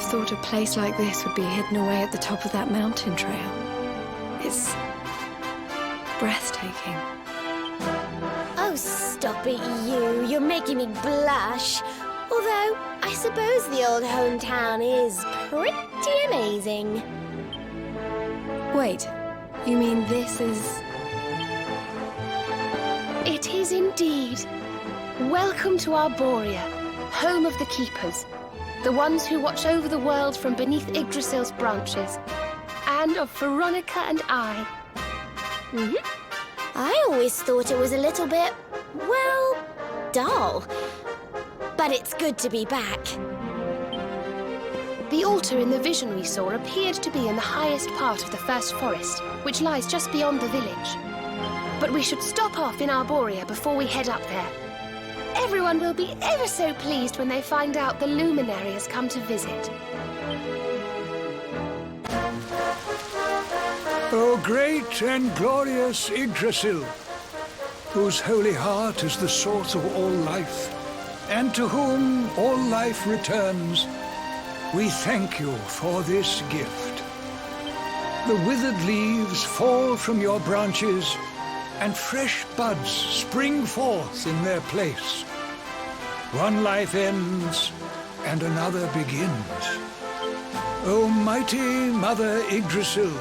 thought a place like this would be hidden away at the top of that mountain trail. It's breathtaking. Oh, stop it, you. You're making me blush. Although, I suppose the old hometown is pretty amazing. Wait, you mean this is... It is indeed. Welcome to Arboria, home of the Keepers, the ones who watch over the world from beneath Idrisil's branches, and of Veronica and I. I always thought it was a little bit, well, dull. But it's good to be back. The altar in the vision we saw appeared to be in the highest part of the first forest, which lies just beyond the village. But we should stop off in Arboria before we head up there. Everyone will be ever so pleased when they find out the Luminary has come to visit. O great and glorious Idrisil, whose holy heart is the source of all life, and to whom all life returns, we thank you for this gift. The withered leaves fall from your branches, and fresh buds spring forth in their place. One life ends, and another begins. O mighty Mother Idrisil,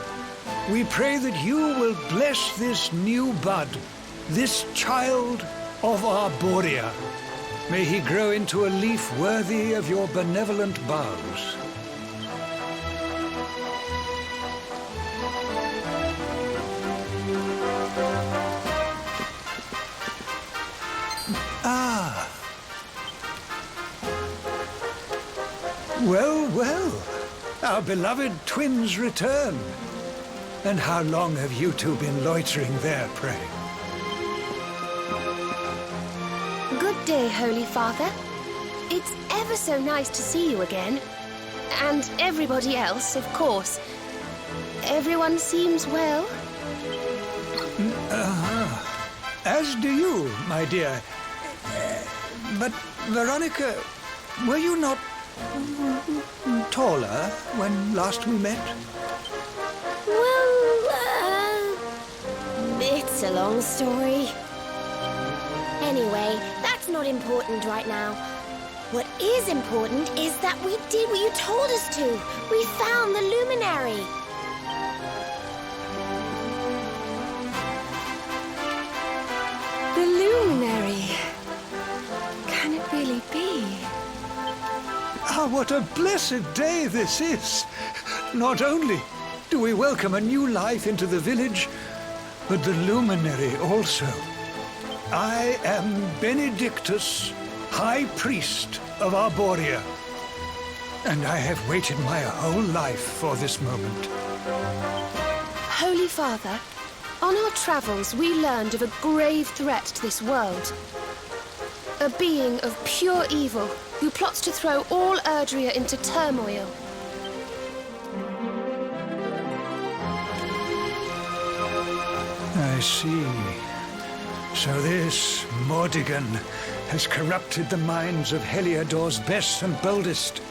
we pray that you will bless this new bud, this child of Arboria. May he grow into a leaf worthy of your benevolent boughs. Ah. Well, well. Our beloved twins return. And how long have you two been loitering there, pray? Good day, Holy Father. It's ever so nice to see you again. And everybody else, of course. Everyone seems well. As do you, my dear. But, Veronica, were you not taller when last we met? Well, it's a long story. Anyway, that's not important right now. What is important is that we did what you told us to. We found the Luminary. The Luminary. Can it really be? Ah, what a blessed day this is! Not only do we welcome a new life into the village, but the Luminary also. I am Benedictus, High Priest of Arboria, and I have waited my whole life for this moment. Holy Father, on our travels we learned of a grave threat to this world. A being of pure evil who plots to throw all Erdrea into turmoil. I see. So this Mordigan has corrupted the minds of Heliador's best and boldest,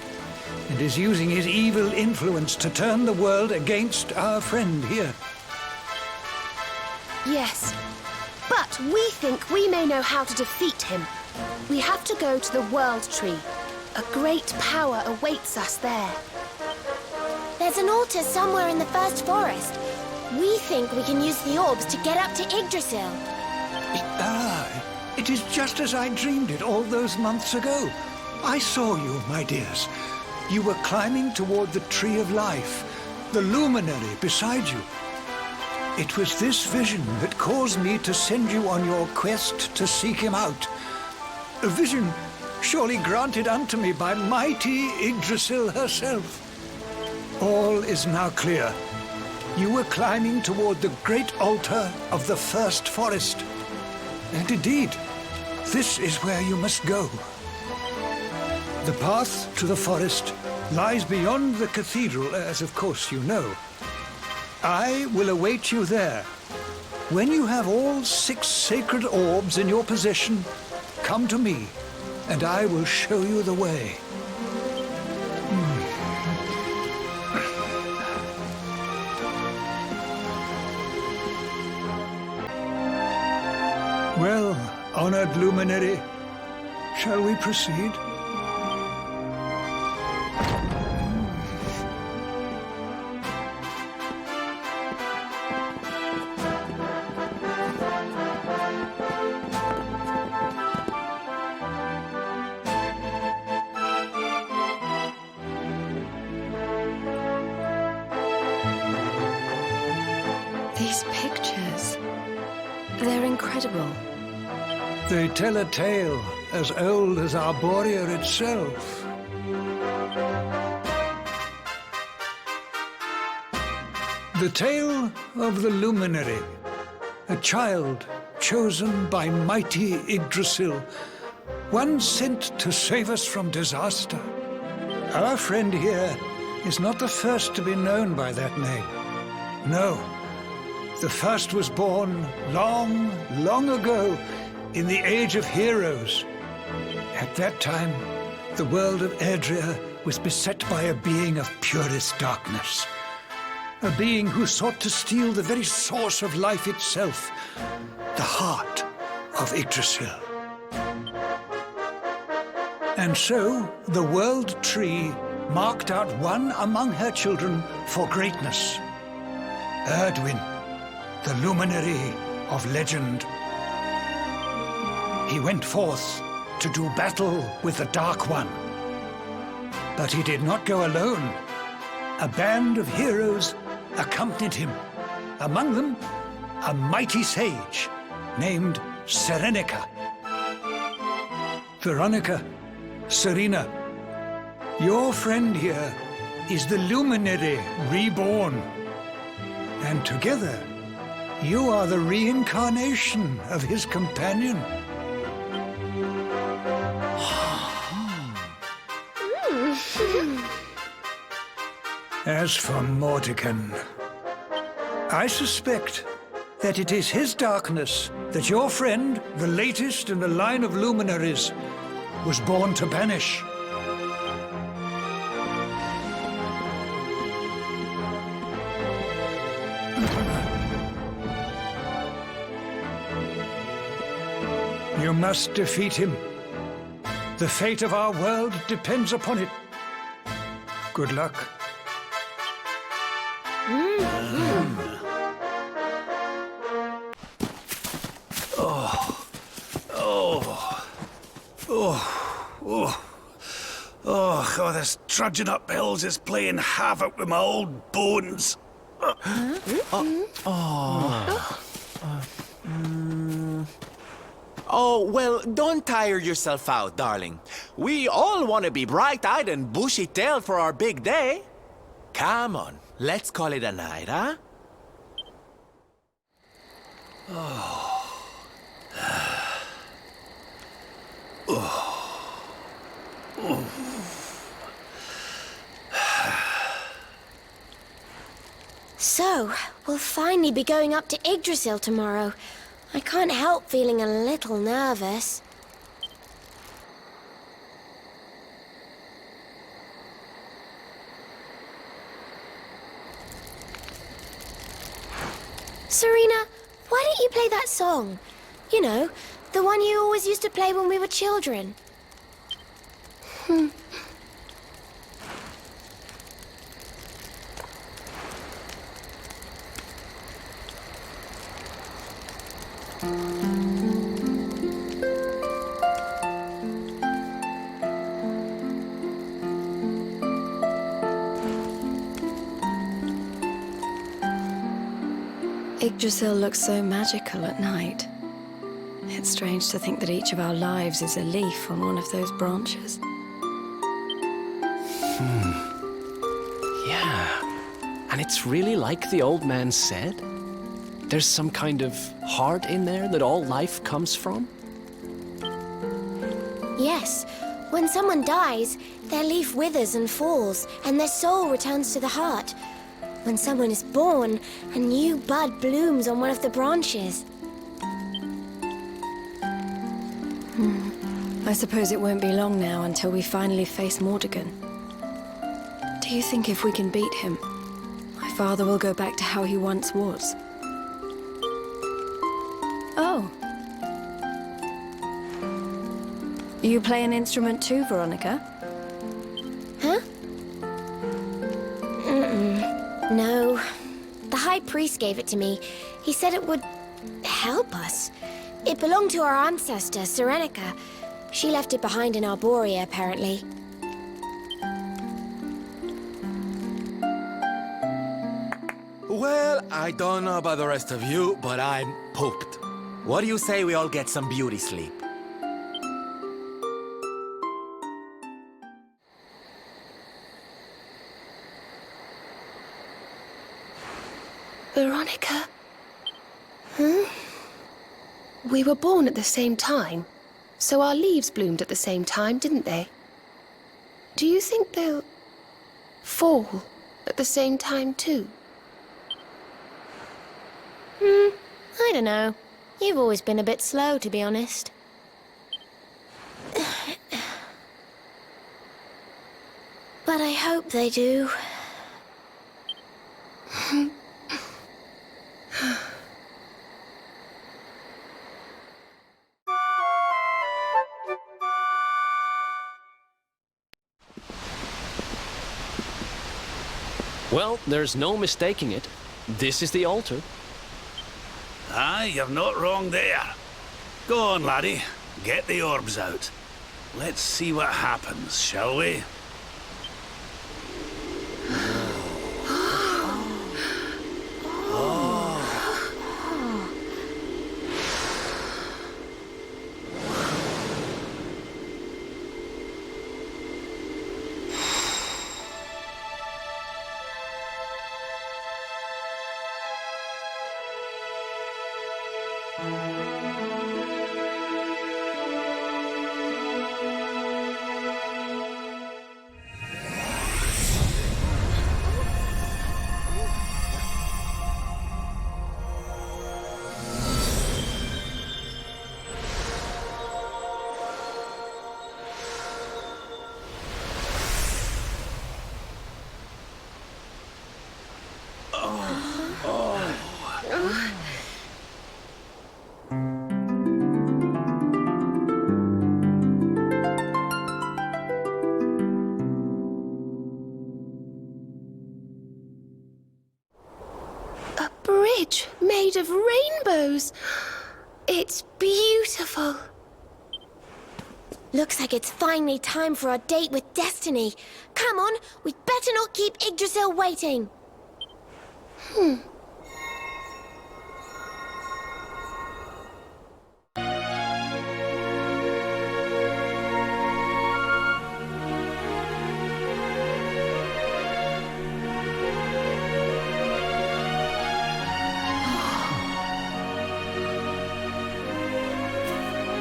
and is using his evil influence to turn the world against our friend here. Yes, but we think we may know how to defeat him. We have to go to the World Tree. A great power awaits us there. There's an altar somewhere in the first forest. We think we can use the orbs to get up to Idrisil. It is just as I dreamed it all those months ago. I saw you, my dears. You were climbing toward the Tree of Life, the Luminary beside you. It was this vision that caused me to send you on your quest to seek him out. A vision surely granted unto me by mighty Idrisil herself. All is now clear. You were climbing toward the great altar of the first forest. And indeed, this is where you must go. The path to the forest lies beyond the cathedral, as of course you know. I will await you there. When you have all 6 sacred orbs in your possession, come to me, and I will show you the way. Well, honored Luminary, shall we proceed? These pictures, they're incredible. They tell a tale as old as Arboria itself. The tale of the Luminary, a child chosen by mighty Idrisil, one sent to save us from disaster. Our friend here is not the first to be known by that name. No, the first was born long, long ago in the Age of Heroes. At that time, the world of Adria was beset by a being of purest darkness. A being who sought to steal the very source of life itself, the heart of Yggdrasil. And so, the World Tree marked out one among her children for greatness. Erdwin, the Luminary of legend. He went forth to do battle with the Dark One. But he did not go alone. A band of heroes accompanied him. Among them, a mighty sage named Serenica. Veronica, Serena, your friend here is the Luminary reborn. And together, you are the reincarnation of his companion. As for Mordekan, I suspect that it is his darkness that your friend, the latest in the line of luminaries, was born to banish. You must defeat him. The fate of our world depends upon it. Good luck. Oh, this trudging up hills is playing havoc with my old bones. Oh, well, don't tire yourself out, darling. We all want to be bright-eyed and bushy-tailed for our big day. Come on, let's call it a night, huh? So, we'll finally be going up to Yggdrasil tomorrow. I can't help feeling a little nervous. Serena, why don't you play that song? You know, the one you always used to play when we were children. Yggdrasil looks so magical at night. It's strange to think that each of our lives is a leaf on one of those branches. Yeah. And it's really like the old man said. There's some kind of heart in there that all life comes from. Yes, when someone dies, their leaf withers and falls, and their soul returns to the heart. When someone is born, a new bud blooms on one of the branches. I suppose it won't be long now until we finally face Mordekan. Do you think if we can beat him, my father will go back to how he once was? Oh, You play an instrument too, Veronica? Huh? No. The High Priest gave it to me. He said it would help us. It belonged to our ancestor, Serenica. She left it behind in Arboria, apparently. Well, I don't know about the rest of you, but I'm pooped. What do you say we all get some beauty sleep? Veronica? Huh? We were born at the same time, so our leaves bloomed at the same time, didn't they? Do you think they'll fall at the same time too? I don't know. You've always been a bit slow, to be honest. But I hope they do. Well, there's no mistaking it. This is the altar. Aye, you're not wrong there. Go on, laddie. Get the orbs out. Let's see what happens, shall we? Made of rainbows. It's beautiful. Looks like it's finally time for our date with Destiny. Come on, we'd better not keep Idrisil waiting.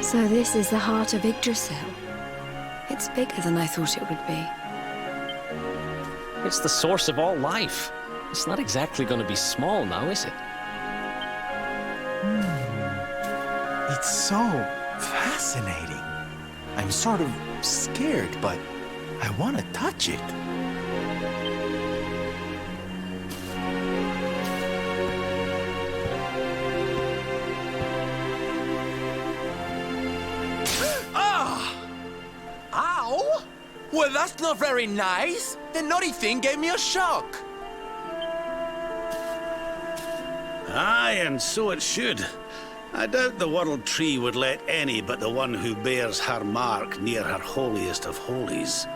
So this is the heart of Yggdrasil. It's bigger than I thought it would be. It's the source of all life. It's not exactly going to be small now, is it? It's so fascinating. I'm sort of scared, but I want to touch it. Ow! Well, that's not very nice. The naughty thing gave me a shock. Aye, and so it should. I doubt the World Tree would let any but the one who bears her mark near her holiest of holies.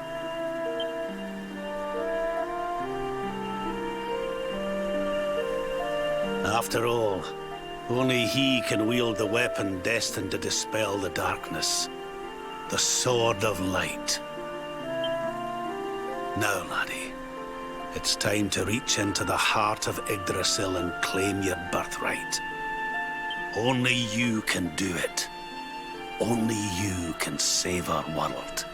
After all, only he can wield the weapon destined to dispel the darkness. The Sword of Light. Now, laddie, it's time to reach into the heart of Yggdrasil and claim your birthright. Only you can do it. Only you can save our world.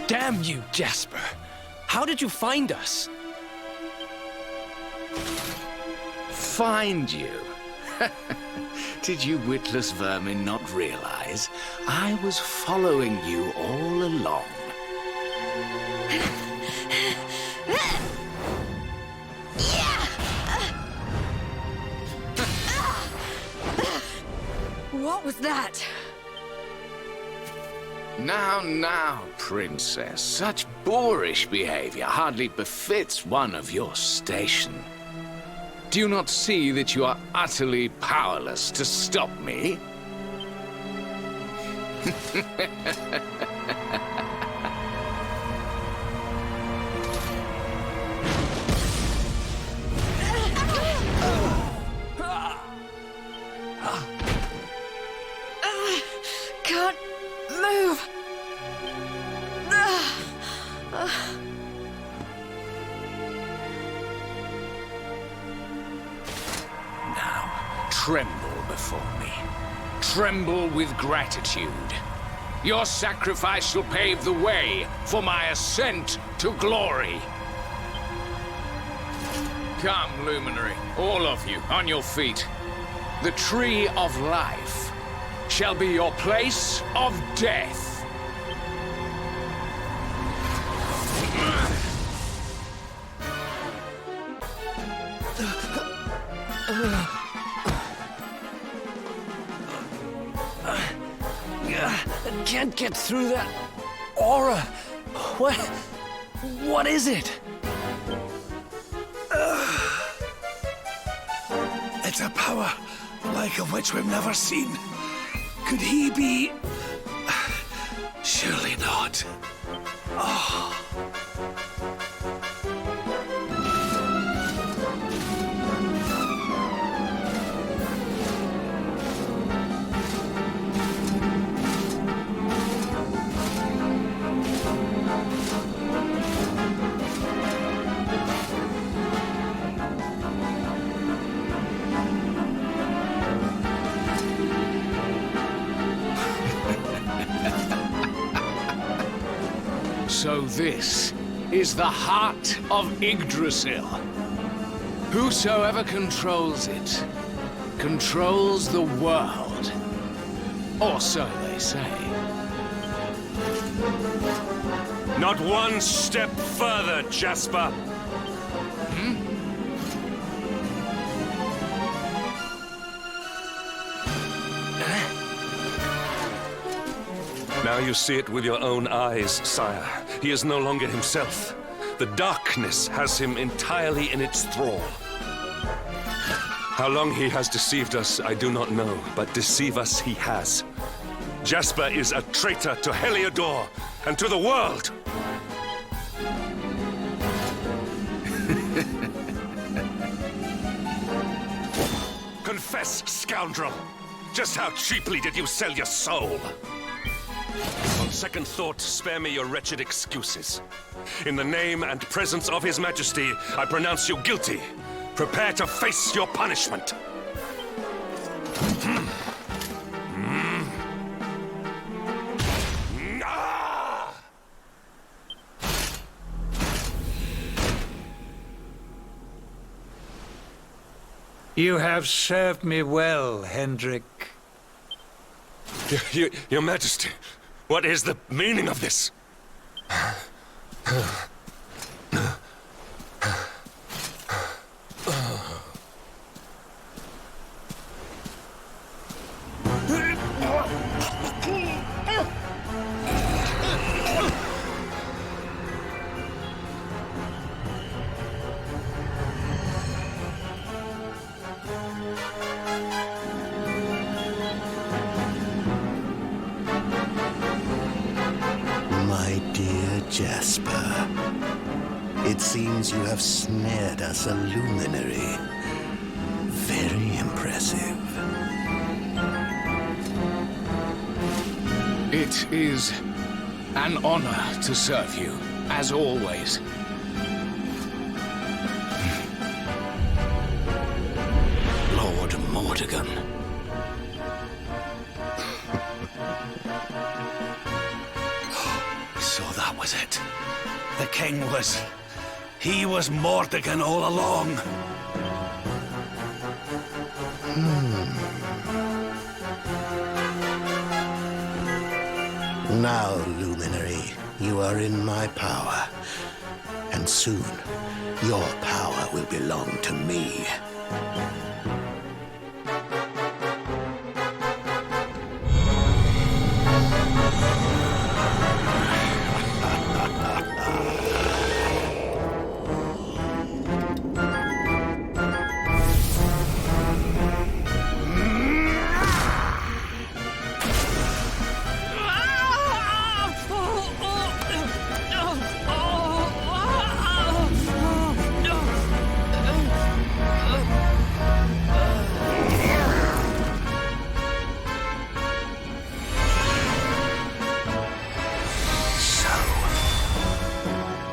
Damn you, Jasper! How did you find us? Find you? Did you witless vermin not realize I was following you all along? What was that? Now, princess. Such boorish behavior hardly befits one of your station. Do you not see that you are utterly powerless to stop me? Can't move. Now, tremble before me. Tremble with gratitude. Your sacrifice shall pave the way for my ascent to glory. Come, Luminary, all of you, on your feet. The Tree of Life shall be your place of death. I can't get through that aura. What is it? It's a power like of which we've never seen. Could he be... Surely not. So this is the heart of Idrisil. Whosoever controls it, controls the world. Or so they say. Not one step further, Jasper. Now you see it with your own eyes, sire. He is no longer himself. The darkness has him entirely in its thrall. How long he has deceived us, I do not know, but deceive us he has. Jasper is a traitor to Heliador and to the world. Confess, scoundrel! Just how cheaply did you sell your soul? On second thought, spare me your wretched excuses. In the name and presence of His Majesty, I pronounce you guilty. Prepare to face your punishment. You have served me well, Hendrik. Your Majesty, what is the meaning of this? My dear Jasper, it seems you have snared us a luminary. Very impressive. It is an honor to serve you, as always. Lord Mordegon. So that was it. The king was... He was Mordegon all along. Now, Luminary, you are in my power. And soon, your power will belong to me.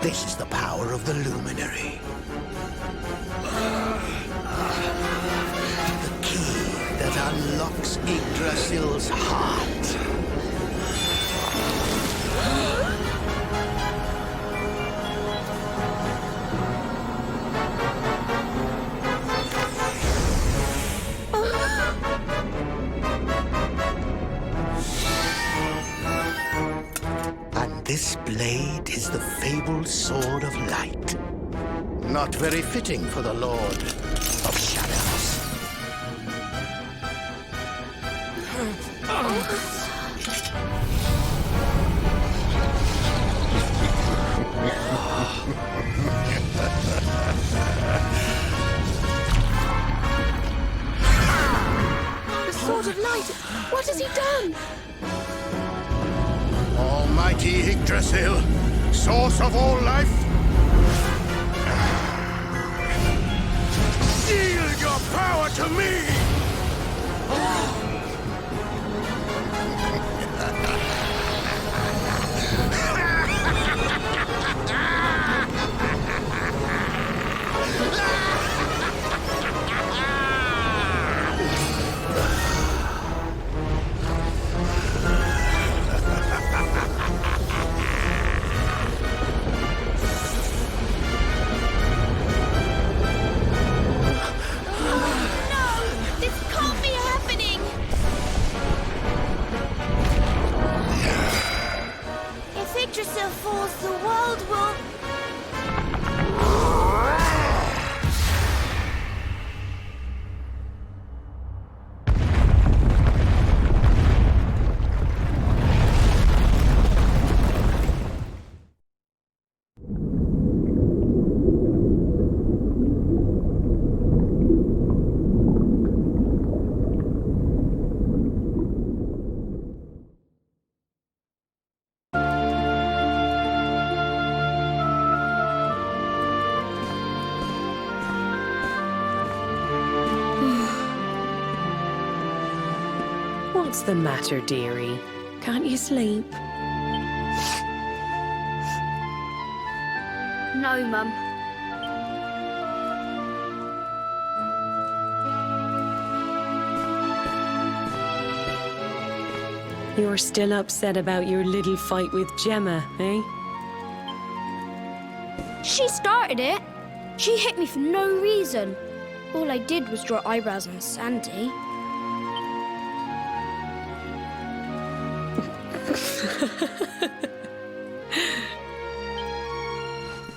This is the power of the Luminary. The key that unlocks Yggdrasil's heart. This blade is the fabled Sword of Light. Not very fitting for the Lord of Shadows. The Sword of Light! What has he done? Almighty Yggdrasil, source of all life, yield your power to me! What's the matter, dearie? Can't you sleep? No, Mum. You're still upset about your little fight with Gemma, eh? She started it. She hit me for no reason. All I did was draw eyebrows on Sandy.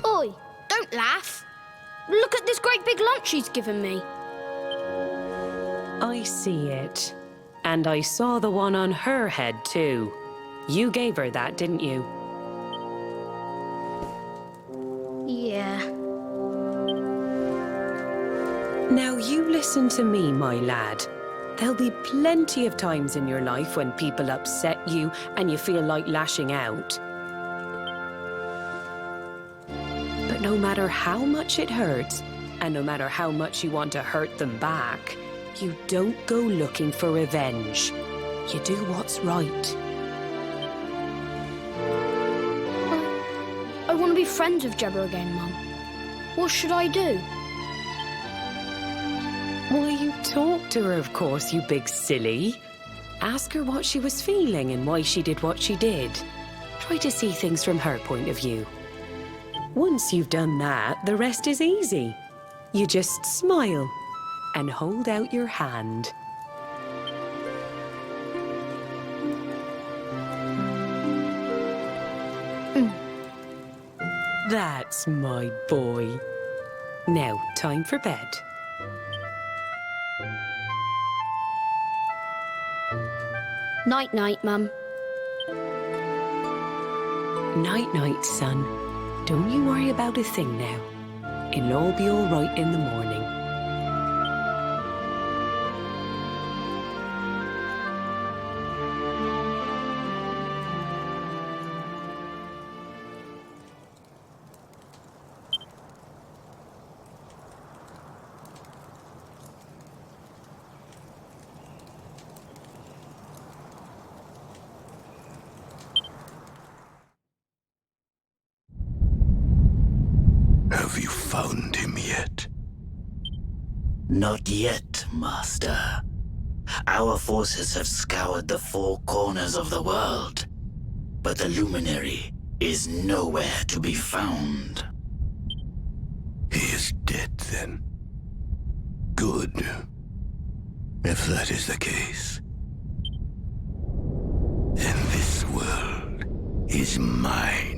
Oi, don't laugh. Look at this great big lump she's given me. I see it. And I saw the one on her head, too. You gave her that, didn't you? Yeah. Now you listen to me, my lad. There'll be plenty of times in your life when people upset you and you feel like lashing out. But no matter how much it hurts, and no matter how much you want to hurt them back, you don't go looking for revenge. You do what's right. I want to be friends with Gemma again, Mum. What should I do? Why, you talk to her, of course, you big silly. Ask her what she was feeling and why she did what she did. Try to see things from her point of view. Once you've done that, the rest is easy. You just smile and hold out your hand. That's my boy. Now, time for bed. Night-night, Mum. Night-night, son. Don't you worry about a thing now. It'll all be all right in the morning. Have you found him yet? Not yet, Master. Our forces have scoured the four corners of the world, but the Luminary is nowhere to be found. He is dead, then. Good. If that is the case, then this world is mine.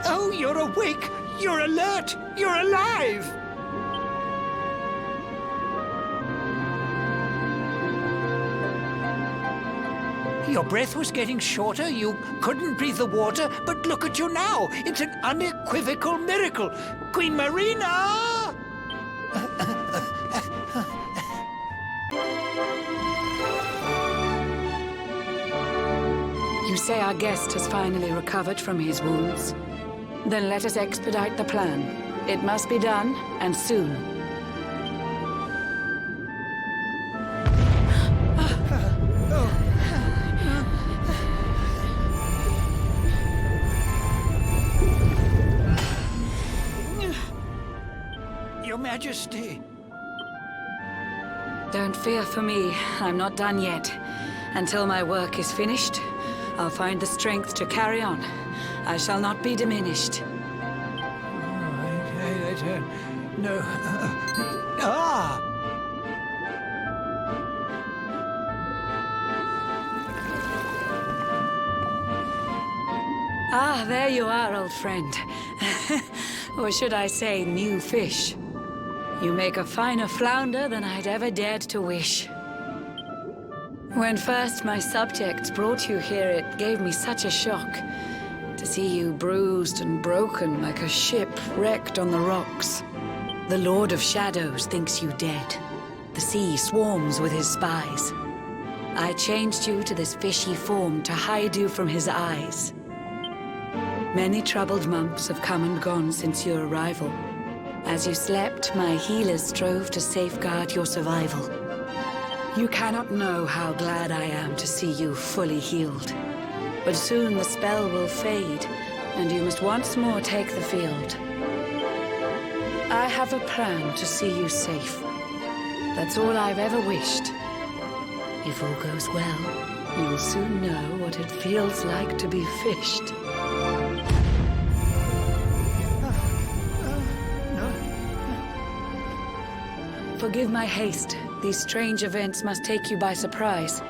Oh, you're awake! You're alert! You're alive! Your breath was getting shorter, you couldn't breathe the water, but look at you now! It's an unequivocal miracle! Queen Marina! You say our guest has finally recovered from his wounds? Then let us expedite the plan. It must be done, and soon. Your Majesty. Don't fear for me. I'm not done yet. Until my work is finished, I'll find the strength to carry on. I shall not be diminished. No. Ah, there you are, old friend. Or should I say, new fish. You make a finer flounder than I'd ever dared to wish. When first my subjects brought you here, it gave me such a shock. To see you bruised and broken like a ship wrecked on the rocks. The Lord of Shadows thinks you dead. The sea swarms with his spies. I changed you to this fishy form to hide you from his eyes. Many troubled months have come and gone since your arrival. As you slept, my healers strove to safeguard your survival. You cannot know how glad I am to see you fully healed. But soon the spell will fade, and you must once more take the field. I have a plan to see you safe. That's all I've ever wished. If all goes well, you'll soon know what it feels like to be fished. Forgive my haste. These strange events must take you by surprise.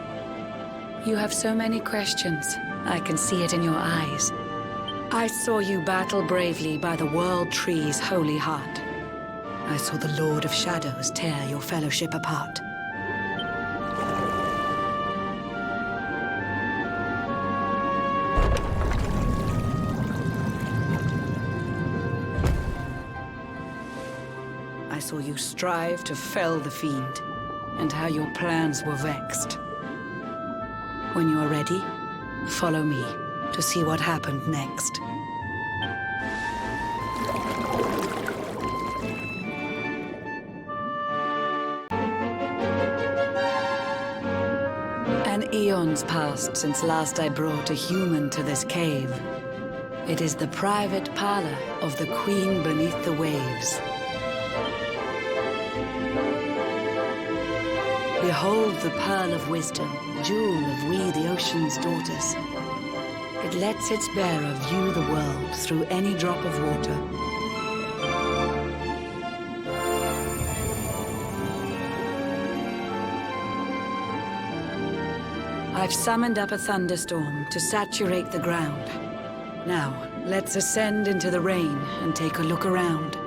You have so many questions. I can see it in your eyes. I saw you battle bravely by the World Tree's holy heart. I saw the Lord of Shadows tear your fellowship apart. I saw you strive to fell the fiend, and how your plans were vexed. When you are ready, follow me to see what happened next. An eon's passed since last I brought a human to this cave. It is the private parlor of the Queen beneath the waves. Behold the pearl of wisdom, jewel of we the ocean's daughters. It lets its bearer view the world through any drop of water. I've summoned up a thunderstorm to saturate the ground. Now, let's ascend into the rain and take a look around.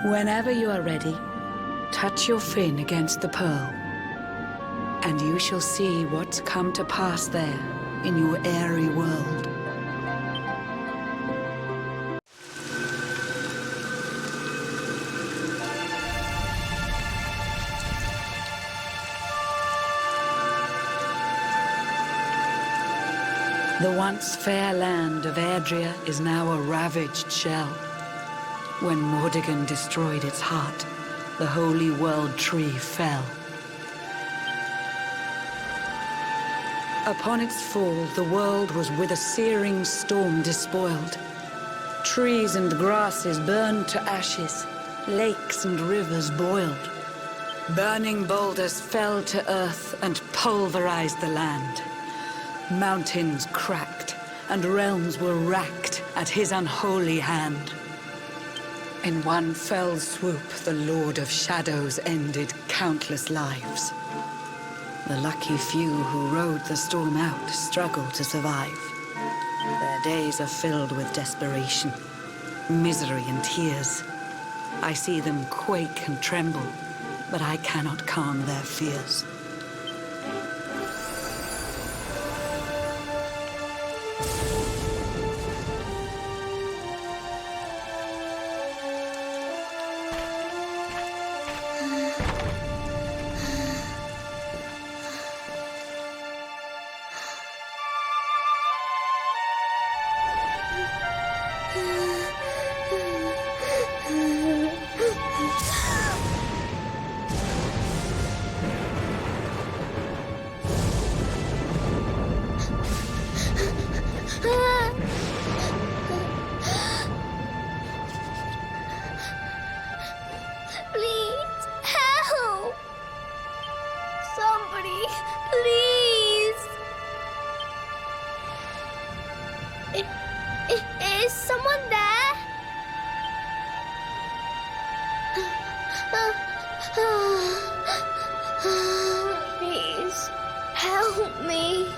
Whenever you are ready, touch your fin against the pearl, and you shall see what's come to pass there in your airy world. The once fair land of Adria is now a ravaged shell. When Mordegon destroyed its heart, the holy world tree fell. Upon its fall, the world was with a searing storm despoiled. Trees and grasses burned to ashes, lakes and rivers boiled. Burning boulders fell to earth and pulverized the land. Mountains cracked, and realms were racked at his unholy hand. In one fell swoop, the Lord of Shadows ended countless lives. The lucky few who rode the storm out struggled to survive. Their days are filled with desperation, misery and tears. I see them quake and tremble, but I cannot calm their fears. Please, help! Somebody, please! Is someone there? Please, help me.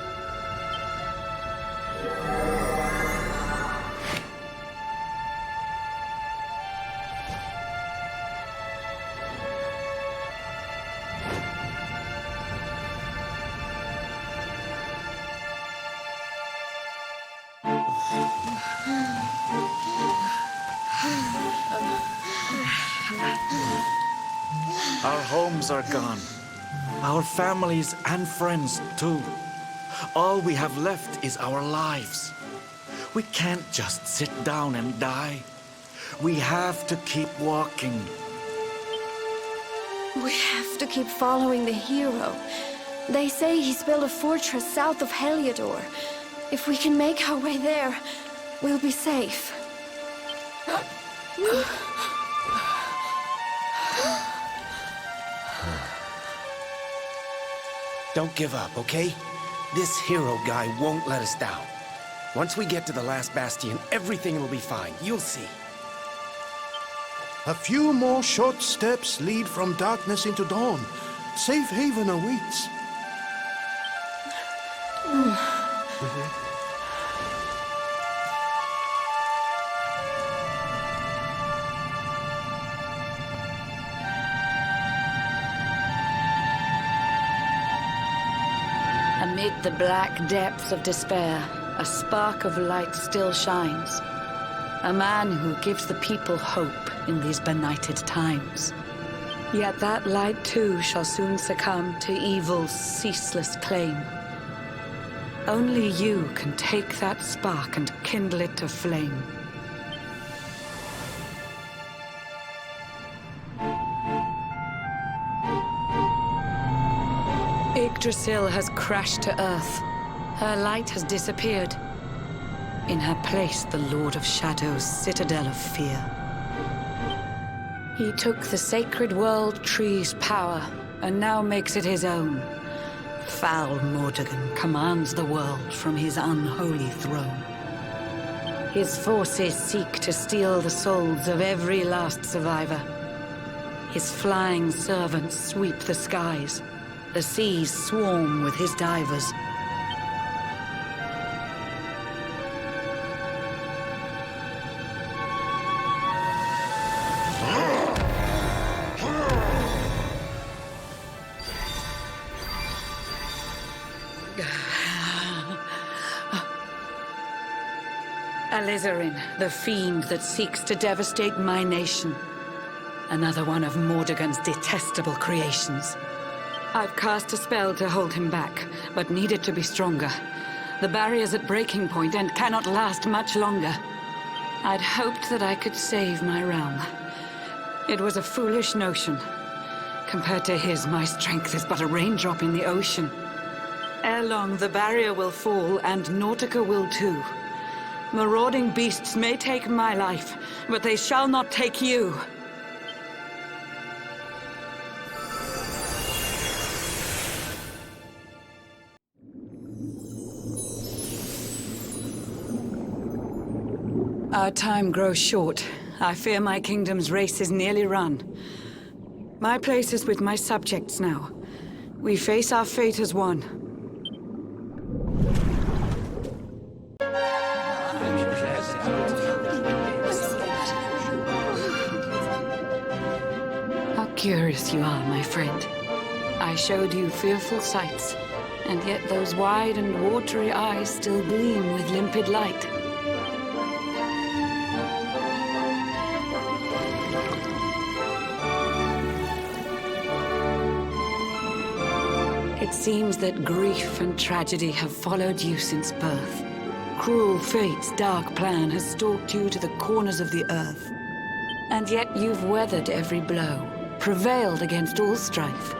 Our homes are gone. Our families and friends, too. All we have left is our lives. We can't just sit down and die. We have to keep walking. We have to keep following the hero. They say he's built a fortress south of Heliador. If we can make our way there, we'll be safe. Don't give up, okay? This hero guy won't let us down. Once we get to the last bastion, everything will be fine. You'll see. A few more short steps lead from darkness into dawn. Safe haven awaits. Amid the black depths of despair, a spark of light still shines. A man who gives the people hope in these benighted times. Yet that light too shall soon succumb to evil's ceaseless claim. Only you can take that spark and kindle it to flame. Yggdrasil has crashed to earth. Her light has disappeared. In her place, the Lord of Shadows' citadel of fear. He took the sacred world tree's power, and now makes it his own. Foul Mordegon commands the world from his unholy throne. His forces seek to steal the souls of every last survivor. His flying servants sweep the skies. The seas swarm with his divers. Alizarin, the fiend that seeks to devastate my nation. Another one of Mordegon's detestable creations. I've cast a spell to hold him back, but need it to be stronger. The barrier's at breaking point and cannot last much longer. I'd hoped that I could save my realm. It was a foolish notion. Compared to his, my strength is but a raindrop in the ocean. Ere long, the barrier will fall, and Nautica will too. Marauding beasts may take my life, but they shall not take you. Our time grows short. I fear my kingdom's race is nearly run. My place is with my subjects now. We face our fate as one. How curious you are, my friend. I showed you fearful sights, and yet those wide and watery eyes still gleam with limpid light. It seems that grief and tragedy have followed you since birth. Cruel fate's dark plan has stalked you to the corners of the earth. And yet you've weathered every blow, prevailed against all strife.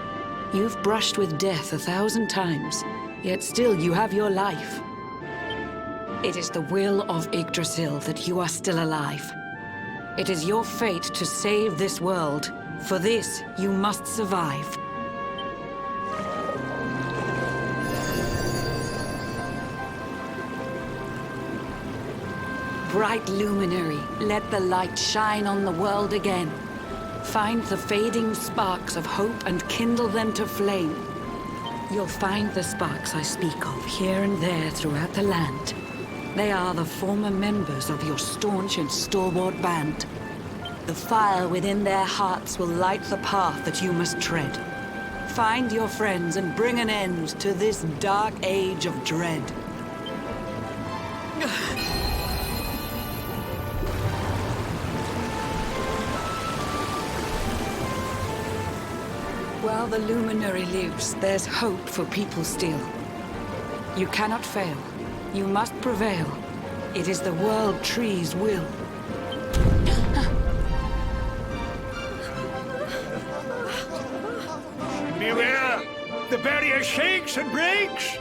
You've brushed with death 1,000 times, yet still you have your life. It is the will of Yggdrasil that you are still alive. It is your fate to save this world. For this, you must survive. Bright luminary, let the light shine on the world again. Find the fading sparks of hope and kindle them to flame. You'll find the sparks I speak of here and there throughout the land. They are the former members of your staunch and stalwart band. The fire within their hearts will light the path that you must tread. Find your friends and bring an end to this dark age of dread. While the Luminary lives, there's hope for people still. You cannot fail. You must prevail. It is the World Tree's will. Beware! The barrier shakes and breaks!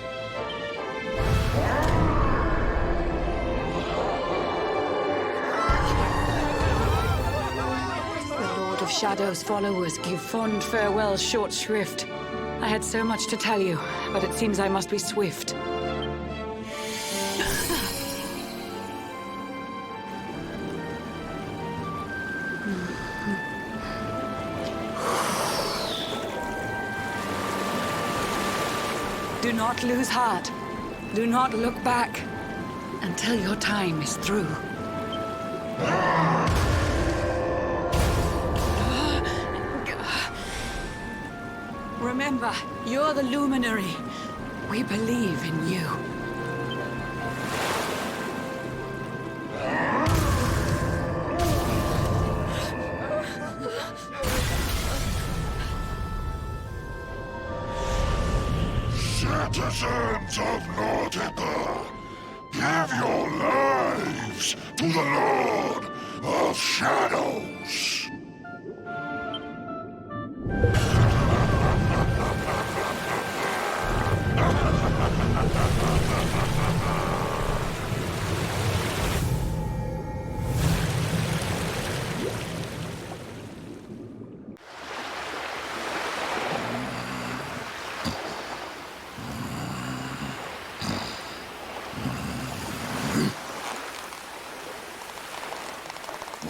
Of Shadow's followers give fond farewell short shrift. I had so much to tell you, but it seems I must be swift. Do not lose heart. Do not look back until your time is through. Remember, you're the Luminary. We believe in you. Citizens of Nautica, give your lives to the Lord of Shadows.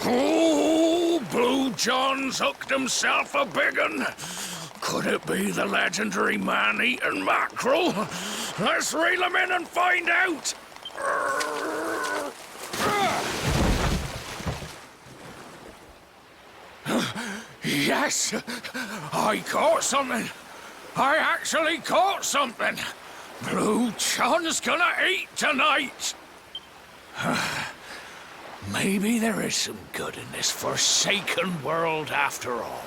Oh, Blue John's hooked himself a big un. Could it be the legendary man-eating mackerel? Let's reel him in and find out! Yes! I caught something! I actually caught something! Blue John's gonna eat tonight! Maybe there is some good in this forsaken world after all.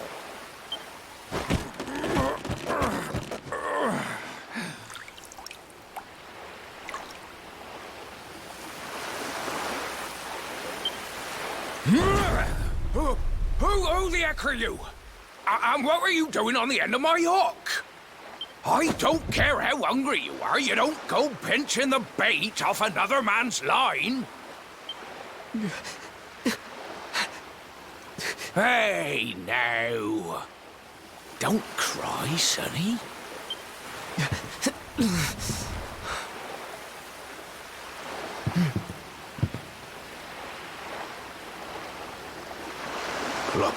Who the heck are you? And what were you doing on the end of my hook? I don't care how hungry you are, you don't go pinching the bait off another man's line. Hey, now. Don't cry, sonny. Look,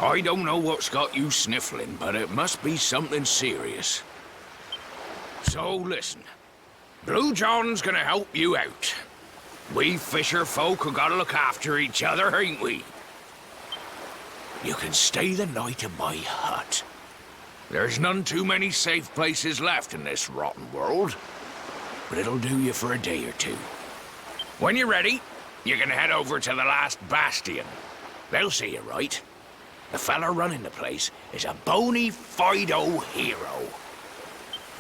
I don't know what's got you sniffling, but it must be something serious. So listen, Blue John's gonna help you out. We fisher folk have gotta look after each other, ain't we? You can stay the night in my hut. There's none too many safe places left in this rotten world, but it'll do you for a day or two. When you're ready, you can head over to the last bastion. They'll see you right. The fella running the place is a bony Fido hero.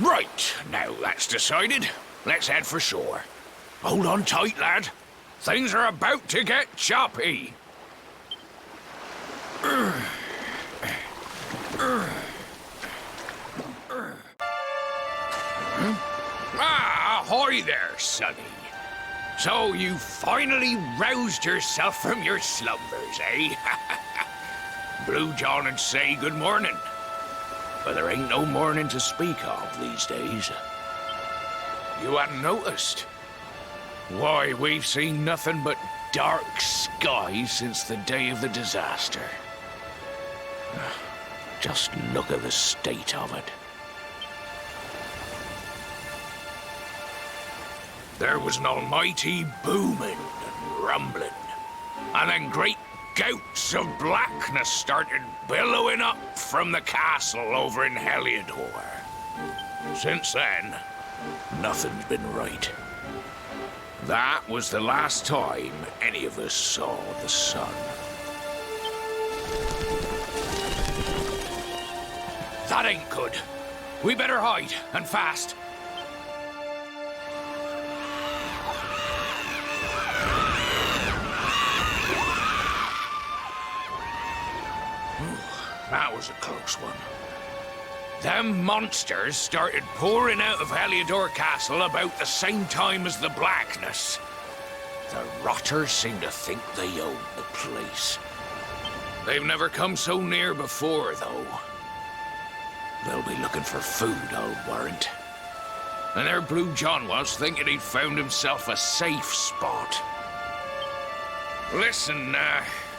Right, now that's decided, let's head for shore. Hold on tight, lad. Things are about to get choppy. Ahoy there, sonny. So you finally roused yourself from your slumbers, eh? Blue John would say good morning. But there ain't no morning to speak of these days. You hadn't noticed? Why, we've seen nothing but dark skies since the day of the disaster. Just look at the state of it. There was an almighty booming and rumbling, and then great gouts of blackness started billowing up from the castle over in Heliador. Since then, nothing's been right. That was the last time any of us saw the sun. That ain't good. We better hide, and fast. That was a close one. Them monsters started pouring out of Heliador Castle about the same time as the blackness. The rotters seem to think they own the place. They've never come so near before, though. They'll be looking for food, I'll warrant. And there Blue John was, thinking he'd found himself a safe spot. Listen,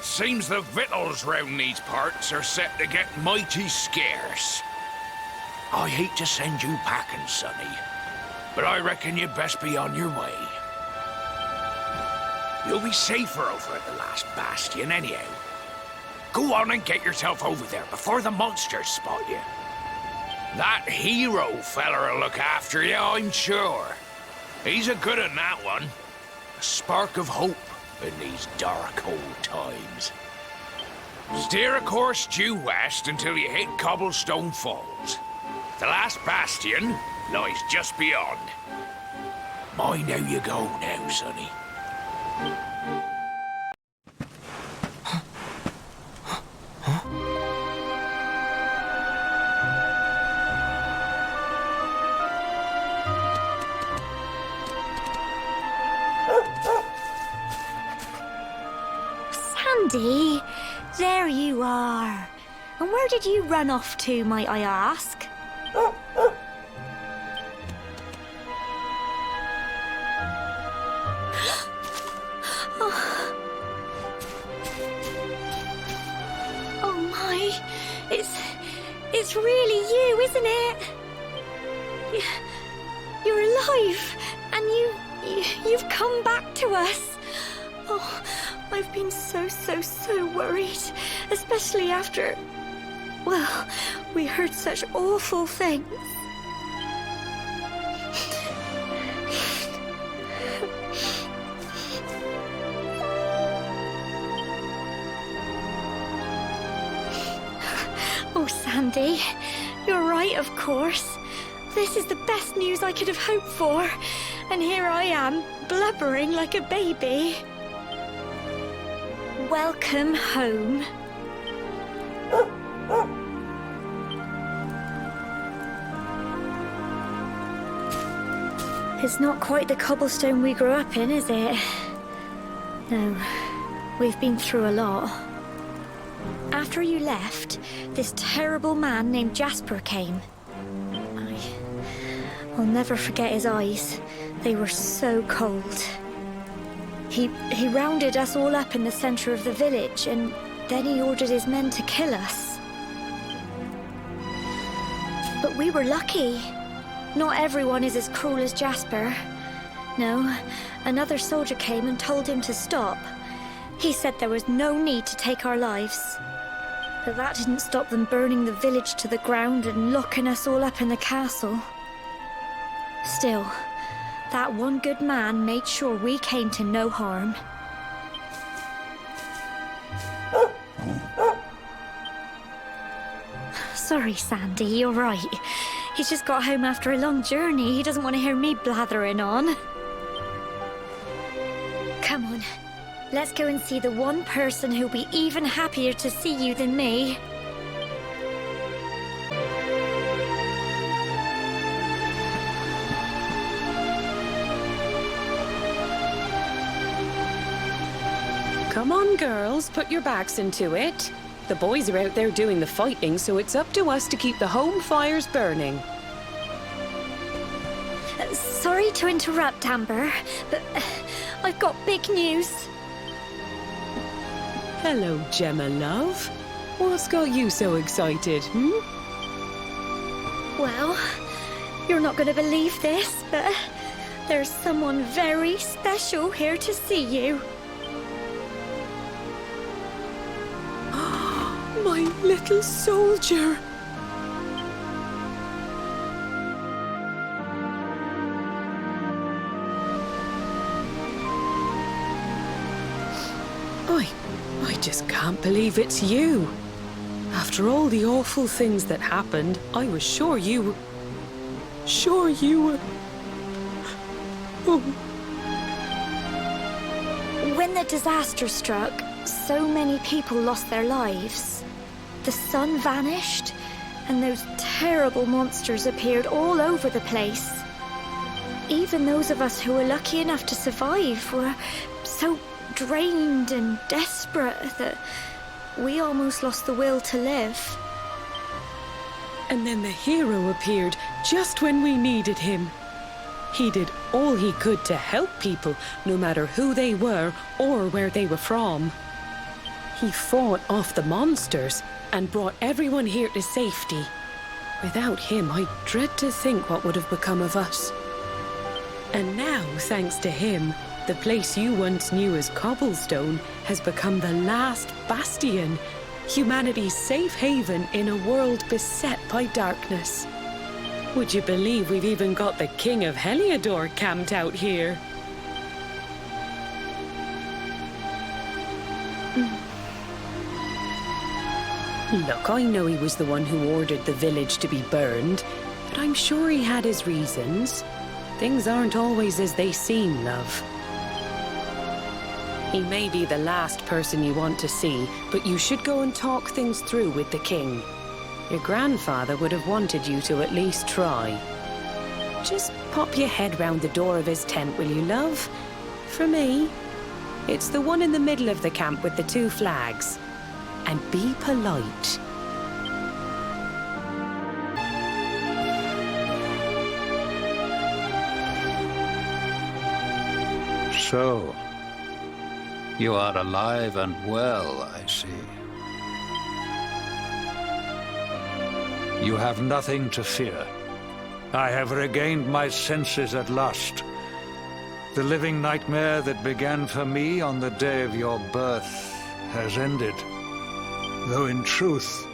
seems the victuals round these parts are set to get mighty scarce. I hate to send you packing, sonny, but I reckon you'd best be on your way. You'll be safer over at the last bastion anyhow. Go on and get yourself over there before the monsters spot you. That hero feller'll look after you, I'm sure. He's a good un, that one. A spark of hope in these dark old times. Steer a course due west until you hit Cobblestone Falls. The last bastion lies just beyond. Mind how you go now, sonny. Sandy, there you are. And where did you run off to, might I ask? Oh my, it's really you, isn't it? You're alive, and you've come back to us. Oh, I've been so worried, especially after, well, we heard such awful things. Oh, Sandy, you're right, of course. This is the best news I could have hoped for. And here I am, blubbering like a baby. Welcome home. It's not quite the cobblestone we grew up in, is it? No, we've been through a lot. After you left, this terrible man named Jasper came. I'll never forget his eyes. They were so cold. He rounded us all up in the center of the village, and then he ordered his men to kill us. But we were lucky. Not everyone is as cruel as Jasper. No, another soldier came and told him to stop. He said there was no need to take our lives. But that didn't stop them burning the village to the ground and locking us all up in the castle. Still, that one good man made sure we came to no harm. Sorry, Sandy, you're right. He's just got home after a long journey. He doesn't want to hear me blathering on. Come on, let's go and see the one person who'll be even happier to see you than me. Come on, girls, put your backs into it. The boys are out there doing the fighting, so it's up to us to keep the home fires burning. Sorry to interrupt, Amber, but I've got big news. Hello, Gemma, love. What's got you so excited, Well, you're not going to believe this, but there's someone very special here to see you. My little soldier! I just can't believe it's you. After all the awful things that happened, I was sure you were... Oh. When the disaster struck, so many people lost their lives. The sun vanished, and those terrible monsters appeared all over the place. Even those of us who were lucky enough to survive were so drained and desperate that we almost lost the will to live. And then the hero appeared just when we needed him. He did all he could to help people, no matter who they were or where they were from. He fought off the monsters and brought everyone here to safety. Without him, I dread to think what would have become of us. And now, thanks to him, the place you once knew as Cobblestone has become the last bastion, humanity's safe haven in a world beset by darkness. Would you believe we've even got the King of Heliador camped out here? Look, I know he was the one who ordered the village to be burned, but I'm sure he had his reasons. Things aren't always as they seem, love. He may be the last person you want to see, but you should go and talk things through with the king. Your grandfather would have wanted you to at least try. Just pop your head round the door of his tent, will you, love? For me. It's the one in the middle of the camp with the 2 flags. And be polite. So, you are alive and well, I see. You have nothing to fear. I have regained my senses at last. The living nightmare that began for me on the day of your birth has ended. Though in truth,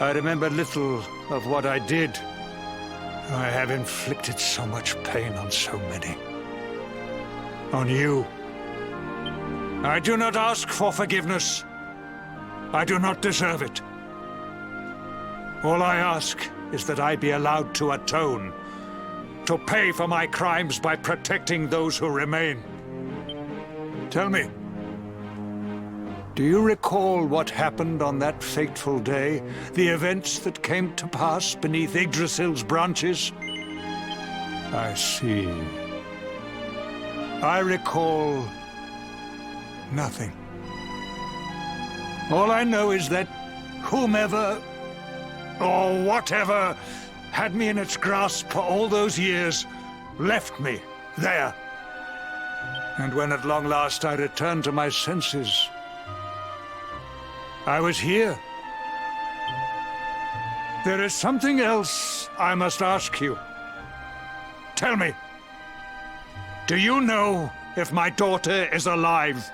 I remember little of what I did. I have inflicted so much pain on so many. On you. I do not ask for forgiveness. I do not deserve it. All I ask is that I be allowed to atone, to pay for my crimes by protecting those who remain. Tell me, do you recall what happened on that fateful day? The events that came to pass beneath Idrisil's branches? I see. I recall nothing. All I know is that whomever or whatever had me in its grasp for all those years left me there. And when at long last I returned to my senses, I was here. There is something else I must ask you. Tell me, do you know if my daughter is alive?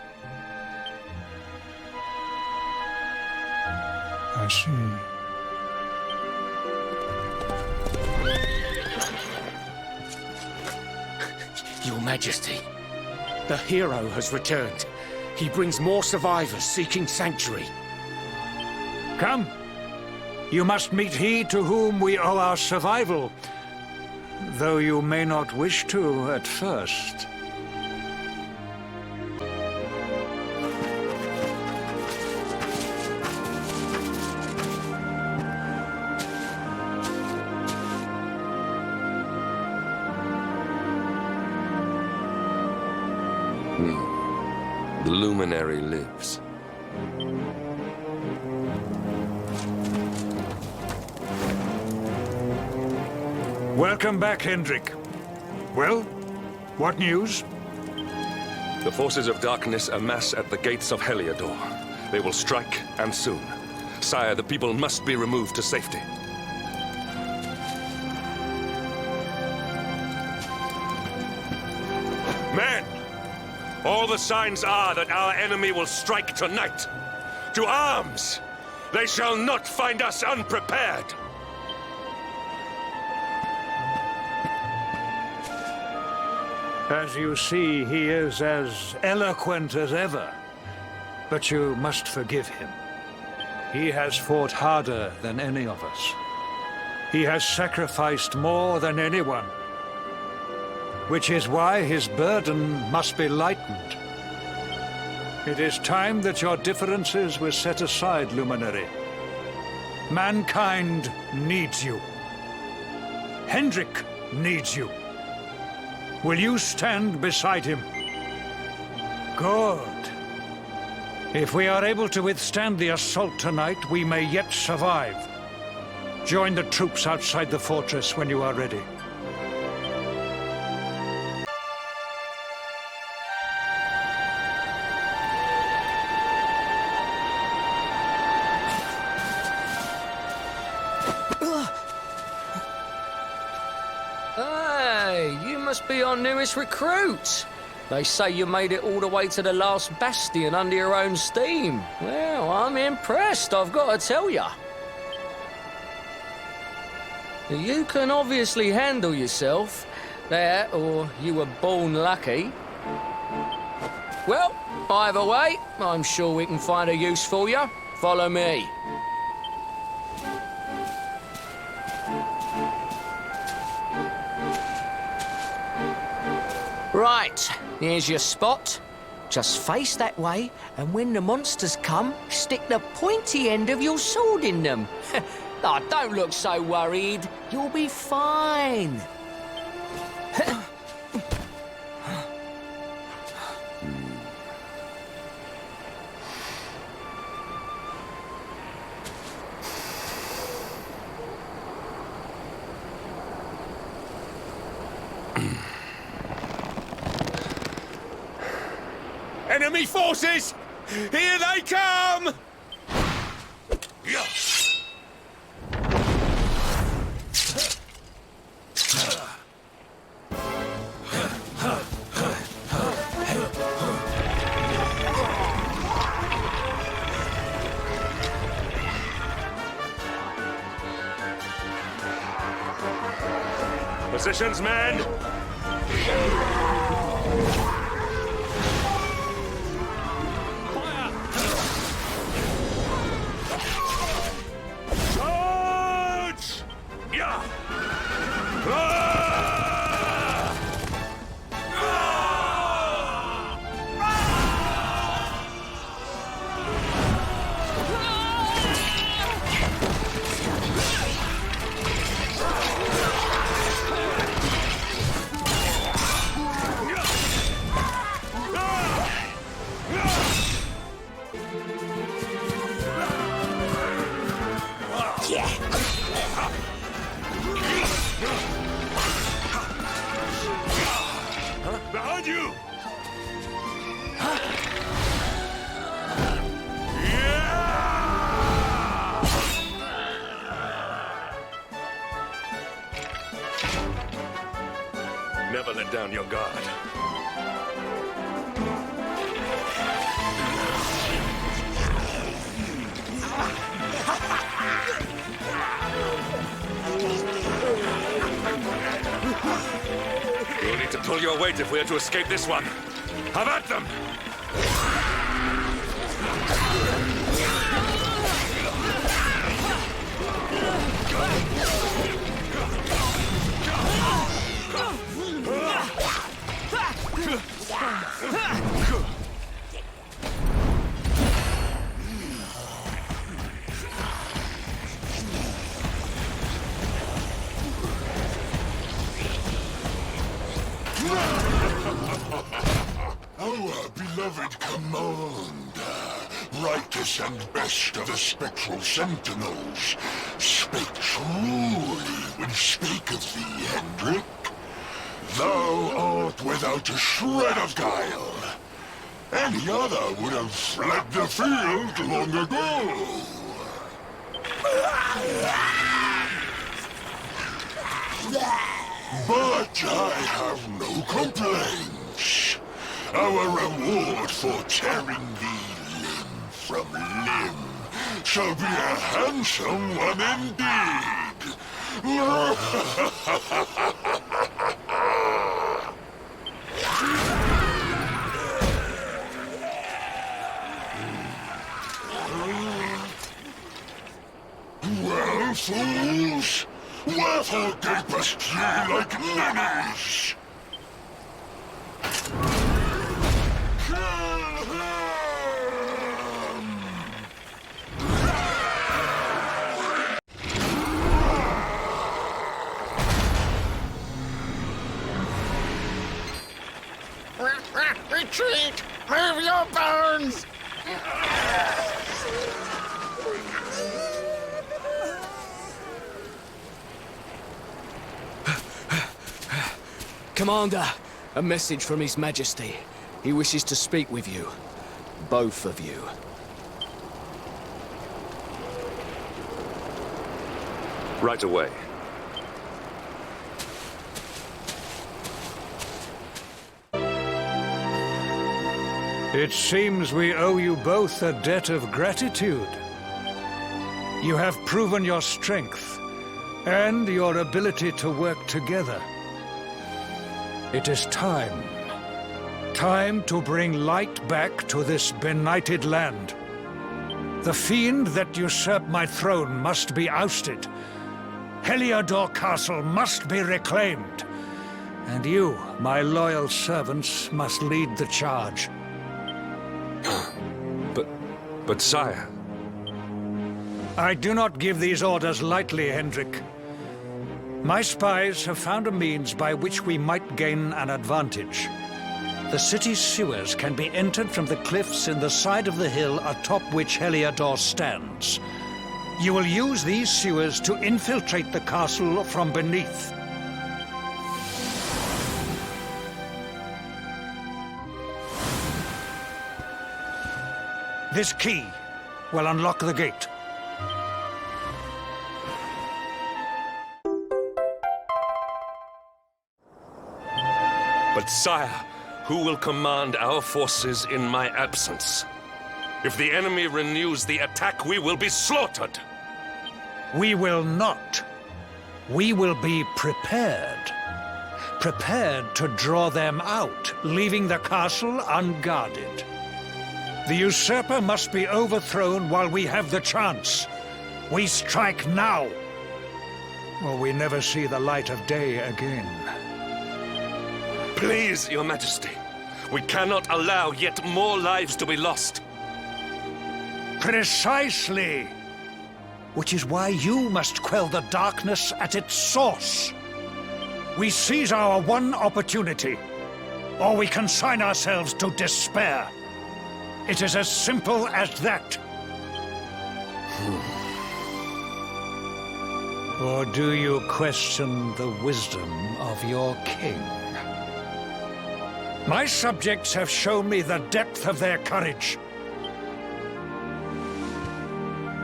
I see. Your Majesty, the hero has returned. He brings more survivors seeking sanctuary. Come. You must meet he to whom we owe our survival, though you may not wish to at first. The Luminary lives. Welcome back, Hendrik. Well, what news? The forces of darkness amass at the gates of Heliador. They will strike, and soon. Sire, the people must be removed to safety. Men! All the signs are that our enemy will strike tonight. To arms! They shall not find us unprepared! As you see, he is as eloquent as ever. But you must forgive him. He has fought harder than any of us. He has sacrificed more than anyone. Which is why his burden must be lightened. It is time that your differences were set aside, Luminary. Mankind needs you. Hendrik needs you. Will you stand beside him? Good. If we are able to withstand the assault tonight, we may yet survive. Join the troops outside the fortress when you are ready. must be our newest recruit. They say you made it all the way to the last bastion under your own steam. Well, I'm impressed, I've got to tell you. You can obviously handle yourself. That, or you were born lucky. Well, either way, I'm sure we can find a use for you. Follow me. Right, here's your spot. Just face that way, and when the monsters come, stick the pointy end of your sword in them. Oh, don't look so worried. You'll be fine. Enemy forces! Here they come! Positions, men! Charge! Yeah! Behind you! Never let down your guard. We'll need to pull your weight if we are to escape this one. Have at them! Our beloved commander, brightest and best of the spectral sentinels, spake truly when spake of thee, Hendrik. Thou art without a shred of guile. Any other would have fled the field long ago. But I have no complaints. Our reward for tearing thee limb from limb shall be a handsome one indeed. Well, fools, wherefore gapest ye like ninnies? Retreat! Move your bones! Commander, a message from His Majesty. He wishes to speak with you. Both of you. Right away. It seems we owe you both a debt of gratitude. You have proven your strength and your ability to work together. It is time. Time to bring light back to this benighted land. The fiend that usurped my throne must be ousted. Heliador Castle must be reclaimed. And you, my loyal servants, must lead the charge. But sire... I do not give these orders lightly, Hendrik. My spies have found a means by which we might gain an advantage. The city's sewers can be entered from the cliffs in the side of the hill atop which Heliador stands. You will use these sewers to infiltrate the castle from beneath. This key will unlock the gate. But sire, who will command our forces in my absence? If the enemy renews the attack, we will be slaughtered. We will not. We will be prepared. Prepared to draw them out, leaving the castle unguarded. The usurper must be overthrown while we have the chance. We strike now, or we never see the light of day again. Please, Your Majesty. We cannot allow yet more lives to be lost. Precisely. Which is why you must quell the darkness at its source. We seize our one opportunity, or we consign ourselves to despair. It is as simple as that. Or do you question the wisdom of your king? My subjects have shown me the depth of their courage.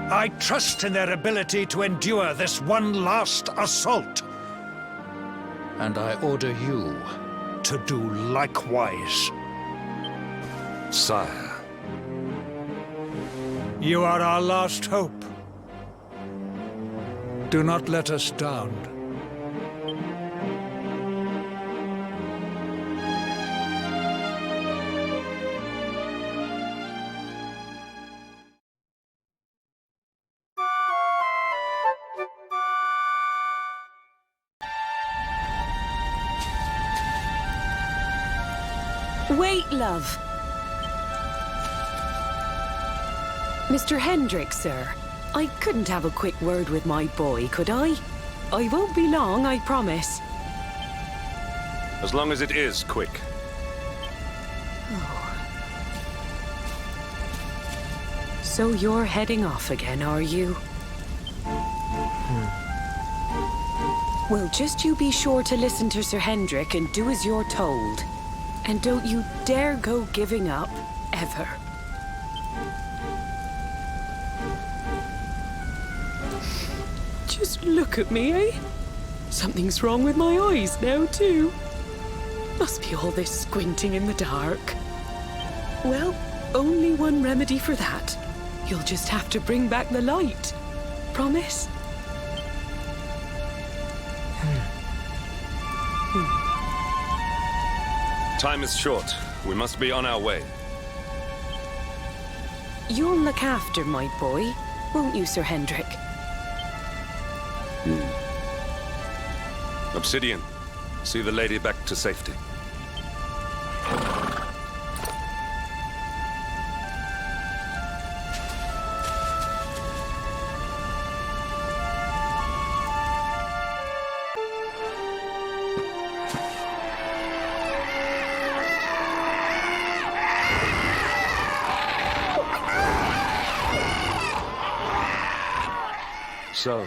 I trust in their ability to endure this one last assault. And I order you to do likewise. Sire. You are our last hope. Do not let us down. Wait, love. Mr. Hendrik, sir. I couldn't have a quick word with my boy, could I? I won't be long, I promise. As long as it is quick. Oh. So you're heading off again, are you? Well, just you be sure to listen to Sir Hendrik and do as you're told. And don't you dare go giving up, ever. Just look at me, eh? Something's wrong with my eyes now, too. Must be all this squinting in the dark. Well, only one remedy for that. You'll just have to bring back the light. Promise? Time is short. We must be on our way. You'll look after my boy, won't you, Sir Hendrik? Obsidian, see the lady back to safety. So,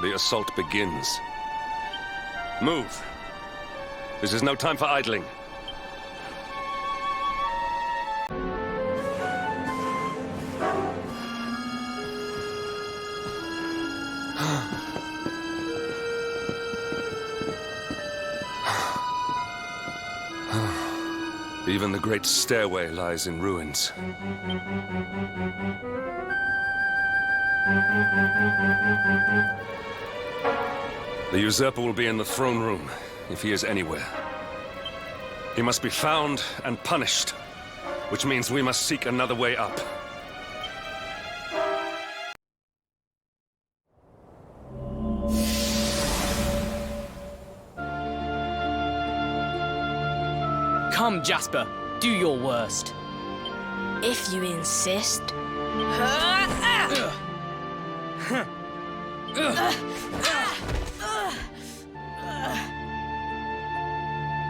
the assault begins. Move! This is no time for idling. The Even the great stairway lies in ruins. The usurper will be in the throne room, if he is anywhere. He must be found and punished, which means we must seek another way up. Come, Jasper, do your worst. If you insist.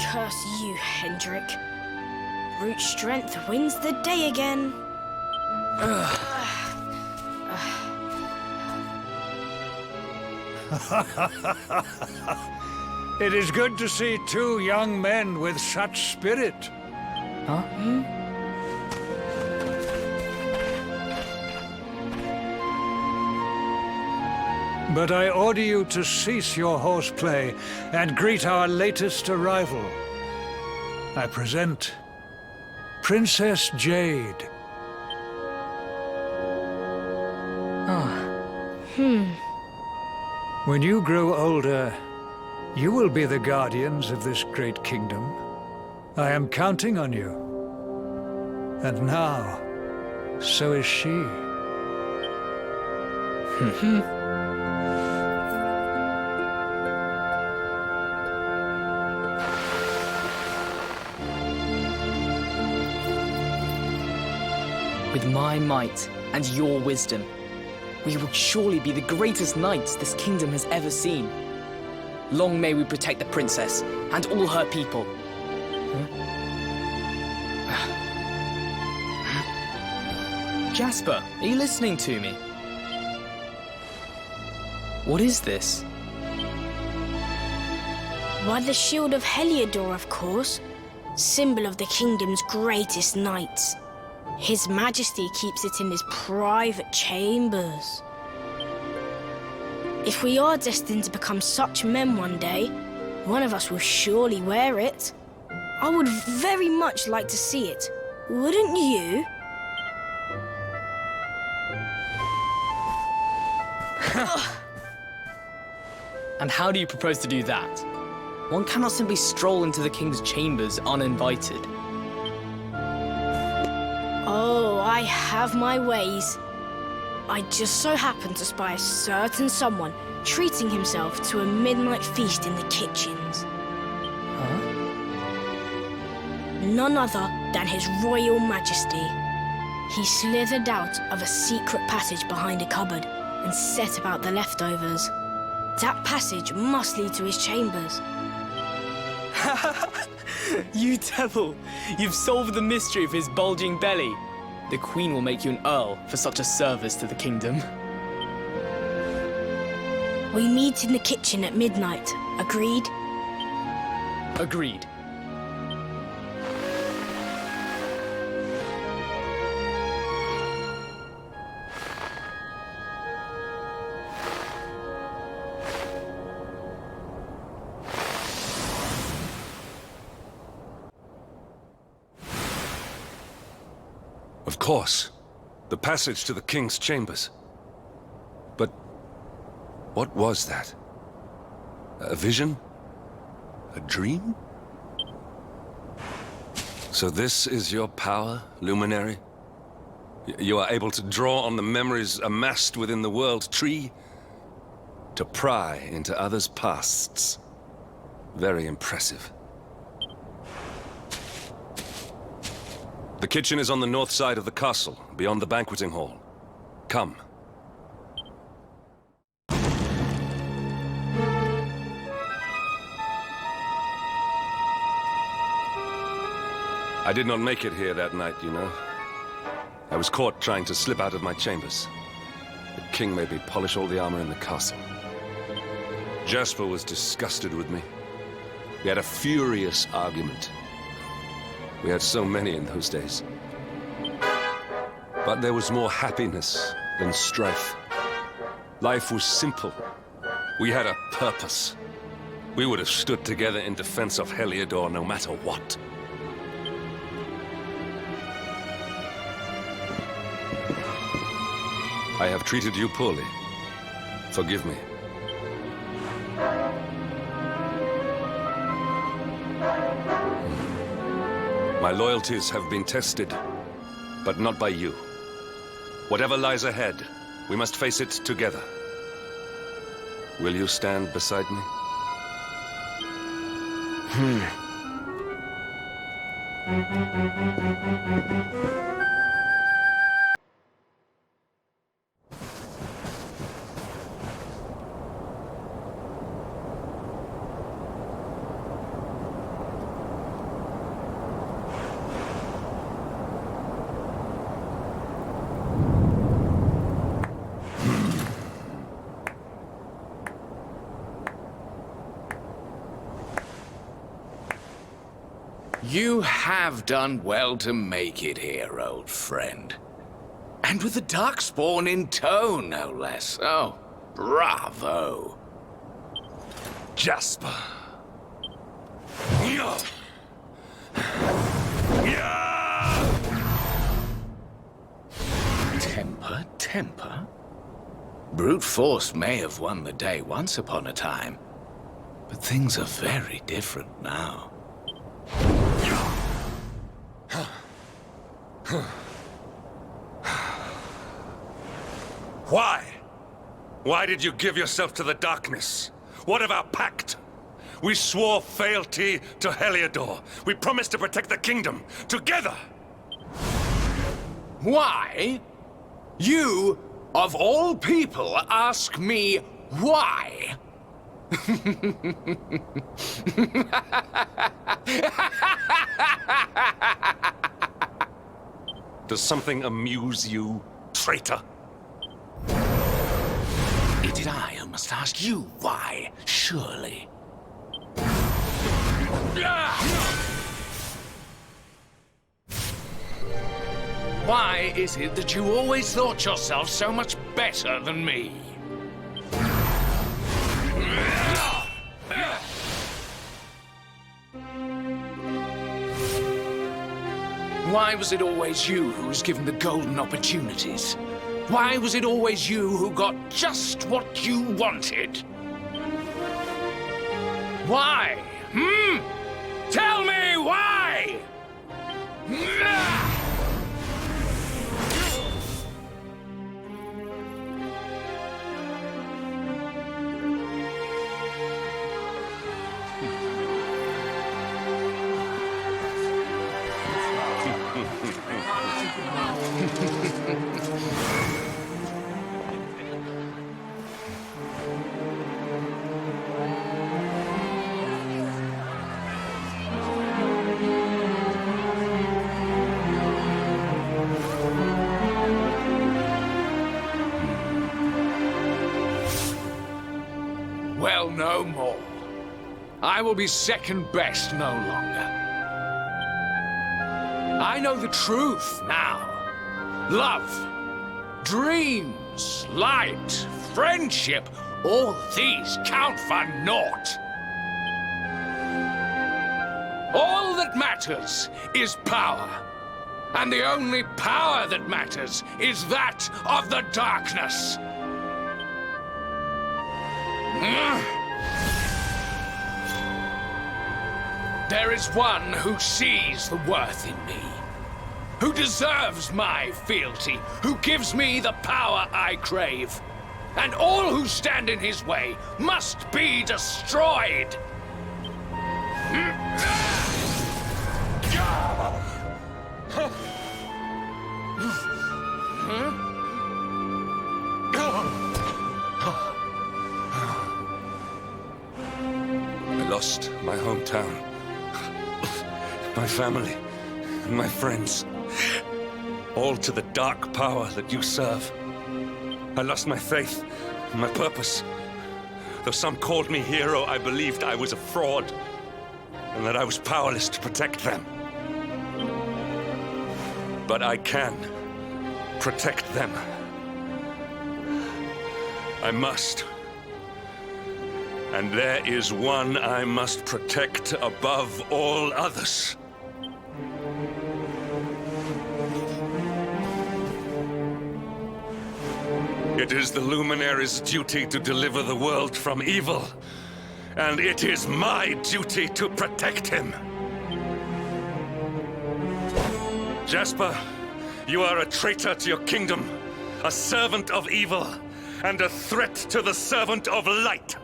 Curse you, Hendrik. Brute strength wins the day again. It is good to see two young men with such spirit. Huh? But I order you to cease your horseplay and greet our latest arrival. I present Princess Jade. When you grow older, you will be the guardians of this great kingdom. I am counting on you. And now, so is she. With my might and your wisdom, we will surely be the greatest knights this kingdom has ever seen. Long may we protect the princess and all her people. Jasper, are you listening to me? What is this? Why, the shield of Heliador, of course. Symbol of the kingdom's greatest knights. His Majesty keeps it in his private chambers. If we are destined to become such men one day, one of us will surely wear it. I would very much like to see it. Wouldn't you? And how do you propose to do that? One cannot simply stroll into the king's chambers uninvited. Oh, I have my ways. I just so happened to spy a certain someone treating himself to a midnight feast in the kitchens. Huh? None other than His Royal Majesty. He slithered out of a secret passage behind a cupboard and set about the leftovers. That passage must lead to his chambers. You devil! You've solved the mystery of his bulging belly. The Queen will make you an Earl for such a service to the kingdom. We meet in the kitchen at midnight. Agreed? Agreed. Of course. The passage to the king's chambers. But what was that? A vision? A dream? So this is your power, Luminary? You are able to draw on the memories amassed within the world tree to pry into others' pasts. Very impressive. The kitchen is on the north side of the castle, beyond the banqueting hall. Come. I did not make it here that night, you know. I was caught trying to slip out of my chambers. The king made me polish all the armor in the castle. Jasper was disgusted with me. We had a furious argument. We had so many in those days. But there was more happiness than strife. Life was simple. We had a purpose. We would have stood together in defense of Heliador no matter what. I have treated you poorly. Forgive me. My loyalties have been tested, but not by you. Whatever lies ahead, we must face it together. Will you stand beside me? You have done well to make it here, old friend. And with the Darkspawn in tow, no less. Oh, bravo. Jasper. Temper? Brute force may have won the day once upon a time, but things are very different now. Why? Why did you give yourself to the darkness? What of our pact? We swore fealty to Heliador. We promised to protect the kingdom, together! Why? You, of all people, ask me why? Does something amuse you, traitor? It is I who must ask you why, surely. Why is it that you always thought yourself so much better than me? Why was it always you who was given the golden opportunities? Why was it always you who got just what you wanted? Why? Tell me why! Well, no more. I will be second best no longer. I know the truth now. Love, dreams, light, friendship, all these count for naught. All that matters is power. And the only power that matters is that of the darkness. There is one who sees the worth in me, who deserves my fealty, who gives me the power I crave. And all who stand in his way must be destroyed. I lost my hometown, my family, and my friends, all to the dark power that you serve. I lost my faith and my purpose. Though some called me hero, I believed I was a fraud, and that I was powerless to protect them. But I can protect them. I must. And there is one I must protect above all others. It is the Luminary's duty to deliver the world from evil. And it is my duty to protect him. Jasper, you are a traitor to your kingdom, a servant of evil, and a threat to the servant of light.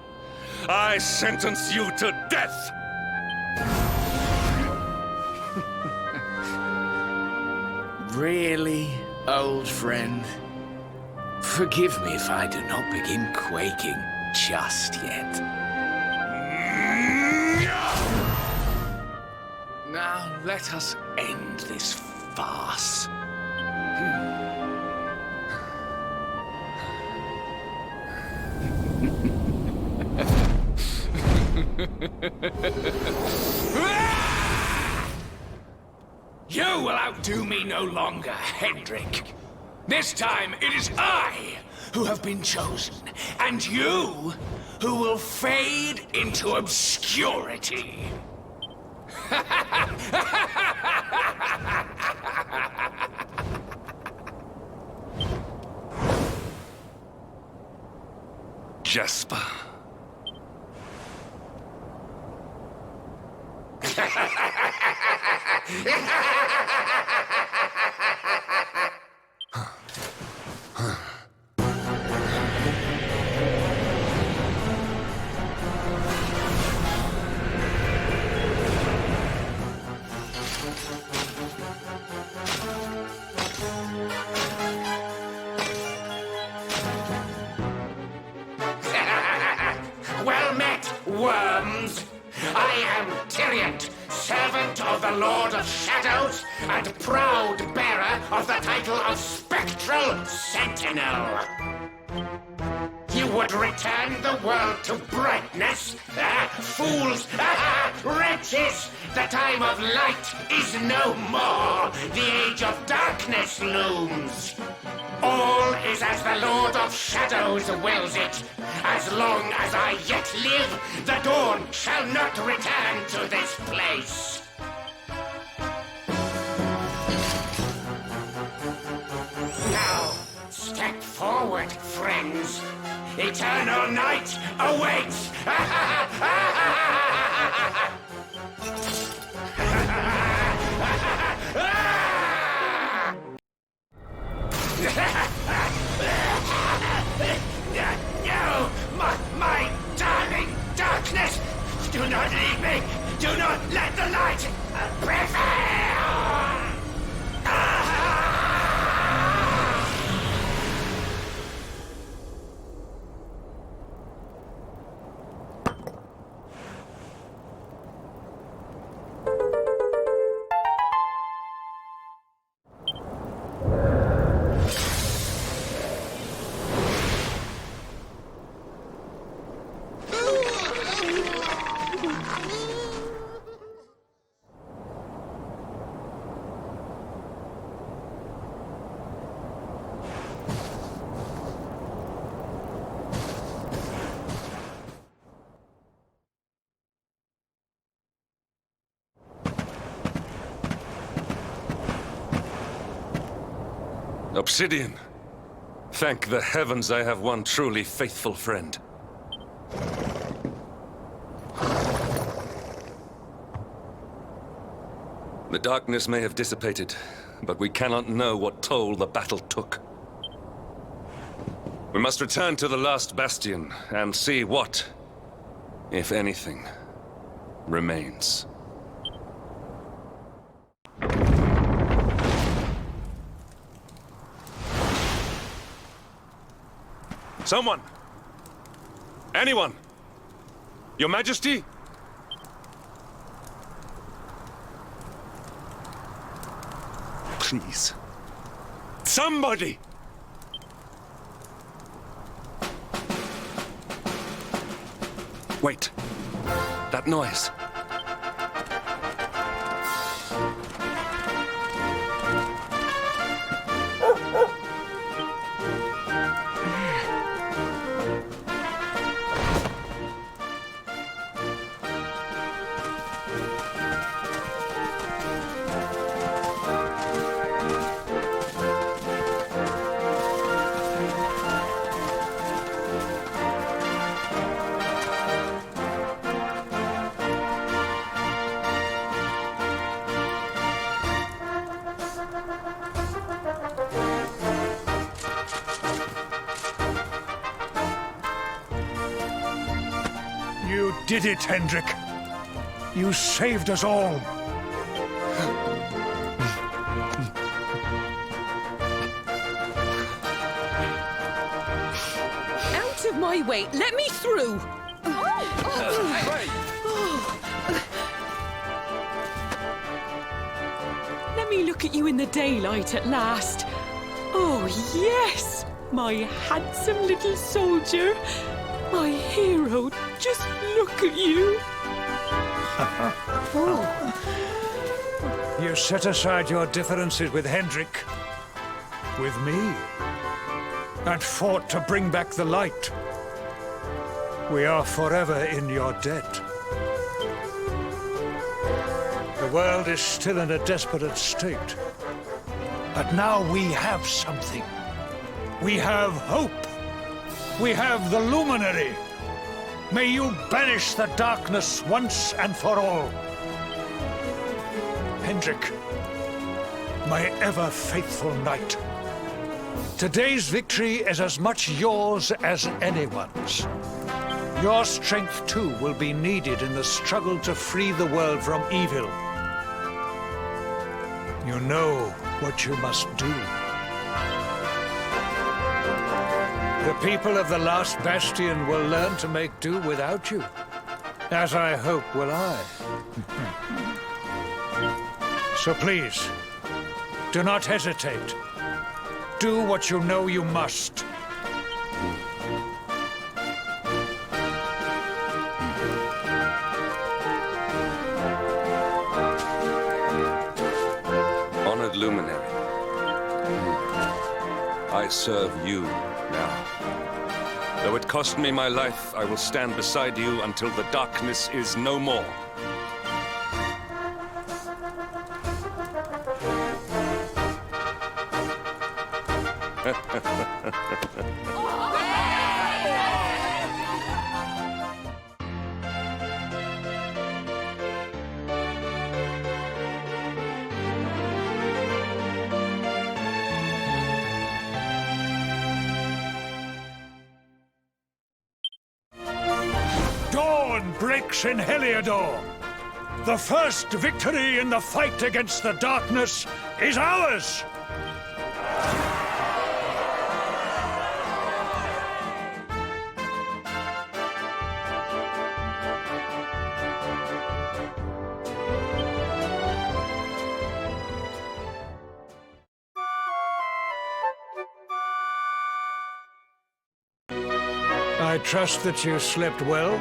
I sentence you to death! Really, old friend? Forgive me if I do not begin quaking just yet. Now let us end this farce. You will outdo me no longer, Hendrik. This time it is I who have been chosen, and you who will fade into obscurity. Jasper. Well met, worms! I am Tyriant, servant of the Lord of Shadows, and proud bearer of the title of Spectral Sentinel. You would return the world to brightness? Fools! Wretches! The time of light is no more! The age of darkness looms! All is as the Lord of Shadows wills it. As long as I yet live, the dawn shall not return to this place. Now, step forward, friends. Eternal night awaits! No! My darling darkness! Do not leave me! Do not let the light prevail! Obsidian. Thank the heavens I have one truly faithful friend. The darkness may have dissipated, but we cannot know what toll the battle took. We must return to the last bastion and see what, if anything, remains. Someone! Anyone! Your Majesty? Please. Somebody! Wait. That noise. did it, Hendrik. You saved us all. Out of my way! Let me through! Let me look at you in the daylight at last. Oh, yes! My handsome little soldier. My hero. Just look at you. You set aside your differences with Hendrik, with me, and fought to bring back the light. We are forever in your debt. The world is still in a desperate state. But now we have something. We have hope. We have the Luminary. May you banish the darkness once and for all. Hendrik, my ever-faithful knight. Today's victory is as much yours as anyone's. Your strength, too, will be needed in the struggle to free the world from evil. You know what you must do. The people of the last bastion will learn to make do without you, as I hope will I. So please, do not hesitate. Do what you know you must. Honored Luminary, I serve you now. Though it cost me my life, I will stand beside you until the darkness is no more. Dawn breaks in Heliador. The first victory in the fight against the darkness is ours! I trust that you slept well?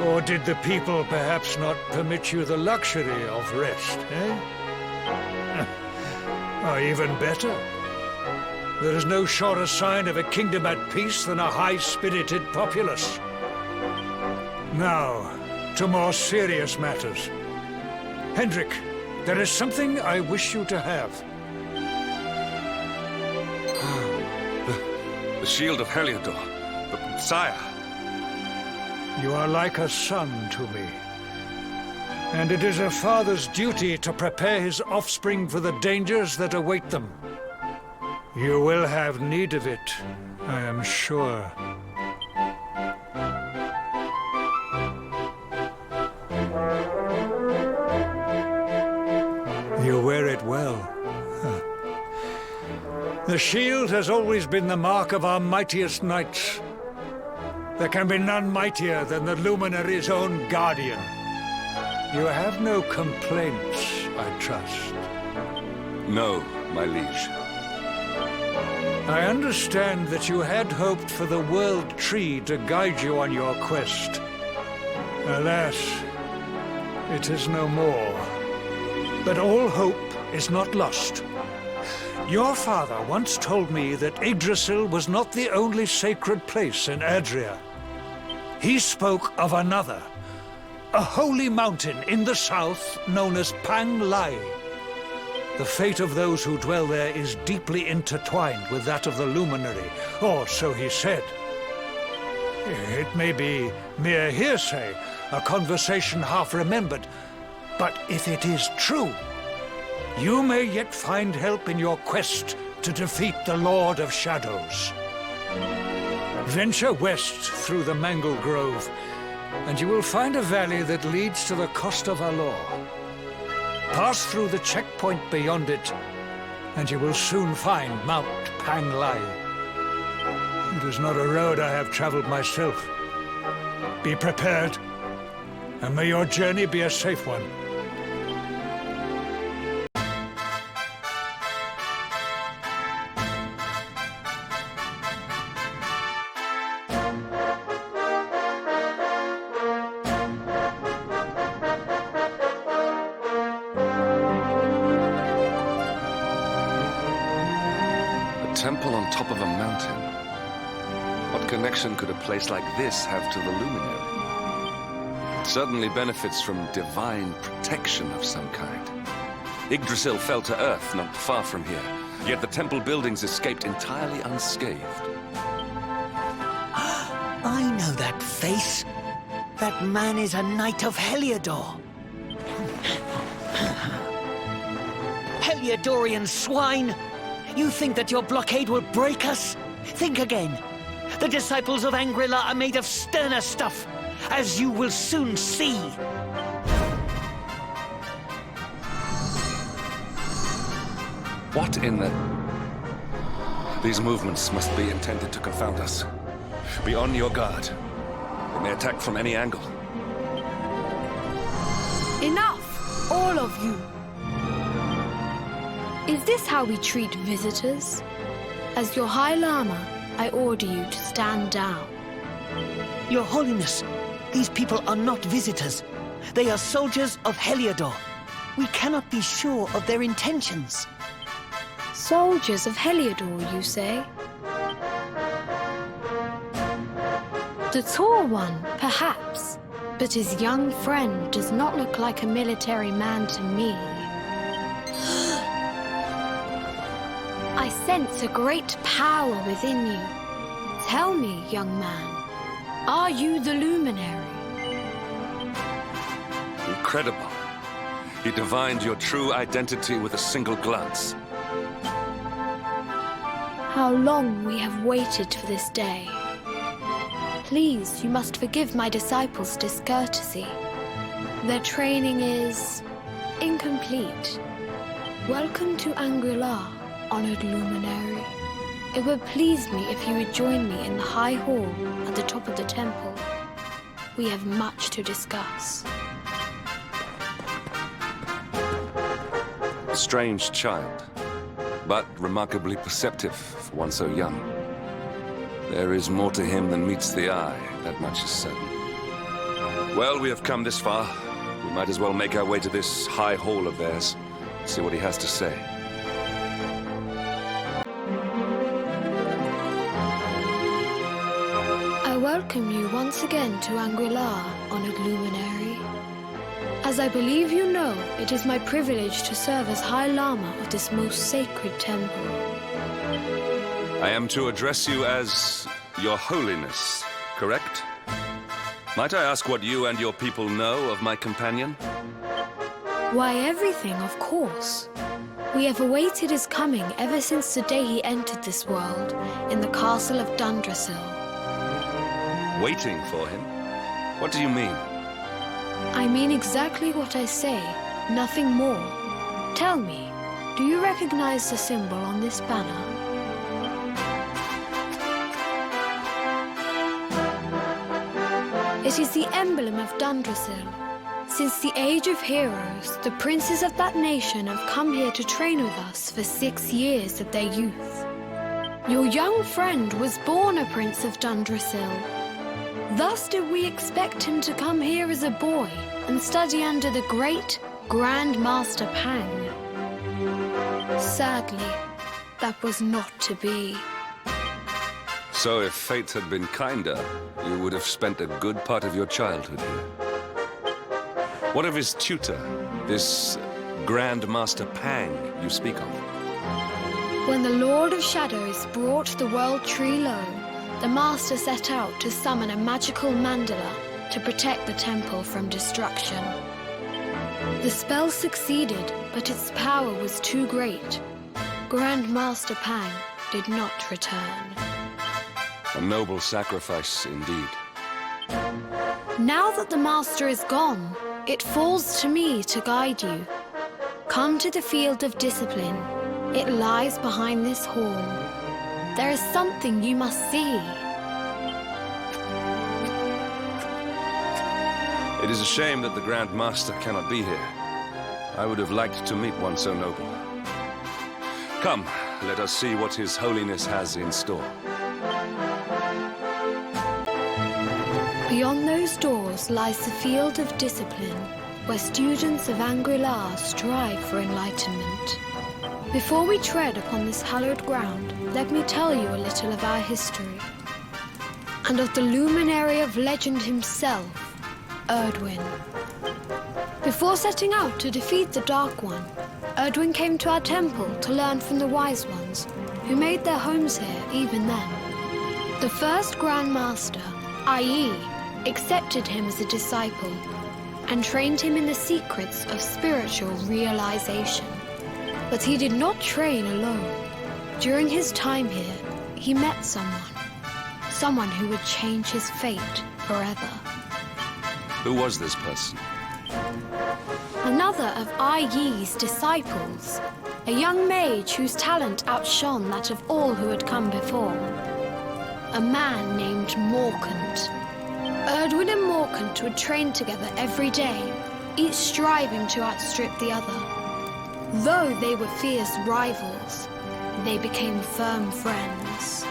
Or did the people perhaps not permit you the luxury of rest, eh? Or even better, there is no surer sign of a kingdom at peace than a high-spirited populace. Now, to more serious matters. Hendrik, there is something I wish you to have. The shield of Heliador. Sire. You are like a son to me. And it is a father's duty to prepare his offspring for the dangers that await them. You will have need of it, I am sure. You wear it well. The shield has always been the mark of our mightiest knights. There can be none mightier than the Luminary's own guardian. You have no complaints, I trust. No, my liege. I understand that you had hoped for the World Tree to guide you on your quest. Alas, it is no more. But all hope is not lost. Your father once told me that Idrisil was not the only sacred place in Adria. He spoke of another, a holy mountain in the south known as Pang Lai. The fate of those who dwell there is deeply intertwined with that of the Luminary, or so he said. It may be mere hearsay, a conversation half remembered, but if it is true, you may yet find help in your quest to defeat the Lord of Shadows. Venture west through the Mangle Grove, and you will find a valley that leads to the Costa Valor. Pass through the checkpoint beyond it, and you will soon find Mount Panglai. It is not a road I have traveled myself. Be prepared, and may your journey be a safe one. Temple on top of a mountain. What connection could a place like this have to the Luminary? It certainly benefits from divine protection of some kind. Yggdrasil fell to earth not far from here, yet the temple buildings escaped entirely unscathed. I know that face. That man is a knight of Heliador. Heliadorian swine! You think that your blockade will break us? Think again. The disciples of Anguilla are made of sterner stuff, as you will soon see. What in the... These movements must be intended to confound us. Be on your guard. They may attack from any angle. Enough, all of you. Is this how we treat visitors? As your High Lama, I order you to stand down. Your Holiness, these people are not visitors. They are soldiers of Heliador. We cannot be sure of their intentions. Soldiers of Heliador, you say? The tall one, perhaps, but his young friend does not look like a military man to me. I sense a great power within you. Tell me, young man, are you the Luminary? Incredible. You divined your true identity with a single glance. How long we have waited for this day. Please, you must forgive my disciples' discourtesy. Their training is incomplete. Welcome to Anguilla, honored Luminary. It would please me if you would join me in the High Hall at the top of the temple. We have much to discuss. A strange child, but remarkably perceptive for one so young. There is more to him than meets the eye, that much is certain. Well, we have come this far. We might as well make our way to this High Hall of theirs, see what he has to say. I welcome you once again to Anguilla, honored Luminary. As I believe you know, it is my privilege to serve as High Lama of this most sacred temple. I am to address you as Your Holiness, correct? Might I ask what you and your people know of my companion? Why, everything, of course. We have awaited his coming ever since the day he entered this world in the castle of Dundrasil. Waiting for him? What do you mean? I mean exactly what I say, nothing more. Tell me, do you recognize the symbol on this banner? It is the emblem of Dundrasil. Since the age of heroes, the princes of that nation have come here to train with us for 6 years of their youth. Your young friend was born a prince of Dundrasil. Thus did we expect him to come here as a boy and study under the great Grand Master Pang. Sadly, that was not to be. So if fate had been kinder, you would have spent a good part of your childhood here. What of his tutor, this Grand Master Pang you speak of? When the Lord of Shadows brought the World Tree low, the Master set out to summon a magical mandala to protect the temple from destruction. The spell succeeded, but its power was too great. Grand Master Pang did not return. A noble sacrifice indeed. Now that the Master is gone, it falls to me to guide you. Come to the Field of Discipline. It lies behind this hall. There is something you must see. It is a shame that the Grand Master cannot be here. I would have liked to meet one so noble. Come, let us see what His Holiness has in store. Beyond those doors lies the Field of Discipline, where students of Anguilla strive for enlightenment. Before we tread upon this hallowed ground, let me tell you a little of our history. And of the luminary of legend himself, Erdwin. Before setting out to defeat the Dark One, Erdwin came to our temple to learn from the Wise Ones, who made their homes here even then. The first Grand Master, i.e., accepted him as a disciple and trained him in the secrets of spiritual realization. But he did not train alone. During his time here, he met someone who would change his fate forever. Who was this person? Another of Yi disciples, a young mage whose talent outshone that of all who had come before. A man named Morkant. Erdwin and Morkant would train together every day, each striving to outstrip the other. Though they were fierce rivals, they became firm friends.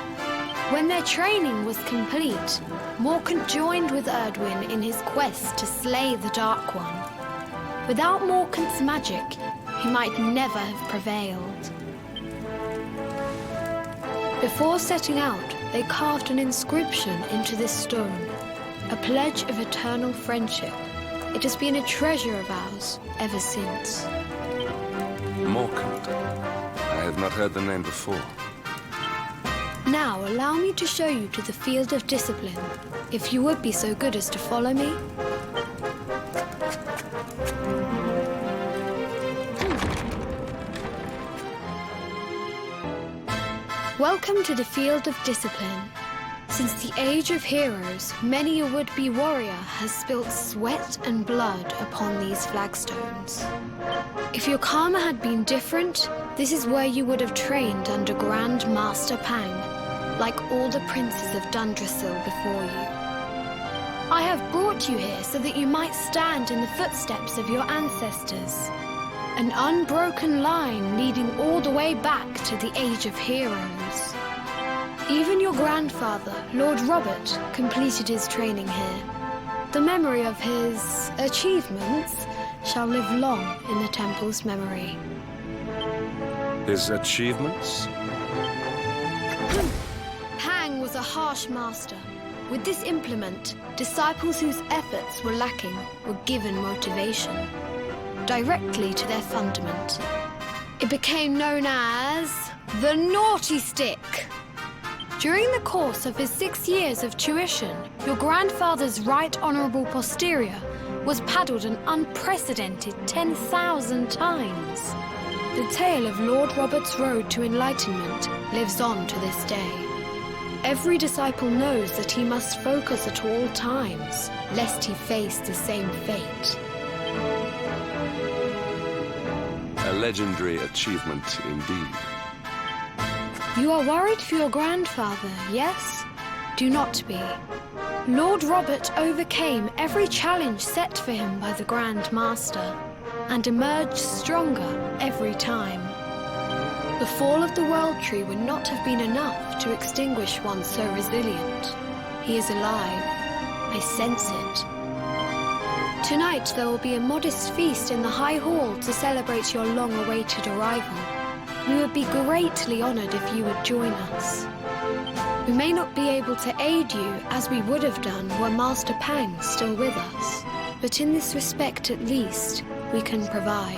When their training was complete, Morkant joined with Erdwin in his quest to slay the Dark One. Without Morkant's magic, he might never have prevailed. Before setting out, they carved an inscription into this stone, a pledge of eternal friendship. It has been a treasure of ours ever since. Morkant. I have not heard the name before. Now, allow me to show you to the Field of Discipline, if you would be so good as to follow me. Welcome to the Field of Discipline. Since the Age of Heroes, many a would-be warrior has spilt sweat and blood upon these flagstones. If your karma had been different, this is where you would have trained under Grand Master Pang, like all the princes of Dundrasil before you. I have brought you here so that you might stand in the footsteps of your ancestors. An unbroken line leading all the way back to the Age of Heroes. Even your grandfather, Lord Robert, completed his training here. The memory of his achievements shall live long in the temple's memory. His achievements? Pang was a harsh master. With this implement, disciples whose efforts were lacking were given motivation, directly to their fundament. It became known as the Naughty Stick. During the course of his 6 years of tuition, your grandfather's right honourable posterior was paddled an unprecedented 10,000 times. The tale of Lord Robert's road to enlightenment lives on to this day. Every disciple knows that he must focus at all times, lest he face the same fate. A legendary achievement indeed. You are worried for your grandfather, yes? Do not be. Lord Robert overcame every challenge set for him by the Grand Master, and emerged stronger every time. The fall of the World Tree would not have been enough to extinguish one so resilient. He is alive. I sense it. Tonight there will be a modest feast in the High Hall to celebrate your long-awaited arrival. We would be greatly honored if you would join us. We may not be able to aid you as we would have done were Master Pang still with us, but in this respect at least, we can provide.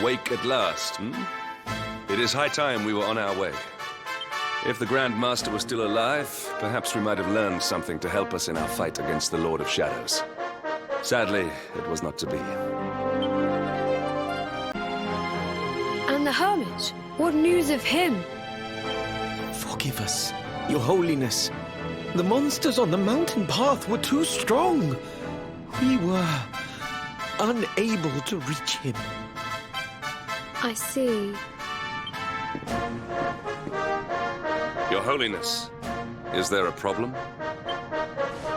Awake at last, hmm? It is high time we were on our way. If the Grand Master was still alive, perhaps we might have learned something to help us in our fight against the Lord of Shadows. Sadly, it was not to be. And the Hermit? What news of him? Forgive us, Your Holiness. The monsters on the mountain path were too strong. We were unable to reach him. I see. Your Holiness, is there a problem?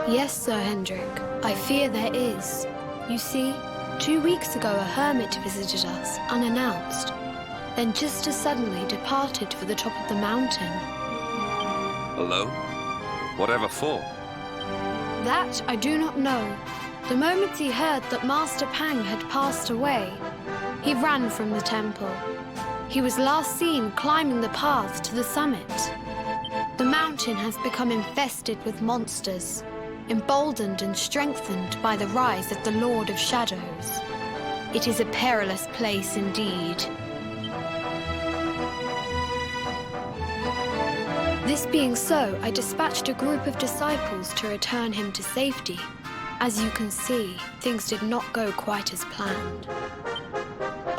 Yes, Sir Hendrik. I fear there is. You see, 2 weeks ago a hermit visited us, unannounced. Then just as suddenly departed for the top of the mountain. Alone? Whatever for? That I do not know. The moment he heard that Master Pang had passed away, he ran from the temple. He was last seen climbing the path to the summit. The mountain has become infested with monsters, emboldened and strengthened by the rise of the Lord of Shadows. It is a perilous place indeed. This being so, I dispatched a group of disciples to return him to safety. As you can see, things did not go quite as planned.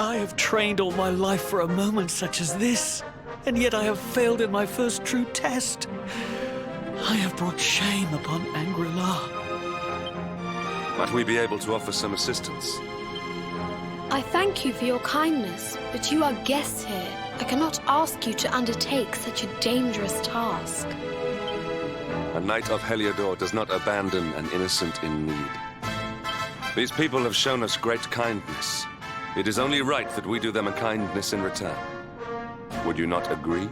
I have trained all my life for a moment such as this, and yet I have failed in my first true test. I have brought shame upon Anguilla. Might we be able to offer some assistance? I thank you for your kindness, but you are guests here. I cannot ask you to undertake such a dangerous task. A knight of Heliador does not abandon an innocent in need. These people have shown us great kindness. It is only right that we do them a kindness in return. Would you not agree?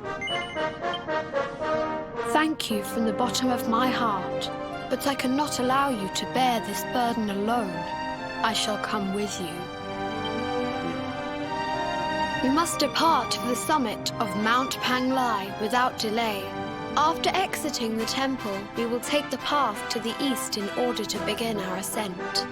Thank you from the bottom of my heart, but I cannot allow you to bear this burden alone. I shall come with you. We must depart for the summit of Mount Panglai without delay. After exiting the temple, we will take the path to the east in order to begin our ascent.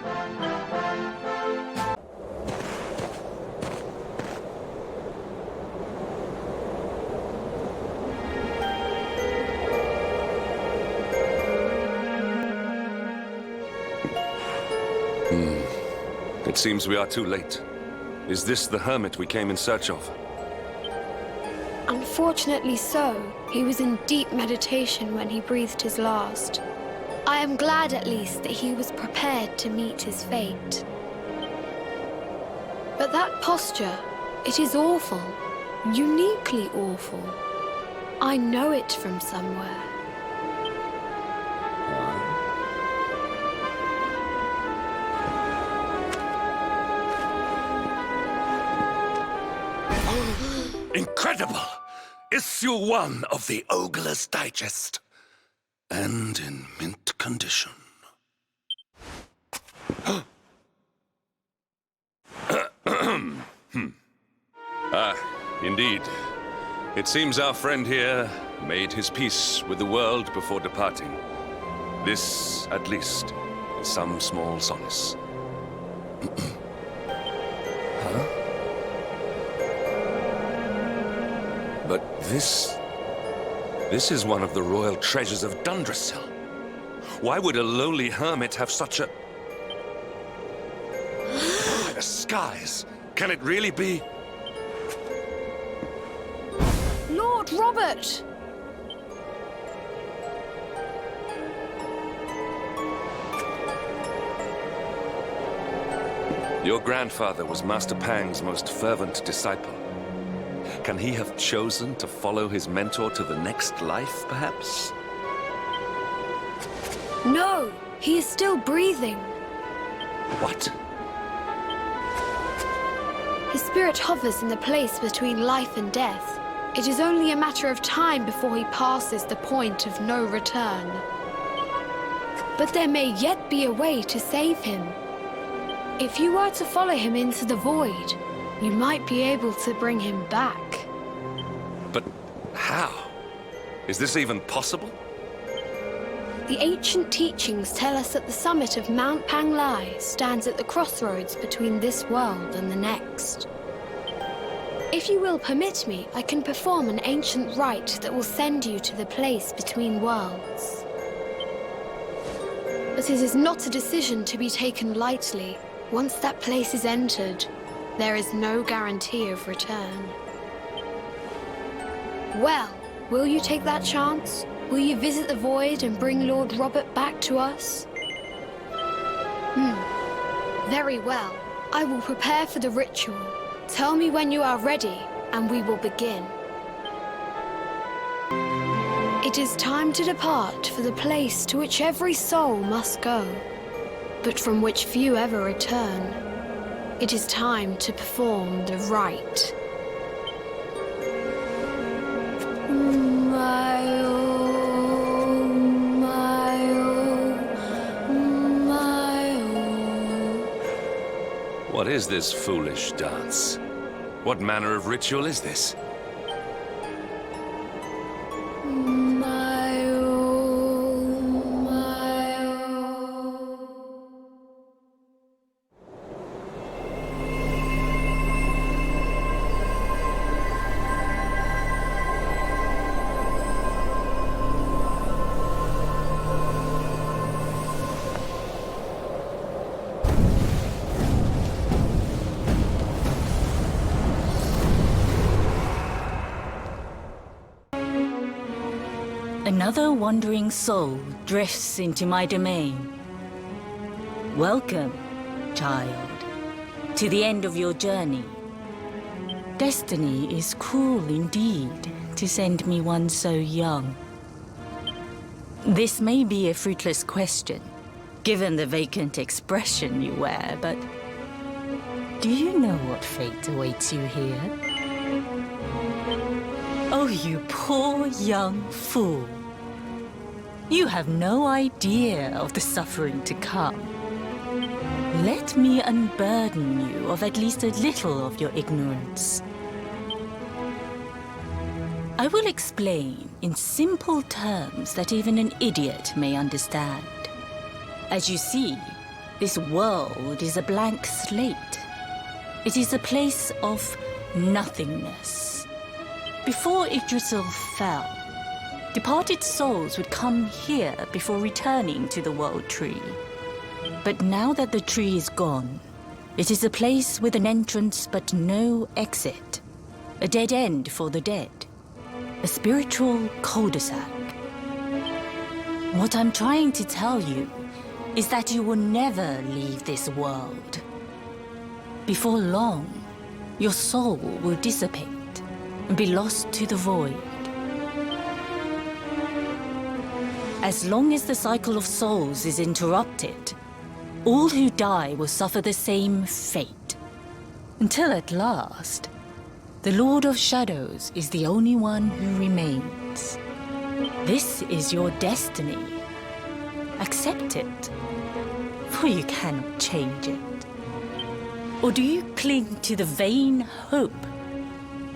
It seems we are too late. Is this the hermit we came in search of? Unfortunately so. He was in deep meditation when he breathed his last. I am glad at least that he was prepared to meet his fate. But that posture, it is awful. Uniquely awful. I know it from somewhere. Incredible! Issue 1 of the Ogler's Digest. And in mint condition. Indeed. It seems our friend here made his peace with the world before departing. This, at least, is some small solace. But this is one of the royal treasures of Dundrasil. Why would a lowly hermit have such a... By the skies! Can it really be... Lord Robert! Your grandfather was Master Pang's most fervent disciple. Can he have chosen to follow his mentor to the next life, perhaps? No! He is still breathing. What? His spirit hovers in the place between life and death. It is only a matter of time before he passes the point of no return. But there may yet be a way to save him. If you were to follow him into the void, you might be able to bring him back. But how? Is this even possible? The ancient teachings tell us that the summit of Mount Panglai stands at the crossroads between this world and the next. If you will permit me, I can perform an ancient rite that will send you to the place between worlds. But it is not a decision to be taken lightly. Once that place is entered, there is no guarantee of return. Well, will you take that chance? Will you visit the Void and bring Lord Robert back to us? Very well. I will prepare for the ritual. Tell me when you are ready, and we will begin. It is time to depart for the place to which every soul must go, but from which few ever return. It is time to perform the rite. What is this foolish dance? What manner of ritual is this? Another wandering soul drifts into my domain. Welcome, child, to the end of your journey. Destiny is cruel indeed to send me one so young. This may be a fruitless question, given the vacant expression you wear, but do you know what fate awaits you here? Oh, you poor young fool. You have no idea of the suffering to come. Let me unburden you of at least a little of your ignorance. I will explain in simple terms that even an idiot may understand. As you see, this world is a blank slate. It is a place of nothingness. Before Idrisil fell, departed souls would come here before returning to the World Tree. But now that the tree is gone, it is a place with an entrance but no exit. A dead end for the dead. A spiritual cul-de-sac. What I'm trying to tell you is that you will never leave this world. Before long, your soul will dissipate and be lost to the void. As long as the cycle of souls is interrupted, all who die will suffer the same fate. Until at last, the Lord of Shadows is the only one who remains. This is your destiny. Accept it, for you cannot change it. Or do you cling to the vain hope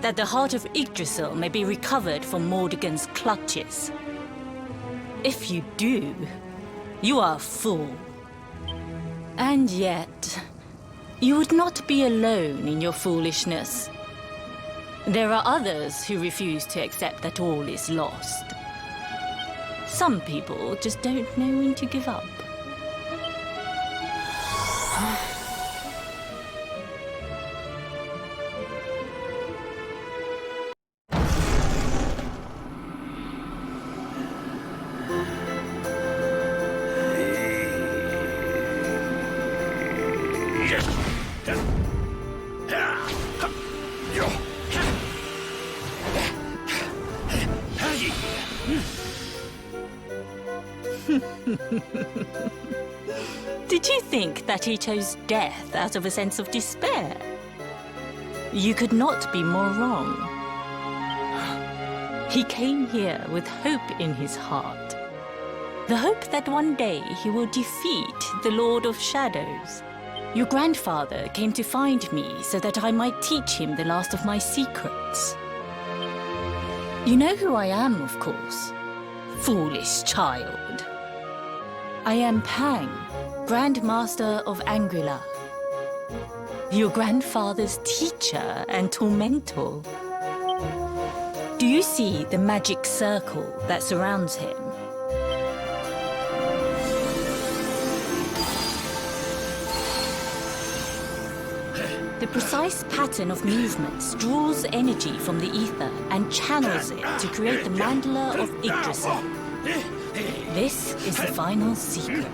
that the heart of Yggdrasil may be recovered from Mordegon's clutches? If you do, you are a fool. And yet, you would not be alone in your foolishness. There are others who refuse to accept that all is lost. Some people just don't know when to give up. Did you think that he chose death out of a sense of despair? You could not be more wrong. He came here with hope in his heart. The hope that one day he will defeat the Lord of Shadows. Your grandfather came to find me so that I might teach him the last of my secrets. You know who I am, of course. Foolish child. I am Pang, Grand Master of Anguilla. Your grandfather's teacher and tormentor. Do you see the magic circle that surrounds him? The precise pattern of movements draws energy from the ether and channels it to create the mandala of Idrisil. This is the final secret.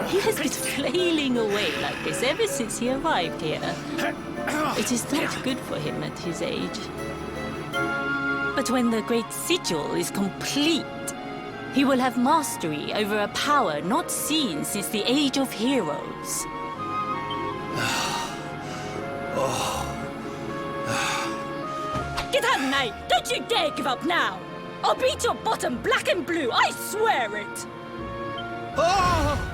He has been flailing away like this ever since he arrived here. It is not good for him at his age. But when the great sigil is complete, he will have mastery over a power not seen since the Age of Heroes. Get out, knight! Don't you dare give up now! I'll beat your bottom black and blue, I swear it! Oh!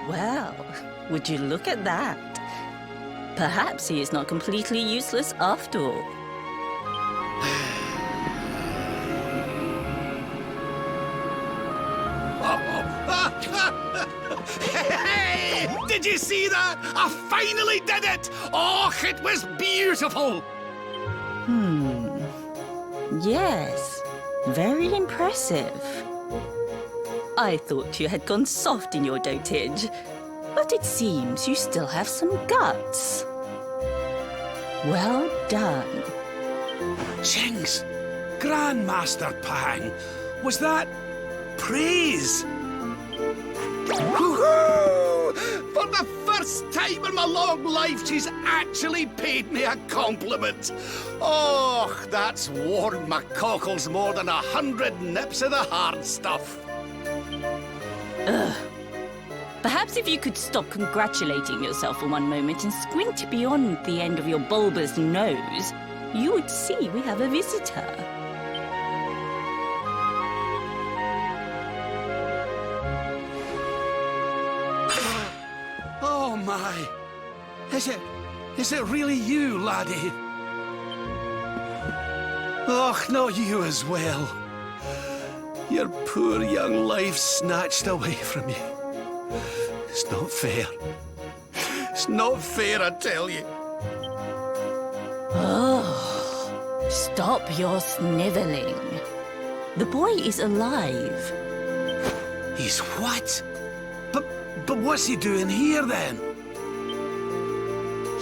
Well, would you look at that? Perhaps he is not completely useless after all. Hey! Did you see that? I finally did it! Oh, it was beautiful! Yes, very impressive. I thought you had gone soft in your dotage, but it seems you still have some guts. Well done. Jinx! Grandmaster Pang, was that praise? Woohoo! For the first time in my long life, she's actually paid me a compliment. Oh, that's warmed my cockles more than 100 nips of the hard stuff. Ugh. Perhaps if you could stop congratulating yourself for one moment and squint beyond the end of your bulbous nose, you would see we have a visitor. Oh my! Is it really you, laddie? Och, not you as well. Your poor young life snatched away from you. It's not fair. It's not fair, I tell you. Oh, stop your sniveling. The boy is alive. He's what? But what's he doing here then?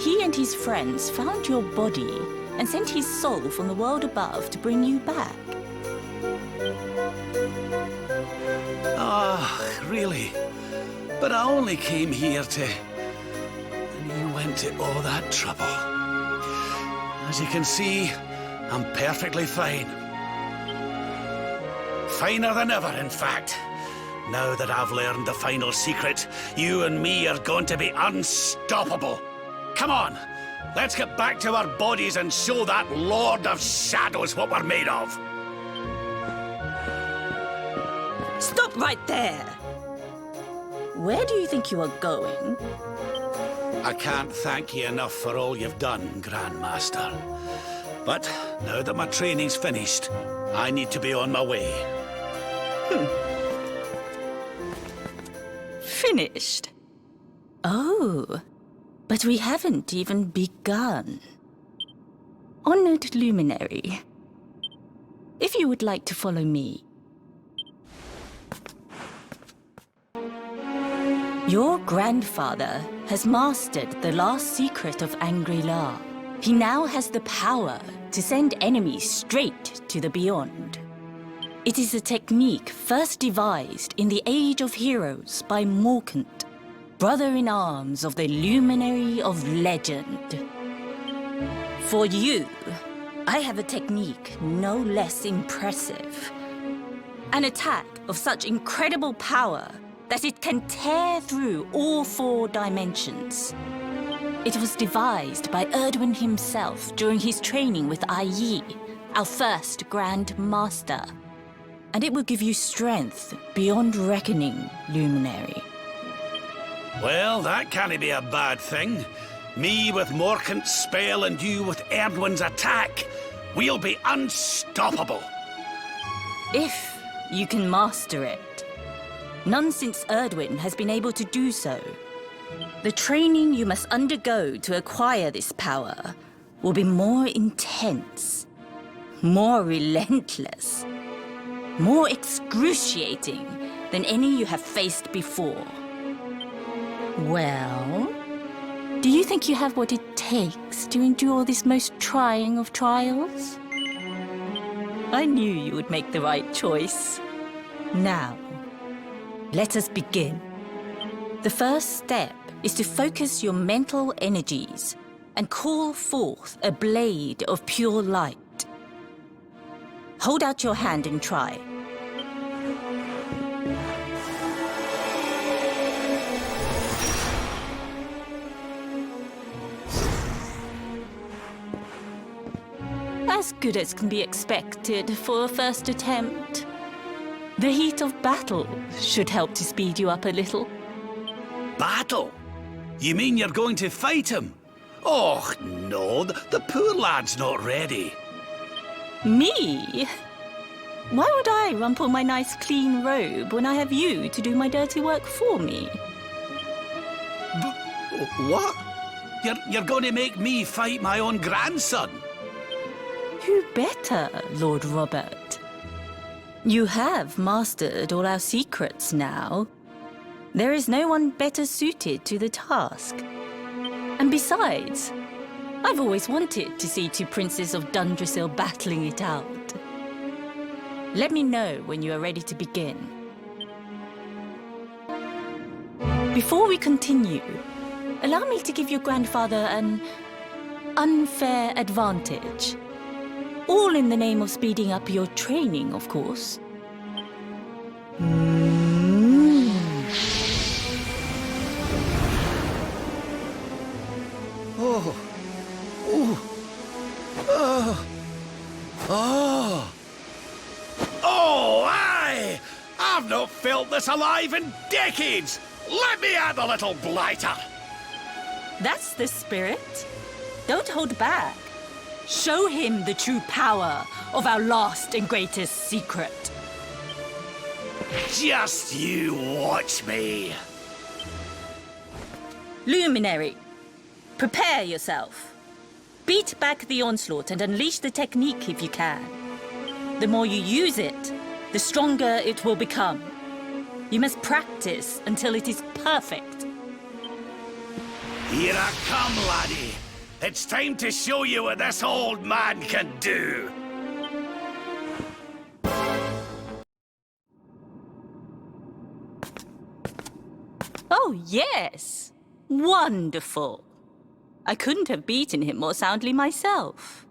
He and his friends found your body and sent his soul from the world above to bring you back. Ah, really? But I only came here to... And you went to all that trouble. As you can see, I'm perfectly fine. Finer than ever, in fact. Now that I've learned the final secret, you and me are going to be unstoppable. Come on, let's get back to our bodies and show that Lord of Shadows what we're made of. Stop right there! Where do you think you are going? I can't thank you enough for all you've done, Grandmaster. But now that my training's finished, I need to be on my way. Finished? Oh, but we haven't even begun. Honored Luminary, if you would like to follow me. Your grandfather has mastered the last secret of Anguilla. He now has the power to send enemies straight to the beyond. It is a technique first devised in the Age of Heroes by Morkant. brother-in-arms of the Luminary of Legend. For you, I have a technique no less impressive. An attack of such incredible power that it can tear through all 4 dimensions. It was devised by Erdwin himself during his training with Yi, our first Grand Master. And it will give you strength beyond reckoning, Luminary. Well, that can't be a bad thing. Me with Morkant's spell and you with Erdwin's attack. We'll be unstoppable. If you can master it. None since Erdwin has been able to do so. The training you must undergo to acquire this power will be more intense, more relentless, more excruciating than any you have faced before. Well, do you think you have what it takes to endure this most trying of trials? I knew you would make the right choice. Now, let us begin. The first step is to focus your mental energies and call forth a blade of pure light. Hold out your hand and try. As good as can be expected for a first attempt. The heat of battle should help to speed you up a little. Battle? You mean you're going to fight him? Oh, no, the poor lad's not ready. Me? Why would I rumple my nice clean robe when I have you to do my dirty work for me? What? You're going to make me fight my own grandson? Who better, Lord Robert? You have mastered all our secrets now. There is no one better suited to the task. And besides, I've always wanted to see 2 princes of Dundrasil battling it out. Let me know when you are ready to begin. Before we continue, allow me to give your grandfather an unfair advantage. All in the name of speeding up your training, of course. Oh. Oh. Oh. Oh. Oh, aye! I've not felt this alive in decades! Let me at the little blighter! That's the spirit. Don't hold back. Show him the true power of our last and greatest secret. Just you watch me. Luminary, prepare yourself. Beat back the onslaught and unleash the technique if you can. The more you use it, the stronger it will become. You must practice until it is perfect. Here I come, laddie. It's time to show you what this old man can do. Oh, yes. Wonderful. I couldn't have beaten him more soundly myself.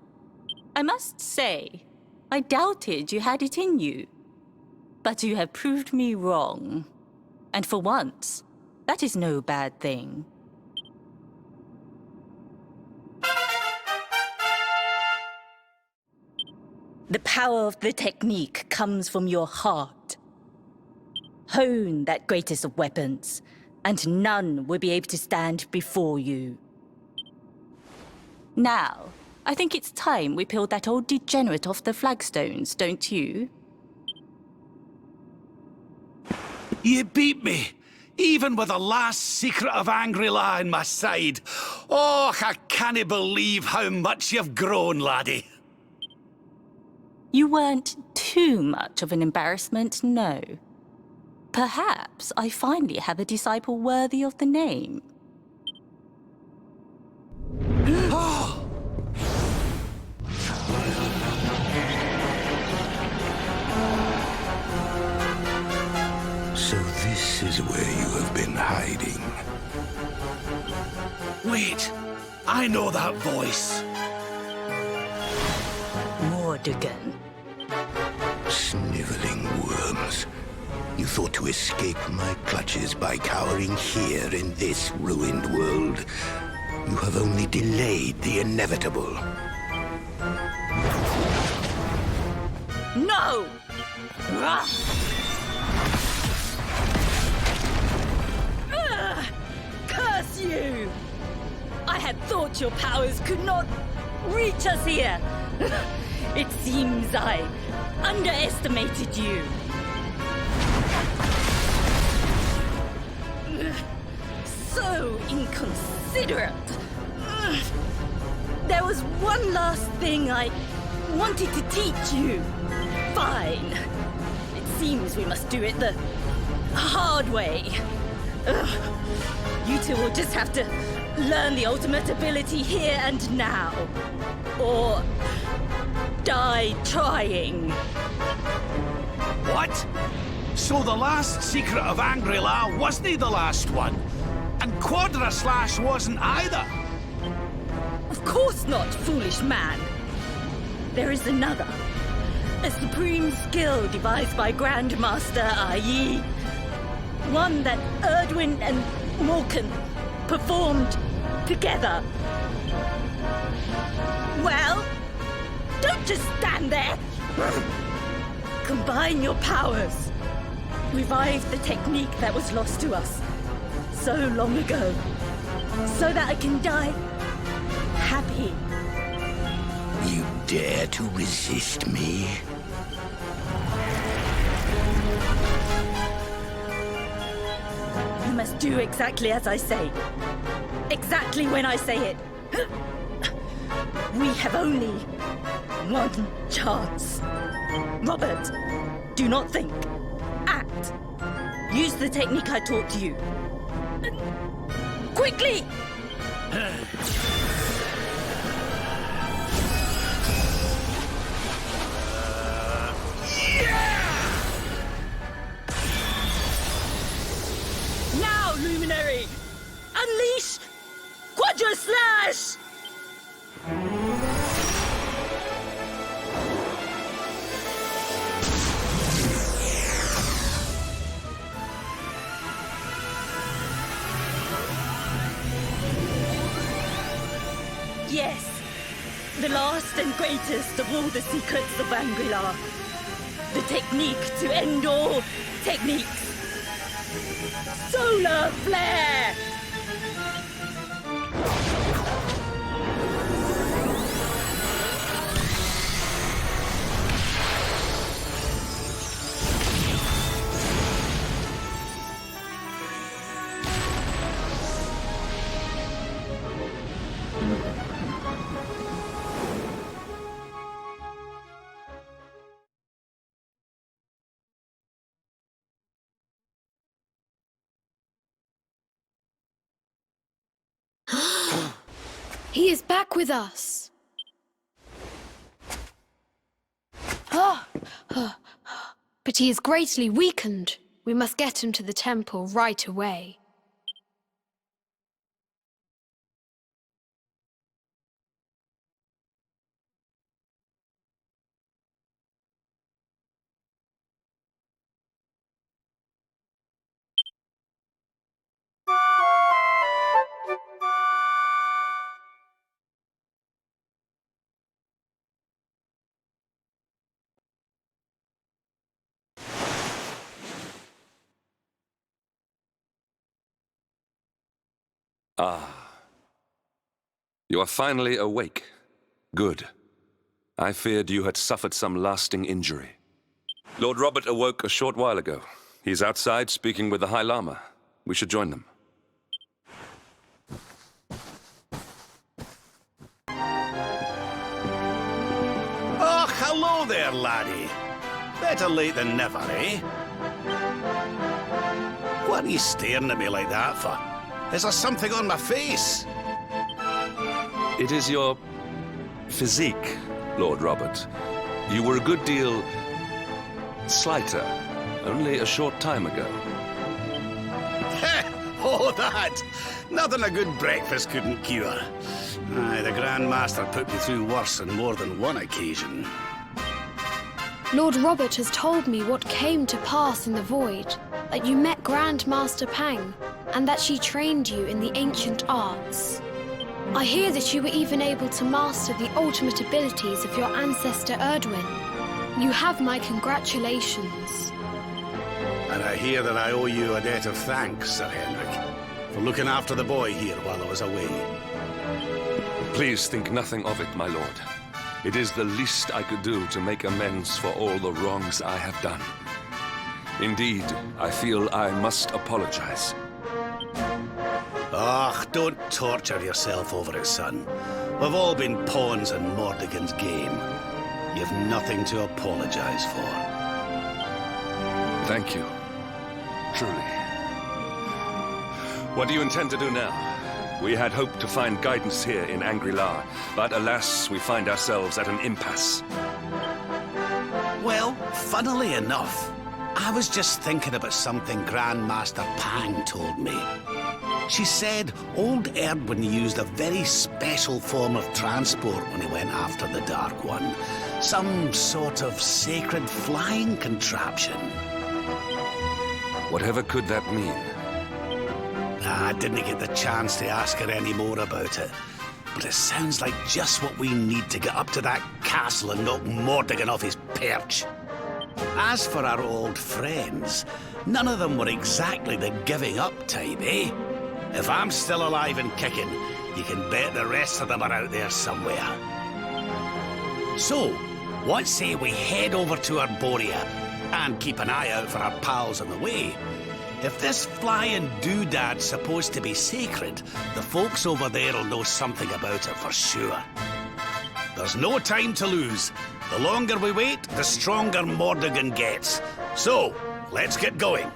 I must say, I doubted you had it in you. But you have proved me wrong. And for once, that is no bad thing. The power of the technique comes from your heart. Hone that greatest of weapons, and none will be able to stand before you. Now, I think it's time we peeled that old degenerate off the flagstones, don't you? You beat me, even with the last secret of Anguilla in my side. Oh, I can't believe how much you've grown, laddie. You weren't too much of an embarrassment, no. Perhaps I finally have a disciple worthy of the name. So this is where you have been hiding. Wait, I know that voice. Mordegan. Sniveling worms. You thought to escape my clutches by cowering here in this ruined world. You have only delayed the inevitable. No! Curse you! I had thought your powers could not reach us here. It seems I underestimated you. So inconsiderate. There was one last thing I wanted to teach you. Fine. It seems we must do it the hard way. You two will just have to learn the ultimate ability here and now. Or die trying. What? So the last secret of Anguilla wasn't the last one? And Quadraslash wasn't either? Of course not, foolish man. There is another. A supreme skill devised by Grandmaster i.e. one that Erdwin and Morkan performed together. Well, don't just stand there. Combine your powers. Revive the technique that was lost to us so long ago, so that I can die happy. You dare to resist me? You must do exactly as I say. Exactly when I say it. We have only one chance. Robert, do not think. Act. Use the technique I taught you. Quickly! Now, Luminary! Unleash Quadraslash! Yes, the last and greatest of all the secrets of Anguilla. The technique to end all techniques. Solar Flare! He is back with us. But he is greatly weakened. We must get him to the temple right away. Ah. You are finally awake. Good. I feared you had suffered some lasting injury. Lord Robert awoke a short while ago. He's outside speaking with the High Lama. We should join them. Oh, hello there, laddie. Better late than never, eh? What are you staring at me like that for? Is there something on my face? It is your physique, Lord Robert. You were a good deal slighter only a short time ago. Oh, that! Nothing a good breakfast couldn't cure. Aye, the Grand Master put me through worse on more than one occasion. Lord Robert has told me what came to pass in the void, that you met Grand Master Pang, and that she trained you in the ancient arts. I hear that you were even able to master the ultimate abilities of your ancestor Erdwin. You have my congratulations. And I hear that I owe you a debt of thanks, Sir Henrik, for looking after the boy here while I was away. Please think nothing of it, my lord. It is the least I could do to make amends for all the wrongs I have done. Indeed, I feel I must apologize. Ah, don't torture yourself over it, son. We've all been pawns in Mordegon's game. You've nothing to apologize for. Thank you. Truly. What do you intend to do now? We had hoped to find guidance here in Anguilla, but alas, we find ourselves at an impasse. Well, funnily enough, I was just thinking about something Grandmaster Pang told me. She said old Erdwin used a very special form of transport when he went after the Dark One. Some sort of sacred flying contraption. Whatever could that mean? I didn't get the chance to ask her any more about it. But it sounds like just what we need to get up to that castle and knock Mordegon off his perch. As for our old friends, none of them were exactly the giving up type, eh? If I'm still alive and kicking, you can bet the rest of them are out there somewhere. So, what say we head over to Arboria and keep an eye out for our pals on the way? If this flying doodad's supposed to be sacred, the folks over there'll know something about it for sure. There's no time to lose. The longer we wait, the stronger Mordegon gets. So, let's get going.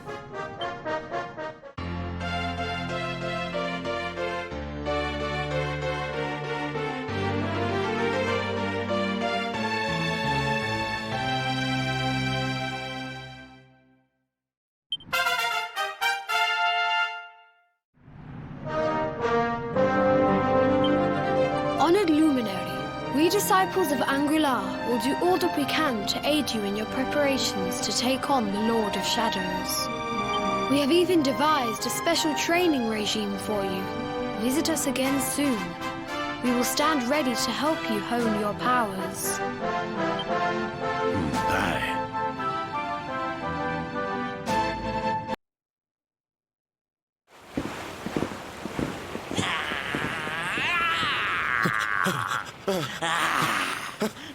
Honored Luminary, we disciples of Anguilla will do all that we can to aid you in your preparations to take on the Lord of Shadows. We have even devised a special training regime for you. Visit us again soon. We will stand ready to help you hone your powers. Aye.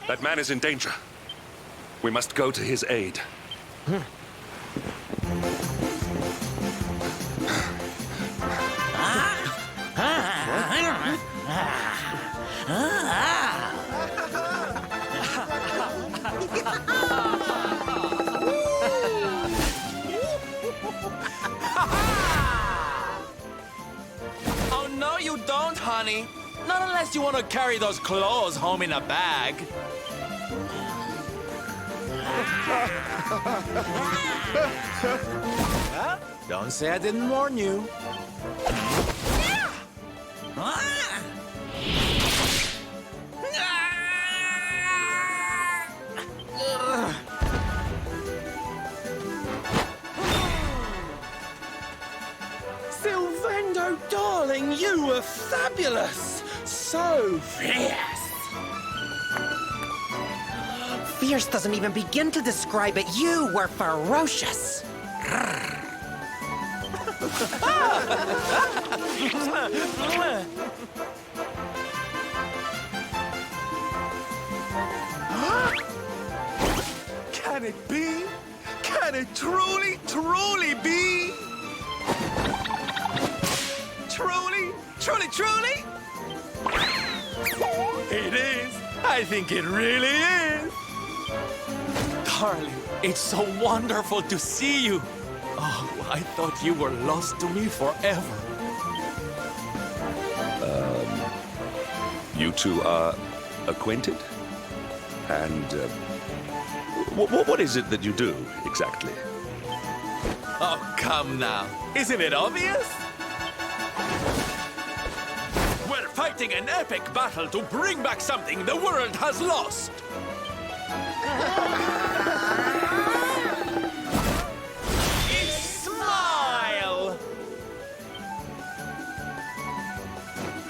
That man is in danger. We must go to his aid. Oh, no, you don't, honey. Not unless you want to carry those clothes home in a bag. Huh? Don't say I didn't warn you. Silvando, darling, you were fabulous! So fierce! Fierce doesn't even begin to describe it. You were ferocious. Can it be? Can it truly, truly be? Truly, truly, truly? It is. I think it really is. Darling, it's so wonderful to see you. Oh, I thought you were lost to me forever. You two are acquainted? And what is it that you do, exactly? Oh, come now. Isn't it obvious? fighting an epic battle to bring back something the world has lost. It's Smile!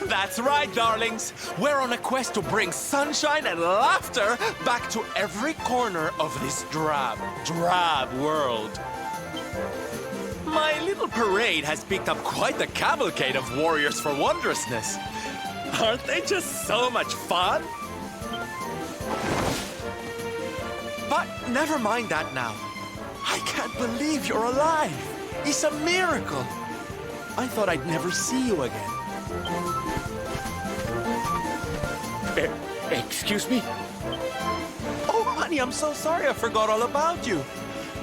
That's right, darlings. We're on a quest to bring sunshine and laughter back to every corner of this drab world. My little parade has picked up quite the cavalcade of warriors for wondrousness. Aren't they just so much fun? But never mind that now. I can't believe you're alive. It's a miracle. I thought I'd never see you again. Excuse me? Oh, honey, I'm so sorry I forgot all about you.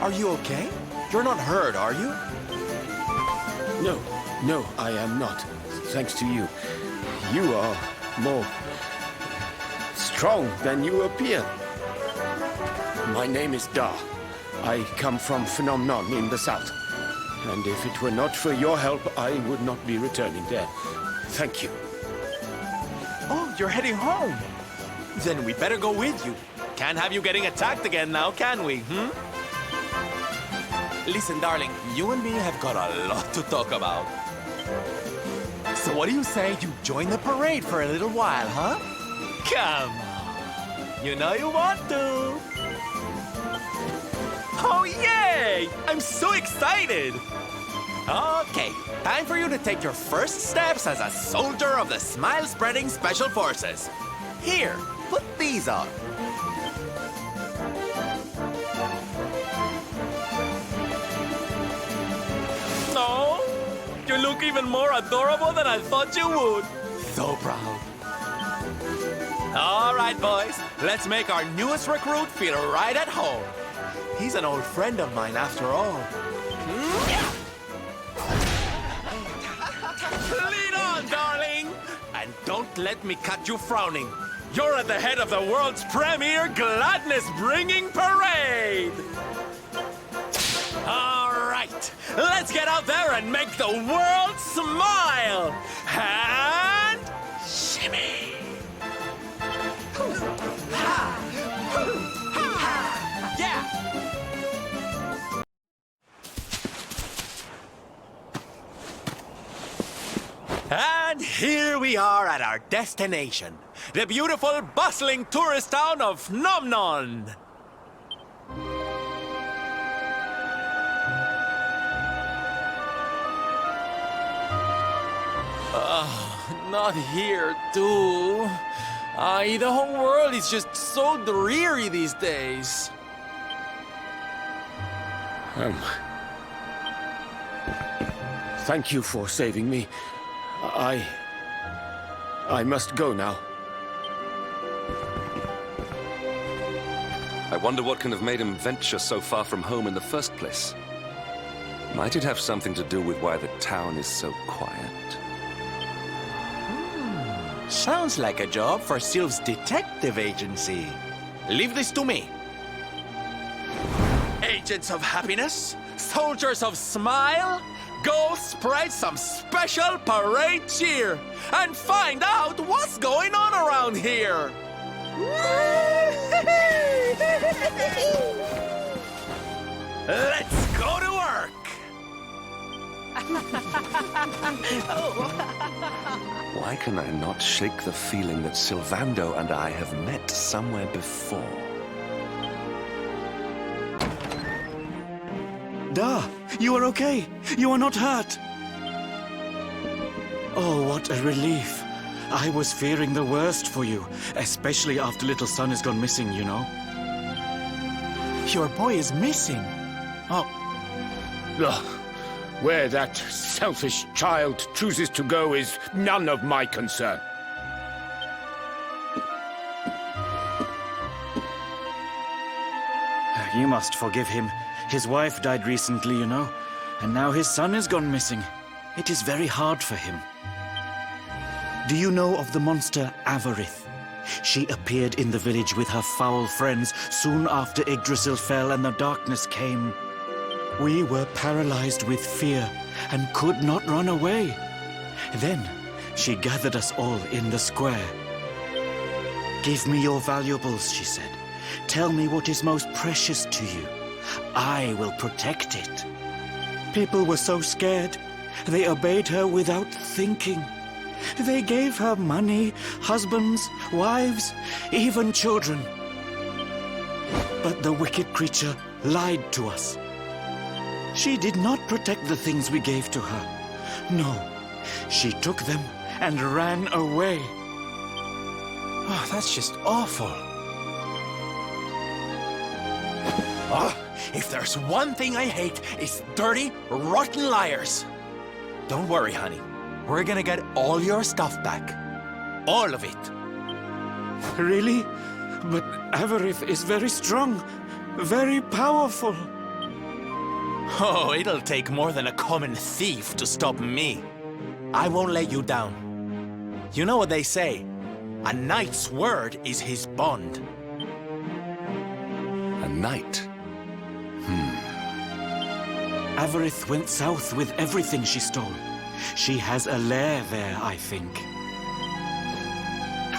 Are you okay? You're not hurt, are you? No, I am not. Thanks to you. You are more strong than you appear. My name is Da. I come from Nomnon in the south. And if it were not for your help, I would not be returning there. Thank you. Oh, you're heading home. Then we better go with you. Can't have you getting attacked again now, can we, Listen, darling, you and me have got a lot to talk about. So what do you say you join the parade for a little while, huh? Come on. You know you want to. Oh, yay! I'm so excited! Okay, time for you to take your first steps as a soldier of the Smile-Spreading Special Forces. Here, put these on. No, you look even more adorable than I thought you would. So proud. All right, boys, let's make our newest recruit feel right at home. He's an old friend of mine after all. Lead on, darling! And don't let me cut you frowning. You're at the head of the world's premier gladness-bringing parade! All right, let's get out there and make the world smile! And shimmy! Yeah! And here we are at our destination, the beautiful, bustling tourist town of Nomnon. Not here, too. The whole world is just so dreary these days. Thank you for saving me. I must go now. I wonder what can have made him venture so far from home in the first place. Might it have something to do with why the town is so quiet? Sounds like a job for Sylv's detective agency. Leave this to me. Agents of happiness, soldiers of smile, go spread some special parade cheer and find out what's going on around here. Let's go to work. Why can I not shake the feeling that Silvando and I have met somewhere before? Da, you are okay. You are not hurt. Oh, what a relief. I was fearing the worst for you, especially after little son has gone missing, you know. Your boy is missing. Oh. Ugh. Where that selfish child chooses to go is none of my concern. You must forgive him. His wife died recently, you know, and now his son has gone missing. It is very hard for him. Do you know of the monster Avarice? She appeared in the village with her foul friends soon after Idrisil fell and the darkness came. We were paralyzed with fear and could not run away. Then she gathered us all in the square. "Give me your valuables," she said. "Tell me what is most precious to you. I will protect it." People were so scared. They obeyed her without thinking. They gave her money, husbands, wives, even children. But the wicked creature lied to us. She did not protect the things we gave to her. No, she took them and ran away. Oh, that's just awful. Oh, if there's one thing I hate, it's dirty, rotten liars. Don't worry, honey. We're gonna get all your stuff back. All of it. Really? But Avarice is very strong, very powerful. Oh, it'll take more than a common thief to stop me. I won't let you down. You know what they say? A knight's word is his bond. A knight? Avarice went south with everything she stole. She has a lair there, I think.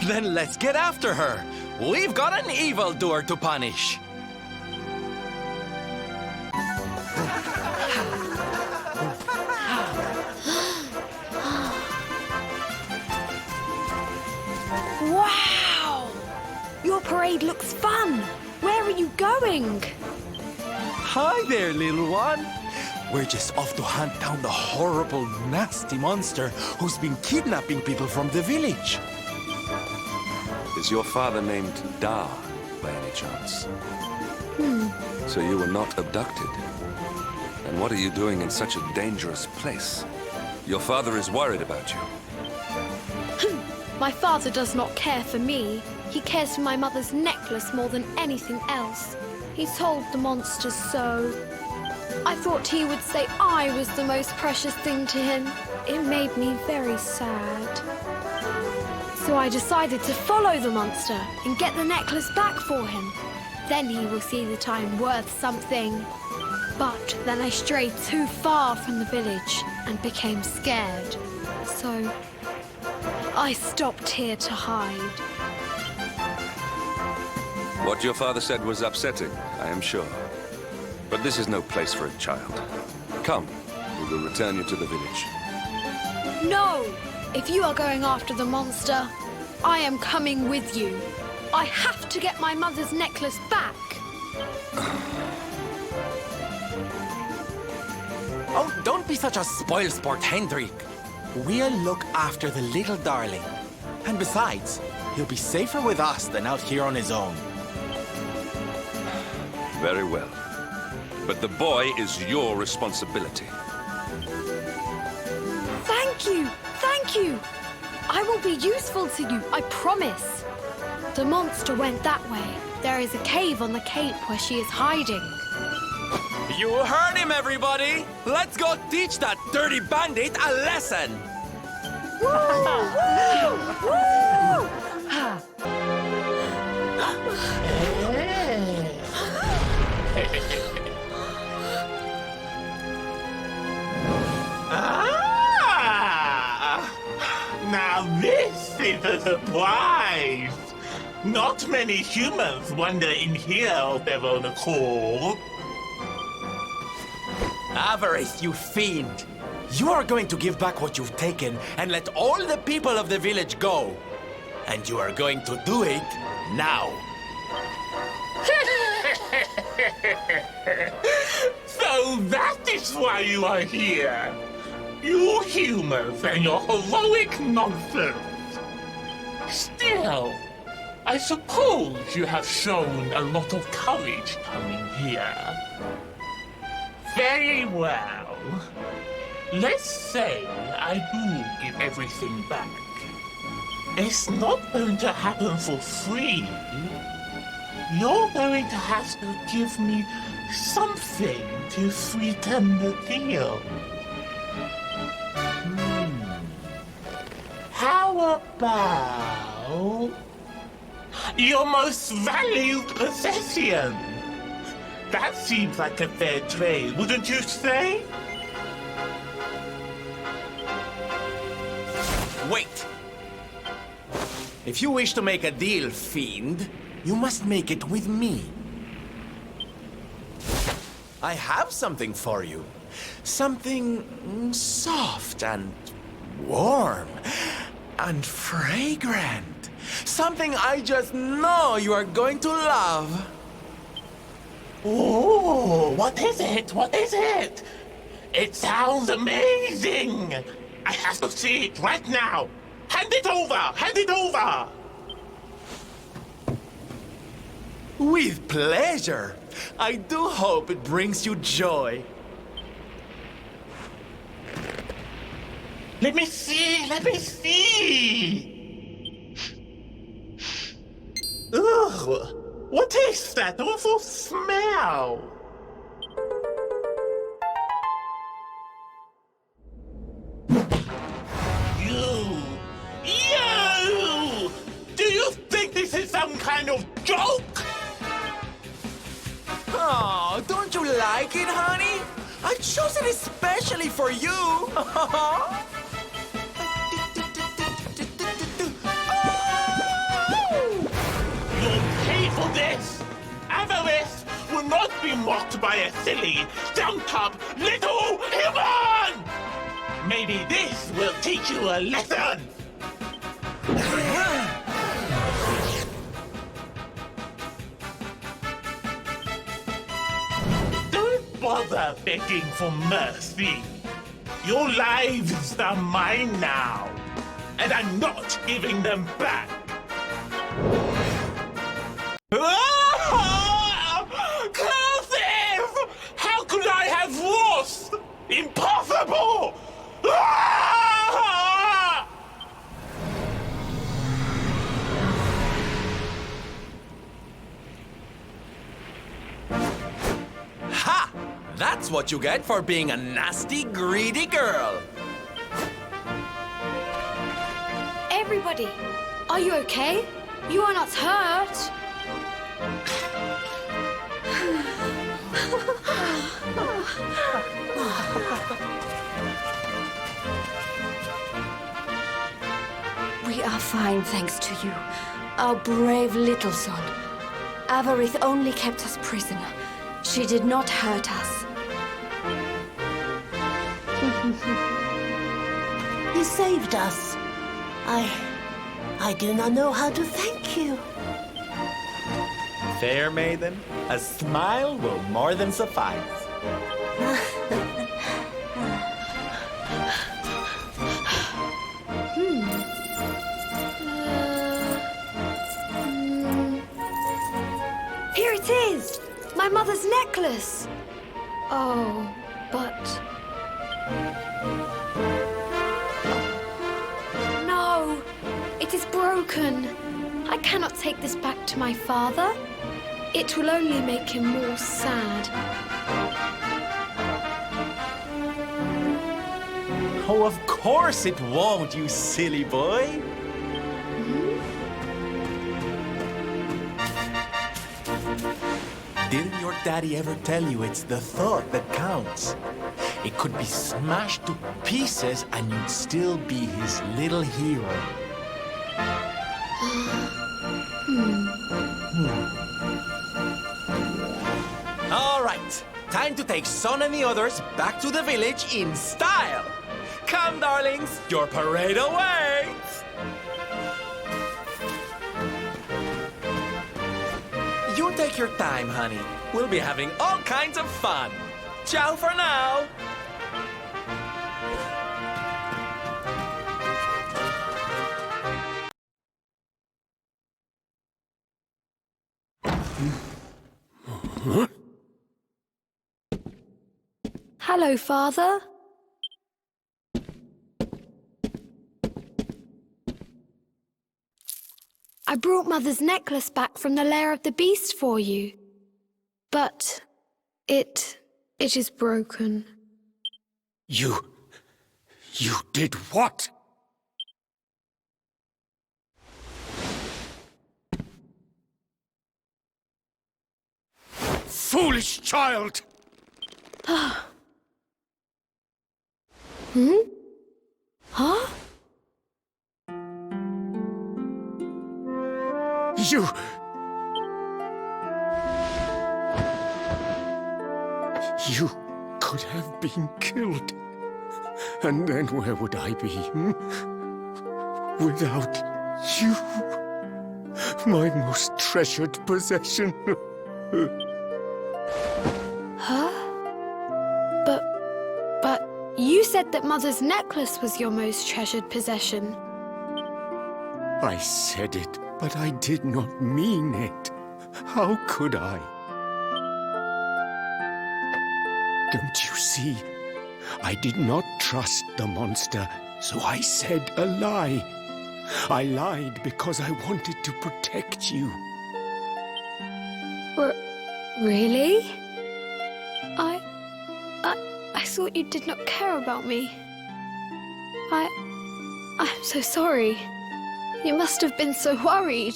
Then let's get after her. We've got an evildoer to punish. Wow! Your parade looks fun. Where are you going? Hi there, little one. We're just off to hunt down the horrible, nasty monster who's been kidnapping people from the village. Is your father named Da, by any chance? So you were not abducted? And what are you doing in such a dangerous place? Your father is worried about you. My father does not care for me. He cares for my mother's necklace more than anything else. He told the monsters so. I thought he would say I was the most precious thing to him. It made me very sad. So I decided to follow the monster and get the necklace back for him. Then he will see that I'm worth something. But then I strayed too far from the village and became scared. So I stopped here to hide. What your father said was upsetting, I am sure. But this is no place for a child. Come, we will return you to the village. No! If you are going after the monster, I am coming with you. I have to get my mother's necklace back. Oh, don't be such a spoilsport, Hendrik. We'll look after the little darling. And besides, he'll be safer with us than out here on his own. Very well. But the boy is your responsibility. Thank you! Thank you! I will be useful to you, I promise. The monster went that way. There is a cave on the cape where she is hiding. You heard him, everybody! Let's go teach that dirty bandit a lesson! Now this is a surprise! Not many humans wander in here of their own accord. Avarice, you fiend! You are going to give back what you've taken and let all the people of the village go. And you are going to do it now. So that is why you are here. You humans and your heroic nonsense. Still, I suppose you have shown a lot of courage coming here. Very well. Let's say I do give everything back. It's not going to happen for free. You're going to have to give me something to sweeten the deal. How about your most valued possession? That seems like a fair trade, wouldn't you say? Wait! If you wish to make a deal, fiend, you must make it with me. I have something for you. Something soft and warm and fragrant. Something I just know you are going to love. Oh, what is it? What is it? It sounds amazing! I have to see it right now! Hand it over! Hand it over! With pleasure. I do hope it brings you joy. Let me see! Let me see! Ugh! What is that awful smell? You! Do you think this is some kind of joke? Oh, don't you like it, honey? I chose it especially for you. You'll pay for this! Avarice will not be mocked by a silly, stumped-up little human! Maybe this will teach you a lesson! Don't bother begging for mercy. Your lives are mine now, and I'm not giving them back. Cursive! How could I have lost? Impossible! Ha! That's what you get for being a nasty, greedy girl. Everybody, are you okay? You are not hurt. We are fine, thanks to you, our brave little son. Avarice only kept us prisoner. She did not hurt us. You saved us. I do not know how to thank you. Fair maiden, a smile will more than suffice. Here it is! My mother's necklace! Oh, but... No! It is broken! I cannot take this back to my father. It will only make him more sad. Oh, of course it won't, you silly boy. Didn't your daddy ever tell you it's the thought that counts? It could be smashed to pieces and you'd still be his little hero. All right, time to take Son and the others back to the village in style. Come, darlings, your parade awaits. You take your time, honey. We'll be having all kinds of fun. Ciao for now. Hello, Father. I brought Mother's necklace back from the lair of the beast for you. But it is broken. You did what? Foolish child! Huh? You... You could have been killed. And then where would I be? Without you. My most treasured possession. Huh? But you said that Mother's necklace was your most treasured possession. I said it, but I did not mean it. How could I? Don't you see? I did not trust the monster, so I said a lie. I lied because I wanted to protect you. Really? I thought you did not care about me. I'm so sorry. You must have been so worried.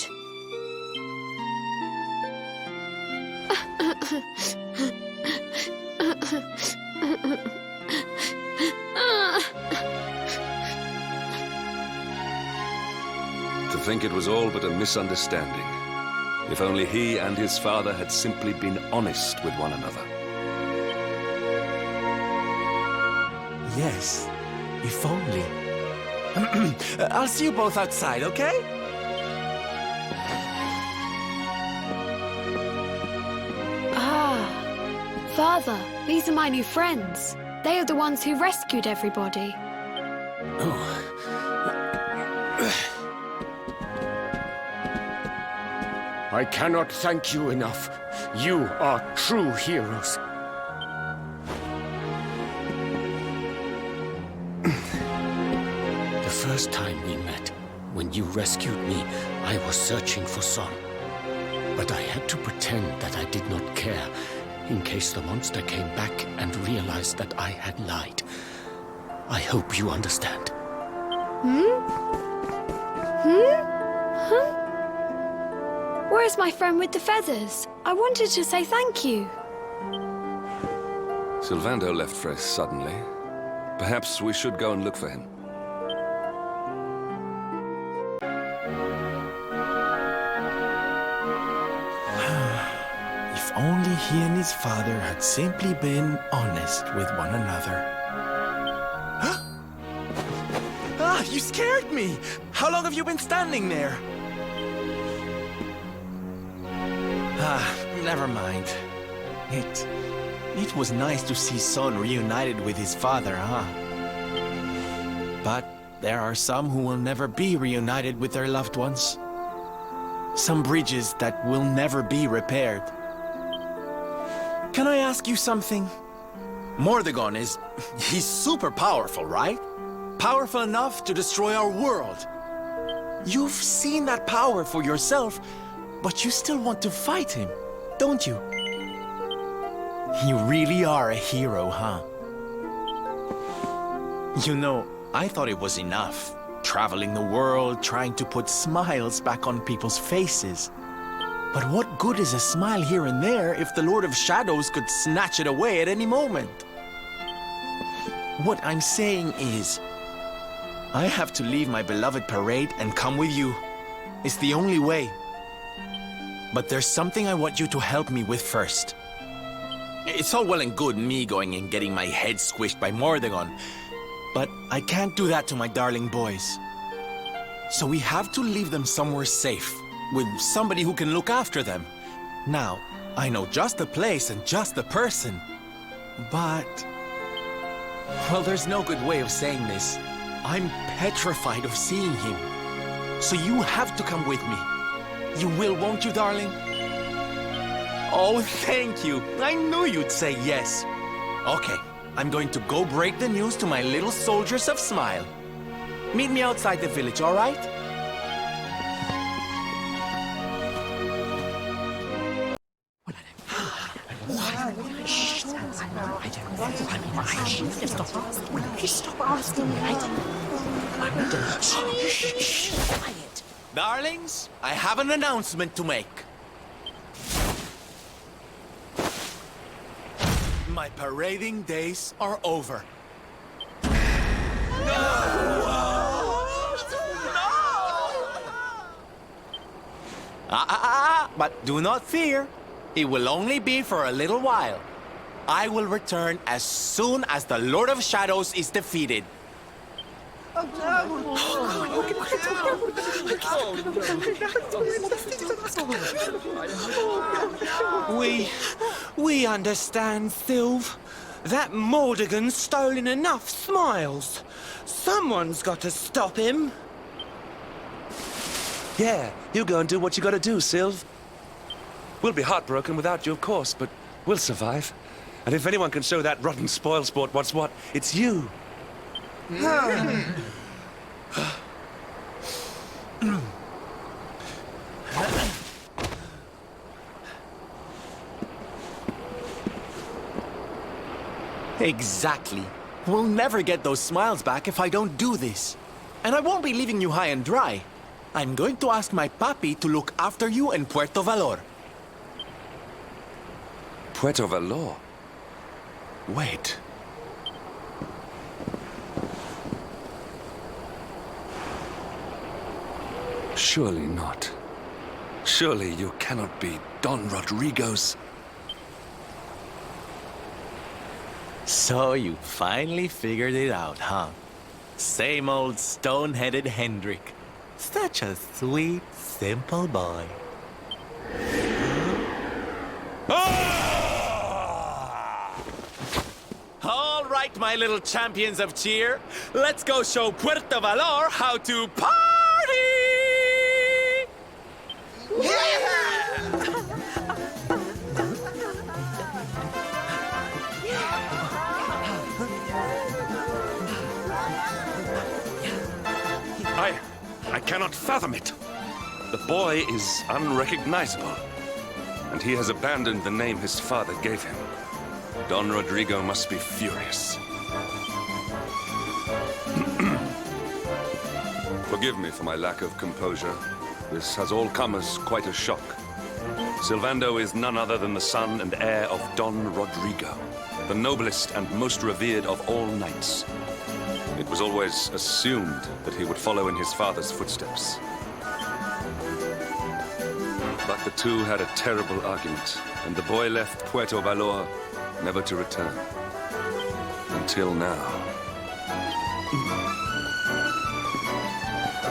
To think it was all but a misunderstanding. If only he and his father had simply been honest with one another. Yes, if only. I'll see you both outside, okay? Father, these are my new friends. They are the ones who rescued everybody. I cannot thank you enough. You are true heroes. The first time we met, when you rescued me, I was searching for Son. But I had to pretend that I did not care, in case the monster came back and realized that I had lied. I hope you understand. Where's my friend with the feathers? I wanted to say thank you. Silvando left for us suddenly. Perhaps we should go and look for him. If only he and his father had simply been honest with one another. Ah, you scared me! How long have you been standing there? Never mind. It was nice to see Son reunited with his father, huh? But there are some who will never be reunited with their loved ones. Some bridges that will never be repaired. Can I ask you something? Mordegon he's super powerful, right? Powerful enough to destroy our world. You've seen that power for yourself, but you still want to fight him, don't you? You really are a hero, huh? You know, I thought it was enough. Traveling the world, trying to put smiles back on people's faces. But what good is a smile here and there if the Lord of Shadows could snatch it away at any moment? What I'm saying is, I have to leave my beloved parade and come with you. It's the only way. But there's something I want you to help me with first. It's all well and good me going and getting my head squished by Mordegon, but I can't do that to my darling boys. So we have to leave them somewhere safe, with somebody who can look after them. Now, I know just the place and just the person, but... well, there's no good way of saying this. I'm petrified of seeing him. So you have to come with me. You will, won't you, darling? Oh, thank you. I knew you'd say yes. Okay, I'm going to go break the news to my little soldiers of Smile. Meet me outside the village, all right? Darlings, I have an announcement to make. My parading days are over. But do not fear. It will only be for a little while. I will return as soon as the Lord of Shadows is defeated. We understand, Sylv. That Mordigan's stolen enough smiles. Someone's got to stop him. Yeah, you go and do what you gotta do, Sylv. We'll be heartbroken without you, of course, but we'll survive. And if anyone can show that rotten spoilsport what's what, it's you. Exactly. We'll never get those smiles back if I don't do this. And I won't be leaving you high and dry. I'm going to ask my papi to look after you in Puerto Valor. Puerto Valor? Wait. Surely not. Surely you cannot be Don Rodrigo's... So you finally figured it out, huh? Same old stone-headed Hendrik. Such a sweet, simple boy. All right, my little champions of cheer. Let's go show Puerto Valor how to party! I cannot fathom it. The boy is unrecognizable, and he has abandoned the name his father gave him. Don Rodrigo must be furious. Forgive me for my lack of composure. This has all come as quite a shock. Silvando is none other than the son and heir of Don Rodrigo, the noblest and most revered of all knights. It was always assumed that he would follow in his father's footsteps. But the two had a terrible argument, and the boy left Puerto Valor, never to return. Until now.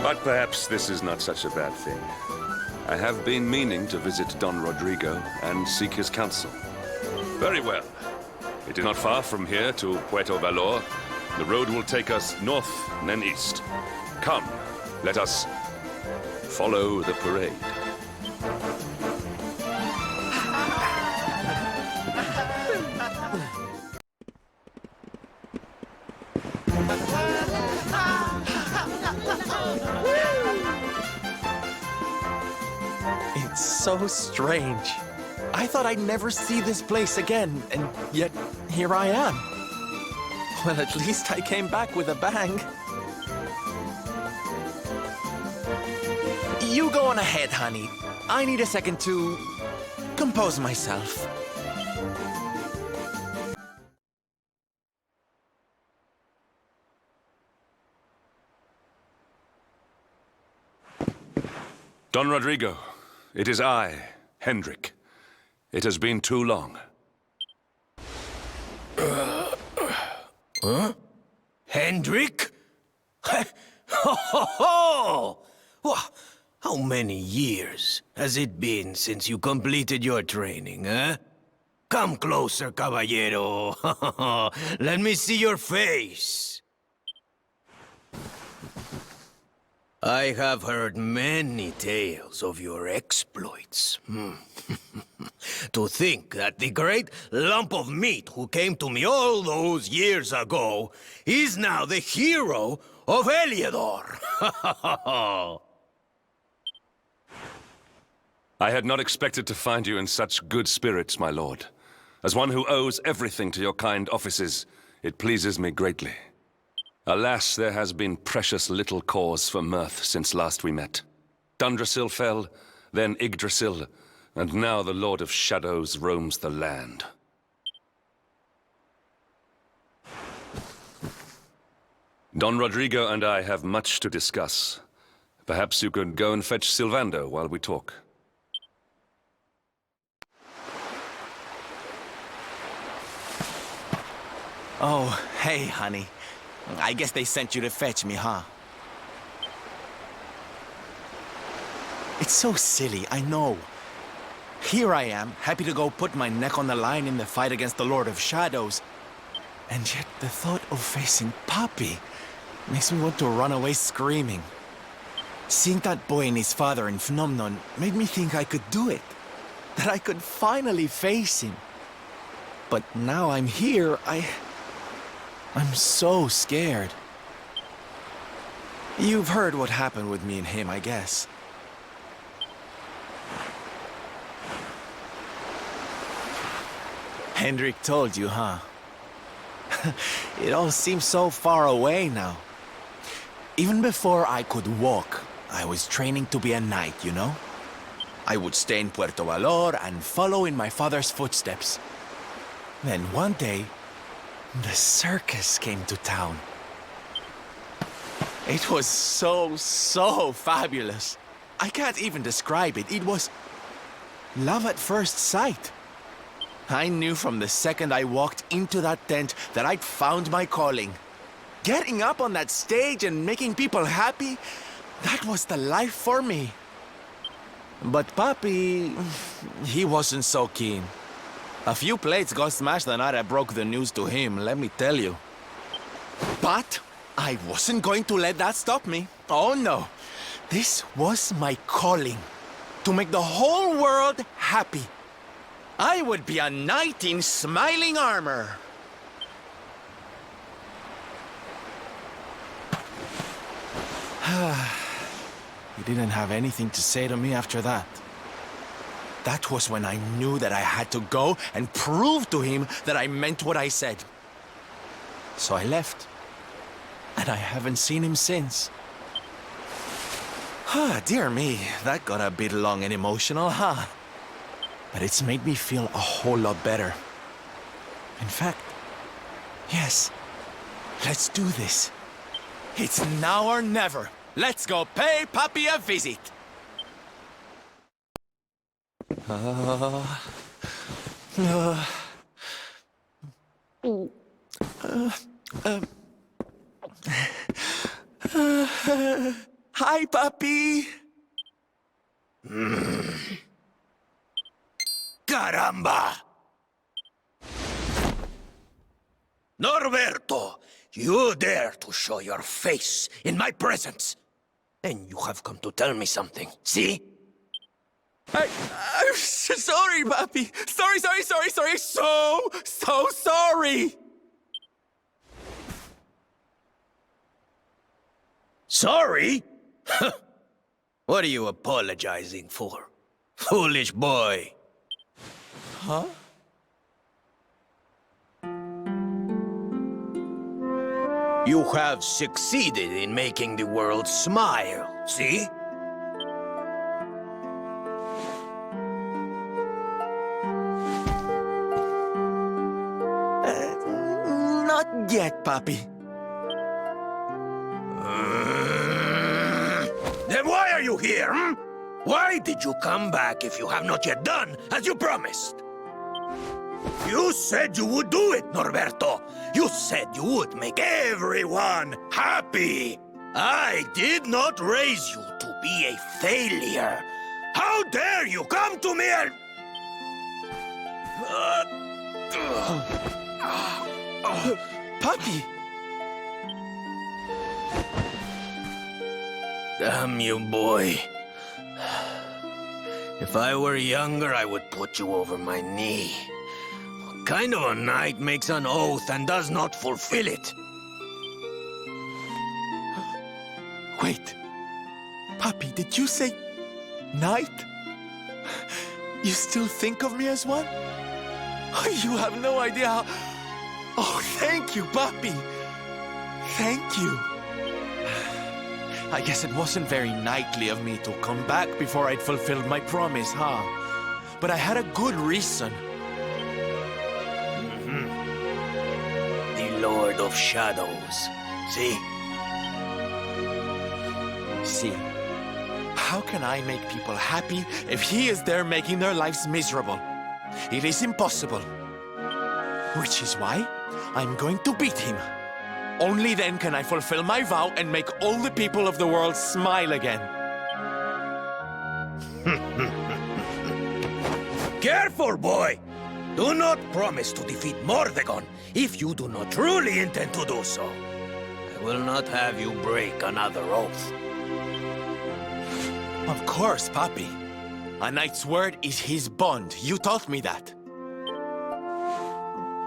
But perhaps this is not such a bad thing. I have been meaning to visit Don Rodrigo and seek his counsel. Very well. It is not far from here to Puerto Valor. The road will take us north and then east. Come, let us follow the parade. It's so strange. I thought I'd never see this place again, and yet here I am. Well, at least I came back with a bang. You go on ahead, honey. I need a second to compose myself. Don Rodrigo, it is I, Hendrik. It has been too long. Huh? Hendrik? Ho ho ho! How many years has it been since you completed your training, huh? Come closer, caballero. Let me see your face. I have heard many tales of your exploits. To think that the great lump of meat who came to me all those years ago is now the hero of Heliador. I had not expected to find you in such good spirits, my lord. As one who owes everything to your kind offices, it pleases me greatly. Alas, there has been precious little cause for mirth since last we met. Dundrasil fell, then Idrisil, and now the Lord of Shadows roams the land. Don Rodrigo and I have much to discuss. Perhaps you could go and fetch Silvando while we talk. Oh, hey, honey. I guess they sent you to fetch me, huh? It's so silly, I know. Here I am, happy to go put my neck on the line in the fight against the Lord of Shadows. And yet the thought of facing Papi makes me want to run away screaming. Seeing that boy and his father in Nomnon made me think I could do it. That I could finally face him. But now I'm here, I'm so scared. You've heard what happened with me and him, I guess. Hendrik told you, huh? It all seems so far away now. Even before I could walk, I was training to be a knight, you know? I would stay in Puerto Valor and follow in my father's footsteps. Then one day, the circus came to town. It was so fabulous. I can't even describe it. It was love at first sight. I knew from the second I walked into that tent that I'd found my calling. Getting up on that stage and making people happy, that was the life for me. But Papi, he wasn't so keen. A few plates got smashed the night I broke the news to him, let me tell you. But I wasn't going to let that stop me. Oh no. This was my calling. To make the whole world happy. I would be a knight in smiling armor. He didn't have anything to say to me after that. That was when I knew that I had to go and prove to him that I meant what I said. So I left. And I haven't seen him since. Dear me, that got a bit long and emotional, huh? But it's made me feel a whole lot better. In fact, yes, let's do this. It's now or never. Let's go pay Papi a visit. Hi, Papi. Caramba! Norberto, you dare to show your face in my presence. And you have come to tell me something, see? I'm sorry, Papi. Sorry. So sorry. Sorry? What are you apologizing for? Foolish boy. Huh? You have succeeded in making the world smile, see? Not yet, Papi. Then why are you here, hmm? Why did you come back if you have not yet done as you promised? You said you would do it, Norberto. You said you would make everyone happy. I did not raise you to be a failure. How dare you come to me and... Papi! Damn you, boy. If I were younger, I would put you over my knee. What kind of a knight makes an oath and does not fulfill it? Wait. Papi, did you say knight? You still think of me as one? You have no idea how... Oh, thank you, Papi. Thank you. I guess it wasn't very knightly of me to come back before I'd fulfilled my promise, huh? But I had a good reason. The Lord of Shadows. See? See? How can I make people happy if he is there making their lives miserable? It is impossible. Which is why I'm going to beat him. Only then can I fulfill my vow and make all the people of the world smile again. Careful, boy! Do not promise to defeat Mordegon if you do not truly intend to do so. I will not have you break another oath. Of course, Papi. A knight's word is his bond. You taught me that.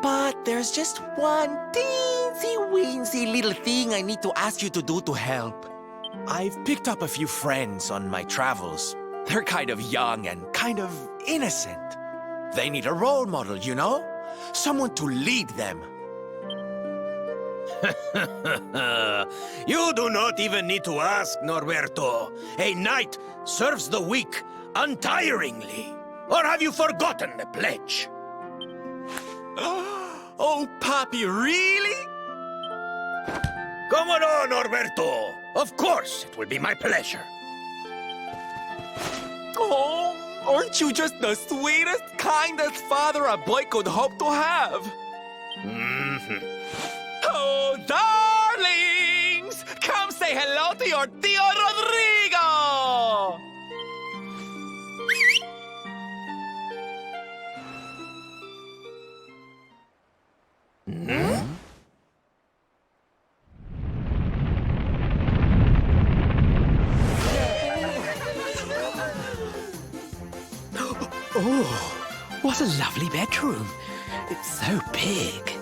But there's just one teensy-weensy little thing I need to ask you to do to help. I've picked up a few friends on my travels. They're kind of young and kind of innocent. They need a role model, you know? Someone to lead them. You do not even need to ask, Norberto. A knight serves the weak untiringly. Or have you forgotten the pledge? Oh, Papi, really? Come on, Norberto. Of course, it will be my pleasure. Oh, aren't you just the sweetest, kindest father a boy could hope to have? Oh, darlings! Come say hello to your Tio Rodrigo! Oh, what a lovely bedroom. It's so big.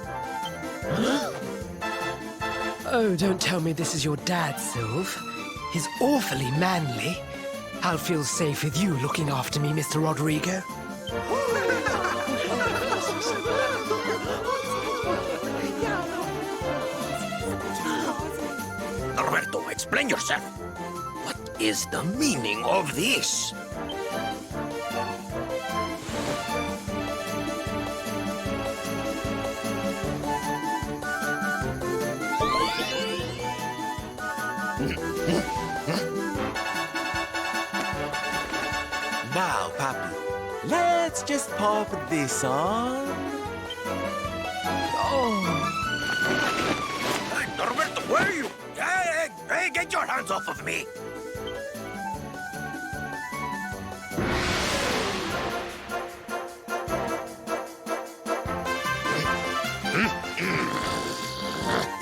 Oh, don't tell me this is your dad, Sylv. He's awfully manly. I'll feel safe with you looking after me, Mr. Rodrigo. Norberto, explain yourself. What is the meaning of this? Now, Papi, let's just pop this on. Oh. Hey, Norberto, where are you? Hey, get your hands off of me!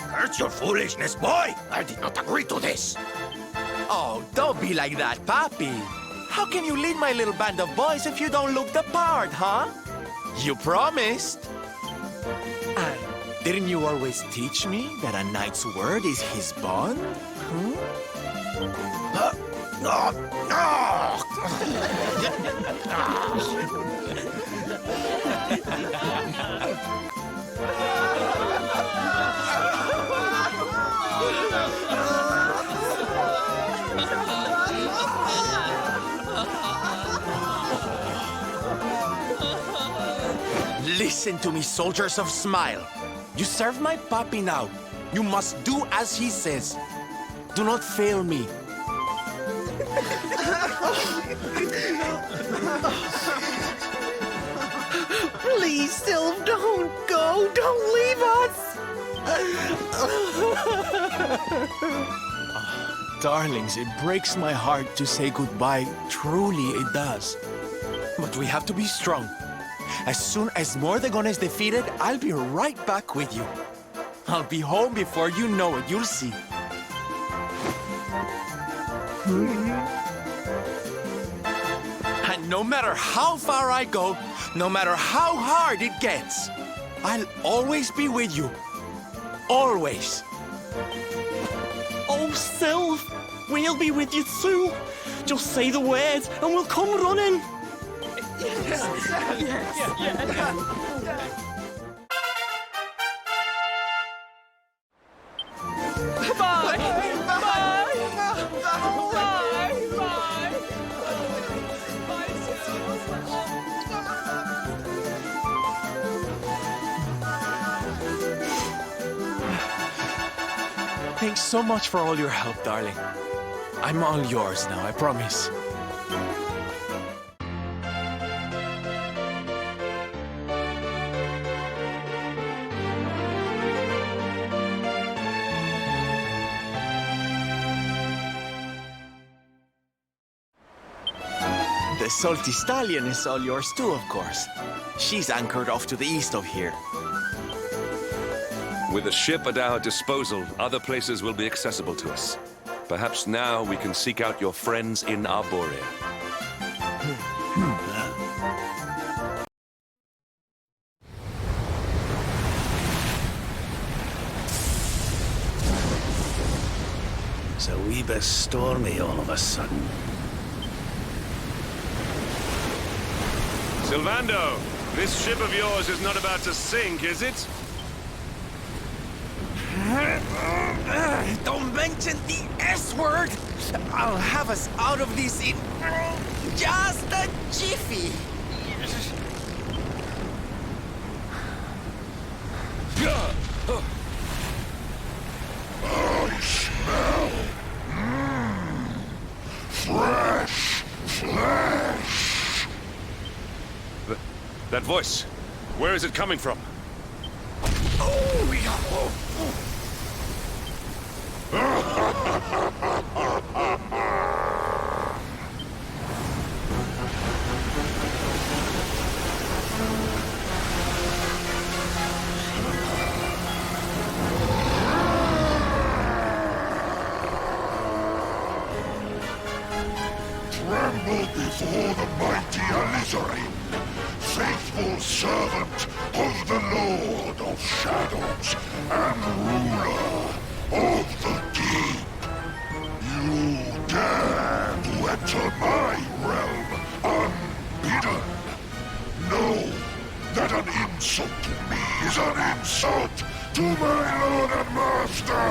Curse your foolishness, boy! I did not agree to this! Oh, don't be like that, Papi. How can you lead my little band of boys if you don't look the part, huh? You promised. And didn't you always teach me that a knight's word is his bond? No! Listen to me, soldiers of Smile. You serve my Papi now. You must do as he says. Do not fail me. Please, Sylv, don't go. Don't leave us. Darlings, it breaks my heart to say goodbye. Truly, it does. But we have to be strong. As soon as Mordegon is defeated, I'll be right back with you. I'll be home before you know it. You'll see. And no matter how far I go, no matter how hard it gets, I'll always be with you. Always. Oh, Sylv, we'll be with you too. Just say the word and we'll come running. Bye! Thanks so much for all your help, darling. I'm all yours now, I promise. The salty stallion is all yours too, of course. She's anchored off to the east of here. With a ship at our disposal, other places will be accessible to us. Perhaps now we can seek out your friends in Arboria. It's a wee bit stormy all of a sudden. Silvando, this ship of yours is not about to sink, is it? Don't mention the S-word! I'll have us out of this in just a jiffy! I smell fresh flesh. That voice, where is it coming from? Tremble before the mighty Alizarin, faithful servant of the Lord of Shadows and ruler of the deep. You dare to enter my realm unbidden. Know that an insult to me is an insult to my lord and master.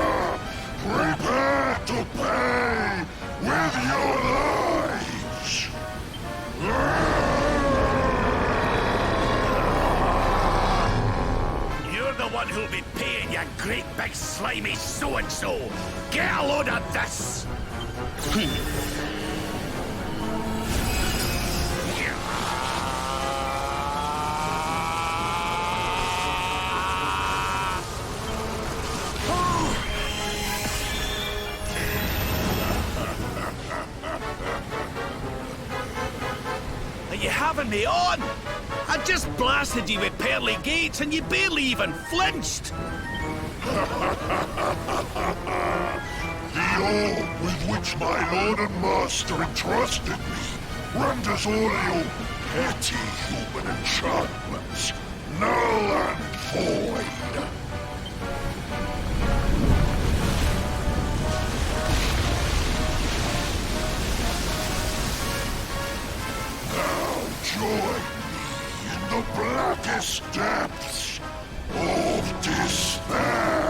Prepare to pay with your lives. You're the one who'll be paying, you great big slimy so-and-so. Get a load of this! Are you having me on? I just blasted you with pearly gates and you barely even flinched! The orb with which my lord and master entrusted me renders all your petty human enchantments null and void. Now join me in the blackest depths of despair.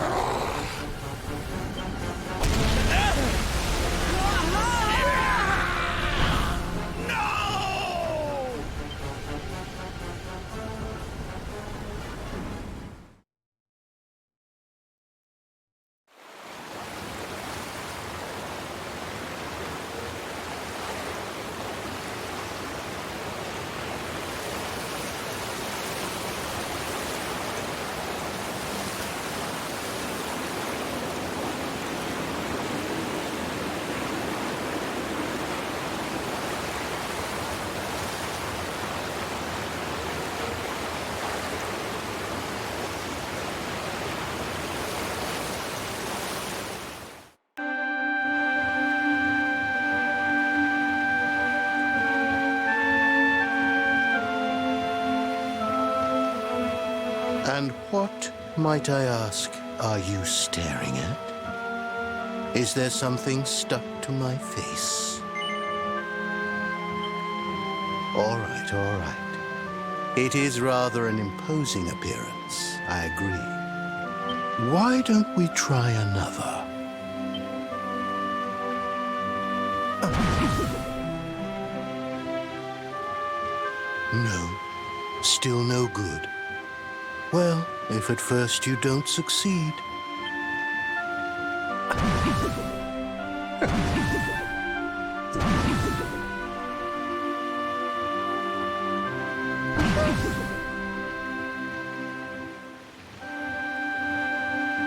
And what, might I ask, are you staring at? Is there something stuck to my face? All right, all right. It is rather an imposing appearance, I agree. Why don't we try another? No, still no good. Well, if at first you don't succeed.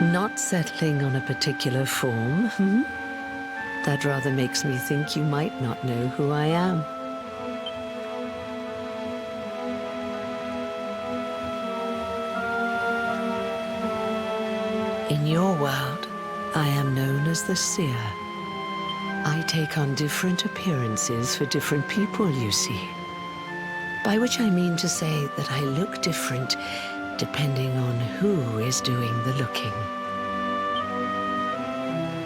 Not settling on a particular form, hmm? That rather makes me think you might not know who I am. your world, I am known as the Seer. I take on different appearances for different people, you see. By which I mean to say that I look different depending on who is doing the looking.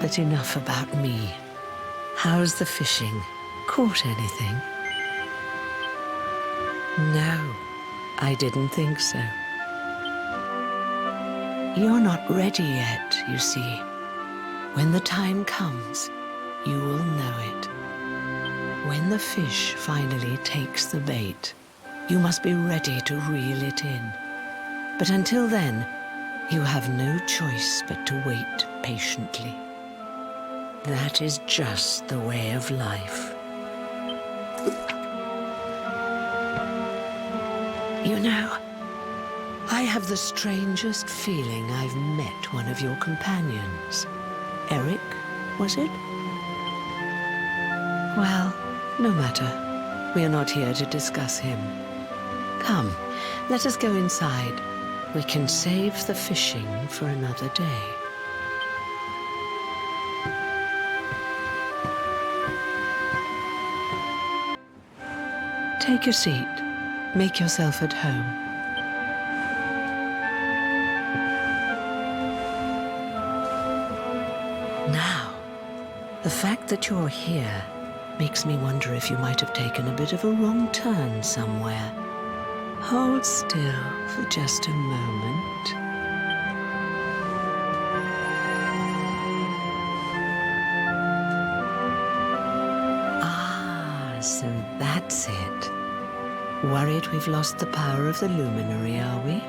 But enough about me. How's the fishing? Caught anything? No, I didn't think so. You're not ready yet, you see. When the time comes, you will know it. When the fish finally takes the bait, you must be ready to reel it in. But until then, you have no choice but to wait patiently. That is just the way of life. You know, I have the strangest feeling I've met one of your companions. Eric, was it? Well, no matter. We are not here to discuss him. Come, let us go inside. We can save the fishing for another day. Take your seat. Make yourself at home. Now, the fact that you're here makes me wonder if you might have taken a bit of a wrong turn somewhere. Hold still for just a moment. Ah, so that's it. Worried we've lost the power of the Luminary, are we?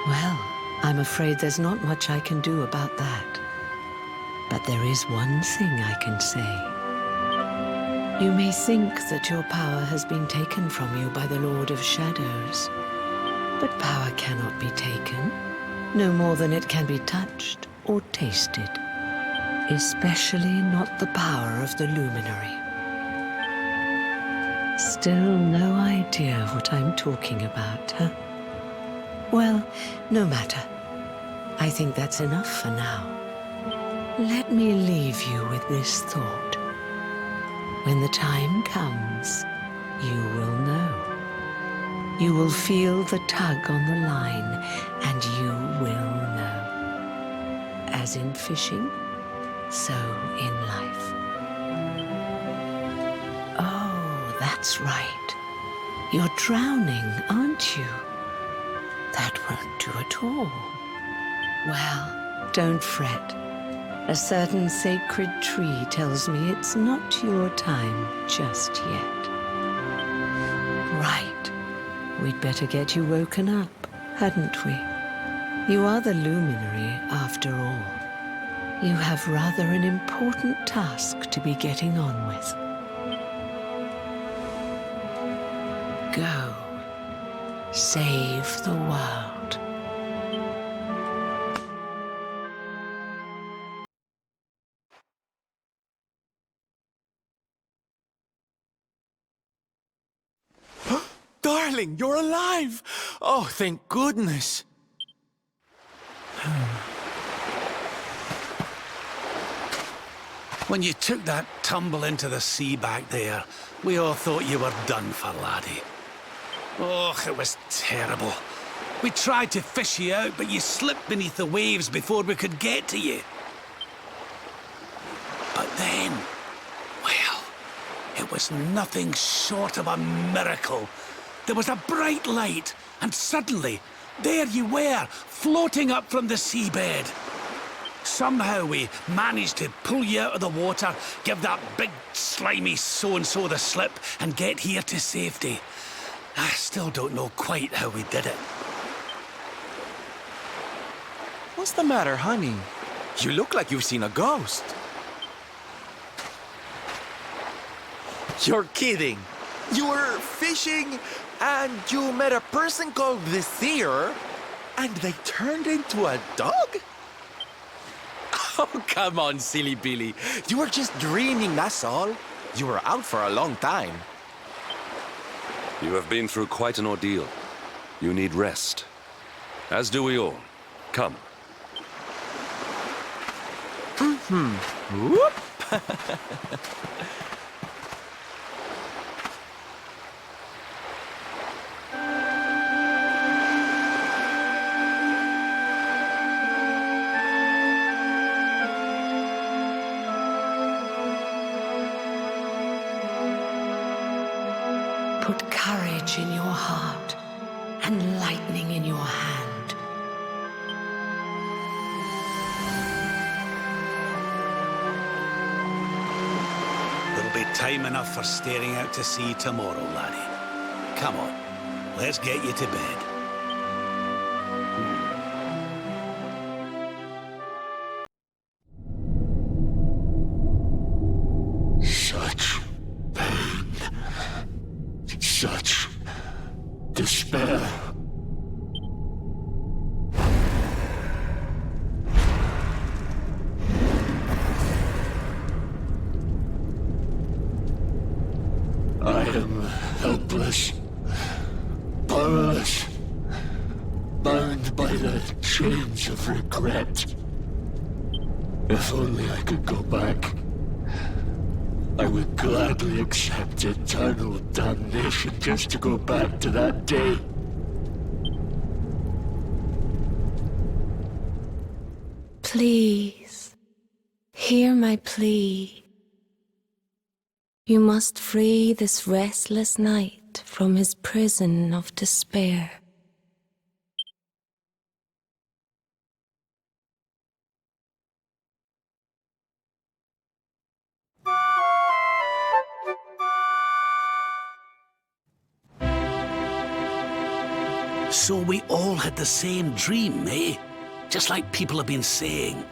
Well, I'm afraid there's not much I can do about that. But there is one thing I can say. You may think that your power has been taken from you by the Lord of Shadows. But power cannot be taken, no more than it can be touched or tasted. Especially not the power of the Luminary. Still no idea what I'm talking about, huh? Well, no matter. I think that's enough for now. Let me leave you with this thought. When the time comes, you will know. You will feel the tug on the line, and you will know. As in fishing, so in life. Oh, that's right. You're drowning, aren't you? That won't do at all. Well, don't fret. A certain sacred tree tells me it's not your time just yet. Right. We'd better get you woken up, hadn't we? You are the Luminary, after all. You have rather an important task to be getting on with. Go. Save the world. Darling, you're alive! Oh, thank goodness. When you took that tumble into the sea back there, we all thought you were done for, laddie. Oh, it was terrible. We tried to fish you out, but you slipped beneath the waves before we could get to you. But then, well, it was nothing short of a miracle. There was a bright light, and suddenly, there you were, floating up from the seabed. Somehow we managed to pull you out of the water, give that big, slimy so-and-so the slip, and get here to safety. I still don't know quite how we did it. What's the matter, honey? You look like you've seen a ghost. You're kidding. You were fishing, and you met a person called the Seer, and they turned into a dog? Oh, come on, silly Billy. You were just dreaming, that's all. You were out for a long time. You have been through quite an ordeal. You need rest. As do we all. Come. Whoop! Put courage in your heart and lightning in your hand. There'll be time enough for staring out to sea tomorrow, laddie. Come on, let's get you to bed. Such pain. Such despair. I am helpless, powerless, bound by the chains of regret. If only I could go back, I would gladly accept eternal damnation just to go back to that day. Please, hear my plea. You must free this restless knight from his prison of despair. So we all had the same dream, eh? Just like people have been saying.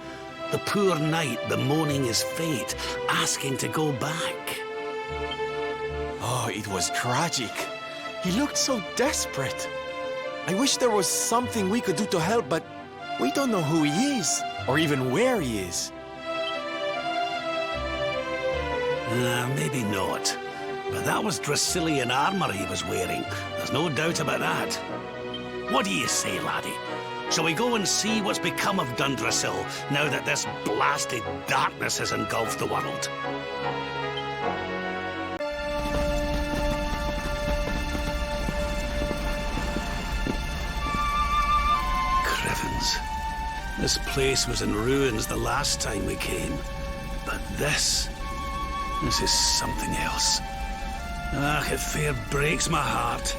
The poor knight bemoaning his fate, asking to go back. Oh, it was tragic. He looked so desperate. I wish there was something we could do to help, but we don't know who he is, or even where he is. Maybe not. But that was Dracilian armor he was wearing. There's no doubt about that. What do you say, laddie? Shall we go and see what's become of Dundrasil now that this blasted darkness has engulfed the world? Crivens. This place was in ruins the last time we came. But this is something else. It fair breaks my heart.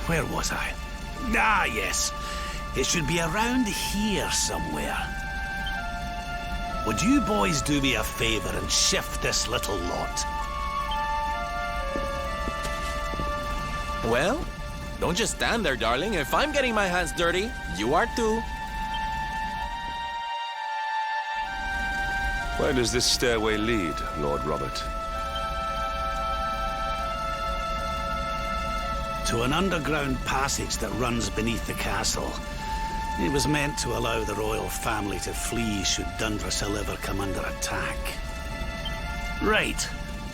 Where was I? Yes. It should be around here somewhere. Would you boys do me a favor and shift this little lot? Well, don't just stand there, darling. If I'm getting my hands dirty, you are too. Where does this stairway lead, Lord Robert? To an underground passage that runs beneath the castle. It was meant to allow the royal family to flee should Dundrasil ever come under attack. Right.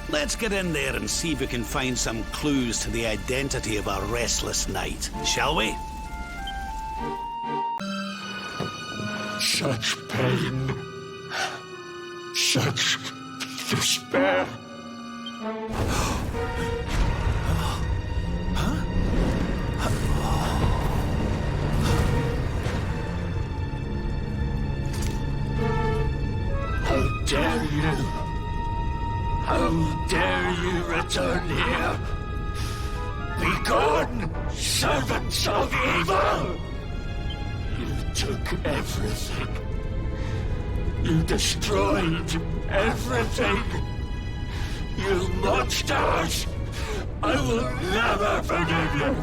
Let's get in there and see if we can find some clues to the identity of our restless knight, shall we? Such pain. Such despair. How dare you? How dare you return here? Begone, servants of evil! You took everything. You destroyed everything. You monsters! I will never forgive you!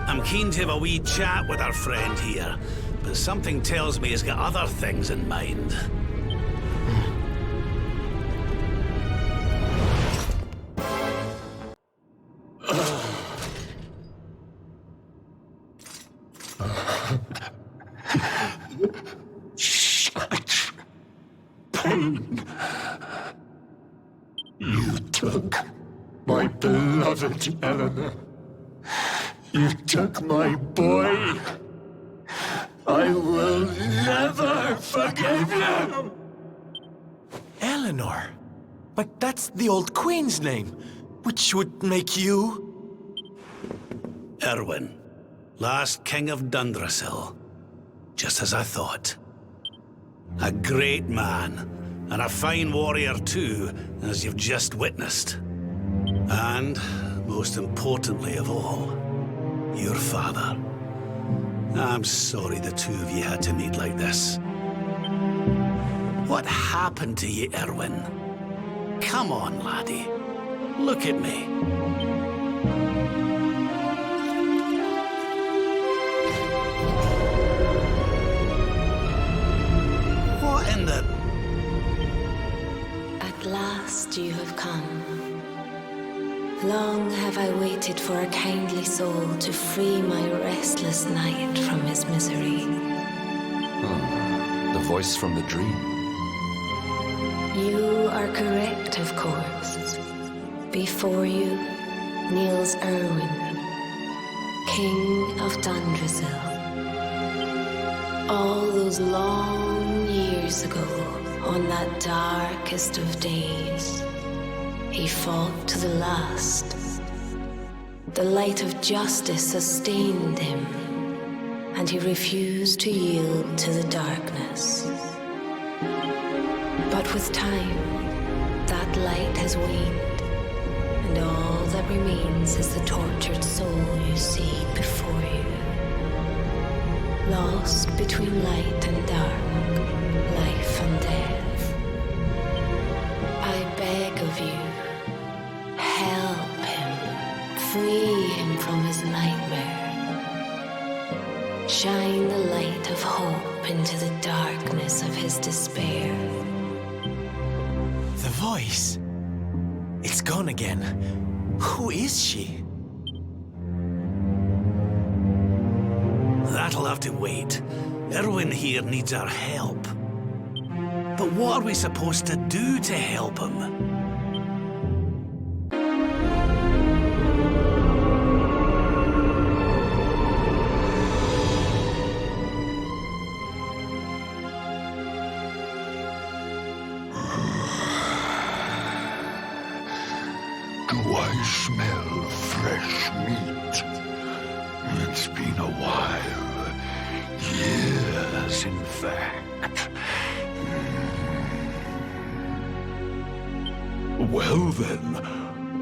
I'm keen to have a wee chat with our friend here, but something tells me he's got other things in mind. Such pain. You took Beloved Eleanor, you took my boy. I will never forgive you! Eleanor? But that's the old queen's name, which would make you... Erwin, last king of Dundrasil. Just as I thought. A great man, and a fine warrior too, as you've just witnessed. And, most importantly of all, your father. I'm sorry the two of you had to meet like this. What happened to you, Erwin? Come on, laddie. Look at me. What in the... At last you have come. Long have I waited for a kindly soul to free my restless knight from his misery. The voice from the dream. You are correct, of course. Before you kneels Erwin, King of Dundrasil. All those long years ago, on that darkest of days, he fought to the last. The light of justice sustained him, and he refused to yield to the darkness. But with time, that light has waned, and all that remains is the tortured soul you see before you. Lost between light and dark, life and death. I beg of you, help him, free him from his nightmare. Shine the light of hope into the darkness of his despair. The voice. It's gone again. Who is she? That'll have to wait. Erwin here needs our help. But what are we supposed to do to help him? Do I smell fresh meat? It's been a while. Years, in fact. Well then,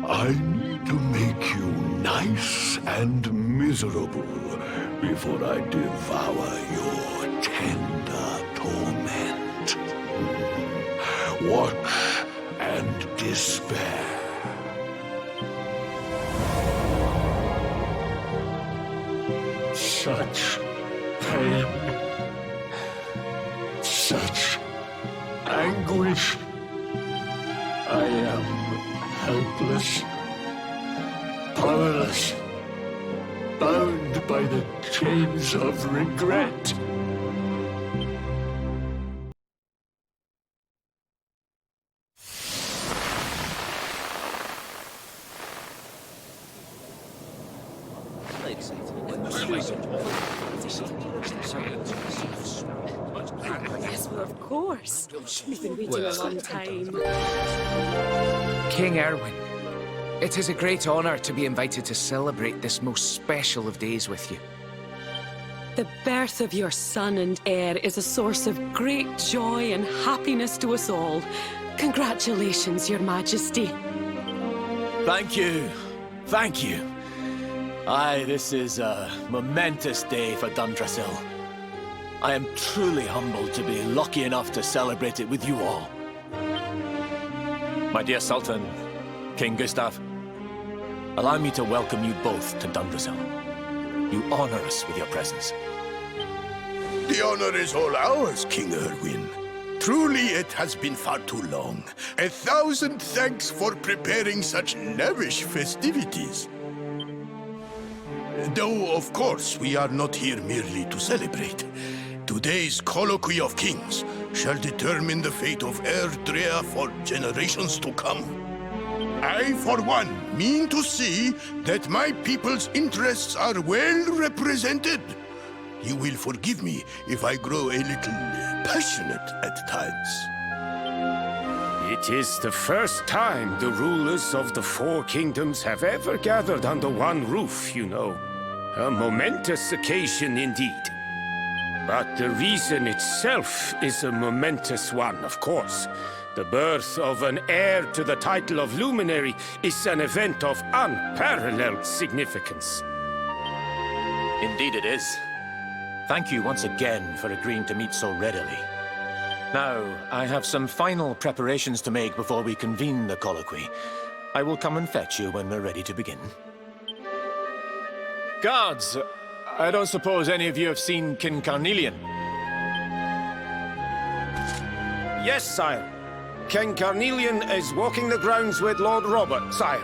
I need to make you nice and miserable before I devour your tender torment. Watch and despair. Such pain, such anguish. I am helpless, powerless, bound by the chains of regret. Yes, well, of course. We've been waiting a long time. King Erwin, it is a great honor to be invited to celebrate this most special of days with you. The birth of your son and heir is a source of great joy and happiness to us all. Congratulations, Your Majesty. Thank you. Thank you. Aye, this is a momentous day for Dundrasil. I am truly humbled to be lucky enough to celebrate it with you all. My dear Sultan, King Gustav, allow me to welcome you both to Dundrasil. You honor us with your presence. The honor is all ours, King Erwin. Truly, it has been far too long. 1,000 thanks for preparing such lavish festivities. Though, of course, we are not here merely to celebrate. Today's colloquy of kings shall determine the fate of Erdrea for generations to come. I, for one, mean to see that my people's interests are well represented. You will forgive me if I grow a little passionate at times. It is the first time the rulers of the Four Kingdoms have ever gathered under one roof, you know. A momentous occasion indeed. But the reason itself is a momentous one, of course. The birth of an heir to the title of Luminary is an event of unparalleled significance. Indeed it is. Thank you once again for agreeing to meet so readily. Now, I have some final preparations to make before we convene the colloquy. I will come and fetch you when we're ready to begin. Guards, I don't suppose any of you have seen King Carnelian? Yes, sire. King Carnelian is walking the grounds with Lord Robert, sire.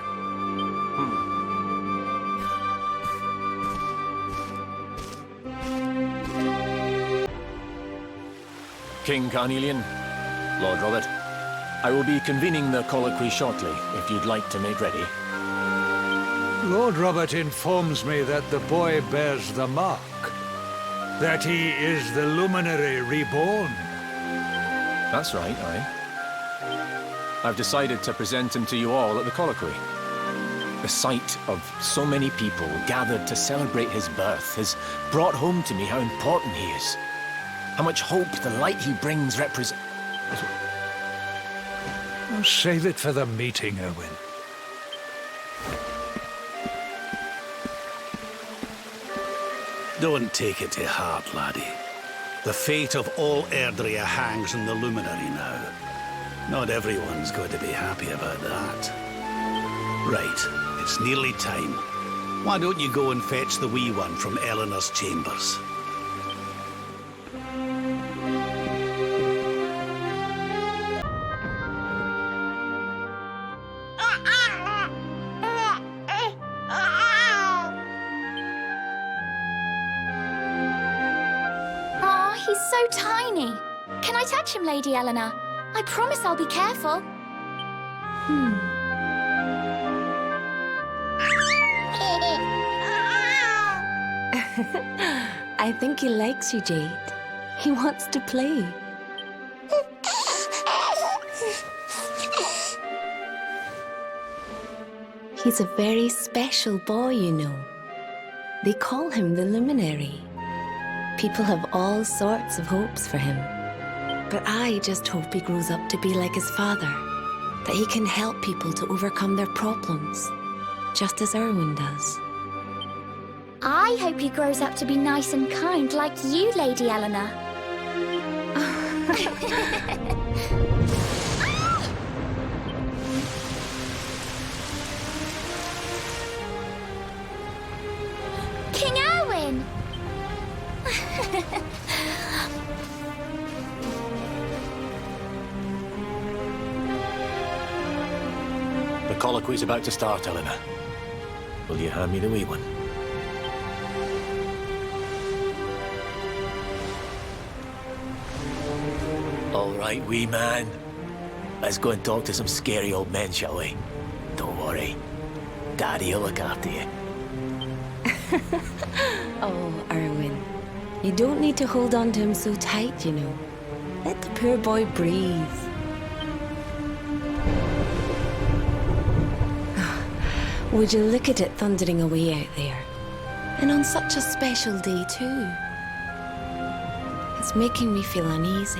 King Carnelian, Lord Robert, I will be convening the colloquy shortly, if you'd like to make ready. Lord Robert informs me that the boy bears the mark. That he is the Luminary reborn. That's right, aye. I've decided to present him to you all at the colloquy. The sight of so many people gathered to celebrate his birth has brought home to me how important he is. How much hope the light he brings represents. I'll save it for the meeting, Erwin. Don't take it to heart, laddie. The fate of all Erdrea hangs in the Luminary now. Not everyone's going to be happy about that. Right, it's nearly time. Why don't you go and fetch the wee one from Eleanor's chambers? Tiny. Can I touch him, Lady Eleanor? I promise I'll be careful. I think he likes you, Jade. He wants to play. He's a very special boy, you know. They call him the Luminary. People have all sorts of hopes for him. But I just hope he grows up to be like his father. That he can help people to overcome their problems. Just as Erwin does. I hope he grows up to be nice and kind like you, Lady Eleanor. King Erwin! The colloquy's about to start, Eleanor. Will you hand me the wee one? All right, wee man. Let's go and talk to some scary old men, shall we? Don't worry. Daddy will look after you. Oh, Erwin. You don't need to hold on to him so tight, you know. Let the poor boy breathe. Would you look at it thundering away out there? And on such a special day, too. It's making me feel uneasy.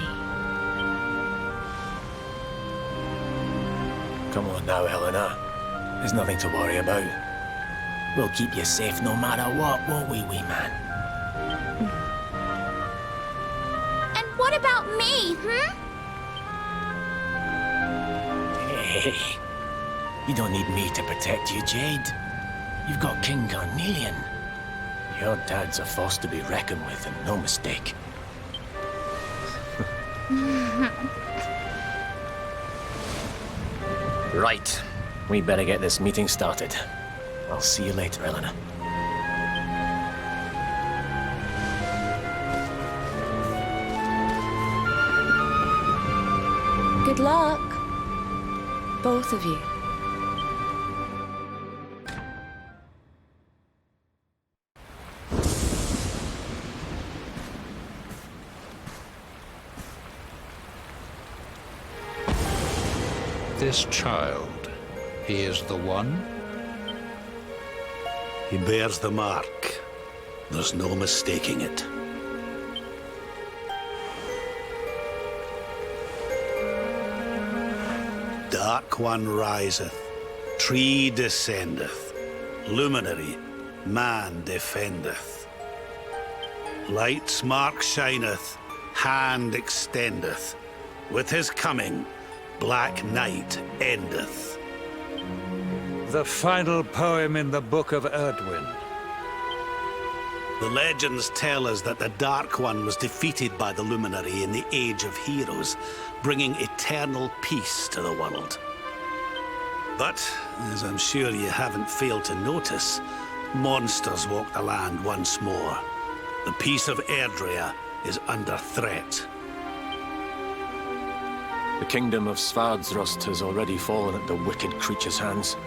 Come on now, Eleanor. There's nothing to worry about. We'll keep you safe no matter what, won't we, wee man? And what about me, Hey, you don't need me to protect you, Jade. You've got King Carnelian. Your dad's a force to be reckoned with, and no mistake. Right. We better get this meeting started. I'll see you later, Eleanor. Good luck. Both of you. this child, he is the one? He bears the mark. There's no mistaking it. Dark One riseth, tree descendeth, luminary, man defendeth. Light's mark shineth, hand extendeth. With his coming, black night endeth. The final poem in the Book of Erdwin. The legends tell us that the Dark One was defeated by the Luminary in the Age of Heroes, bringing eternal peace to the world. But, as I'm sure you haven't failed to notice, monsters walk the land once more. The peace of Erdrea is under threat. The kingdom of Svardsrust has already fallen at the wicked creature's hands,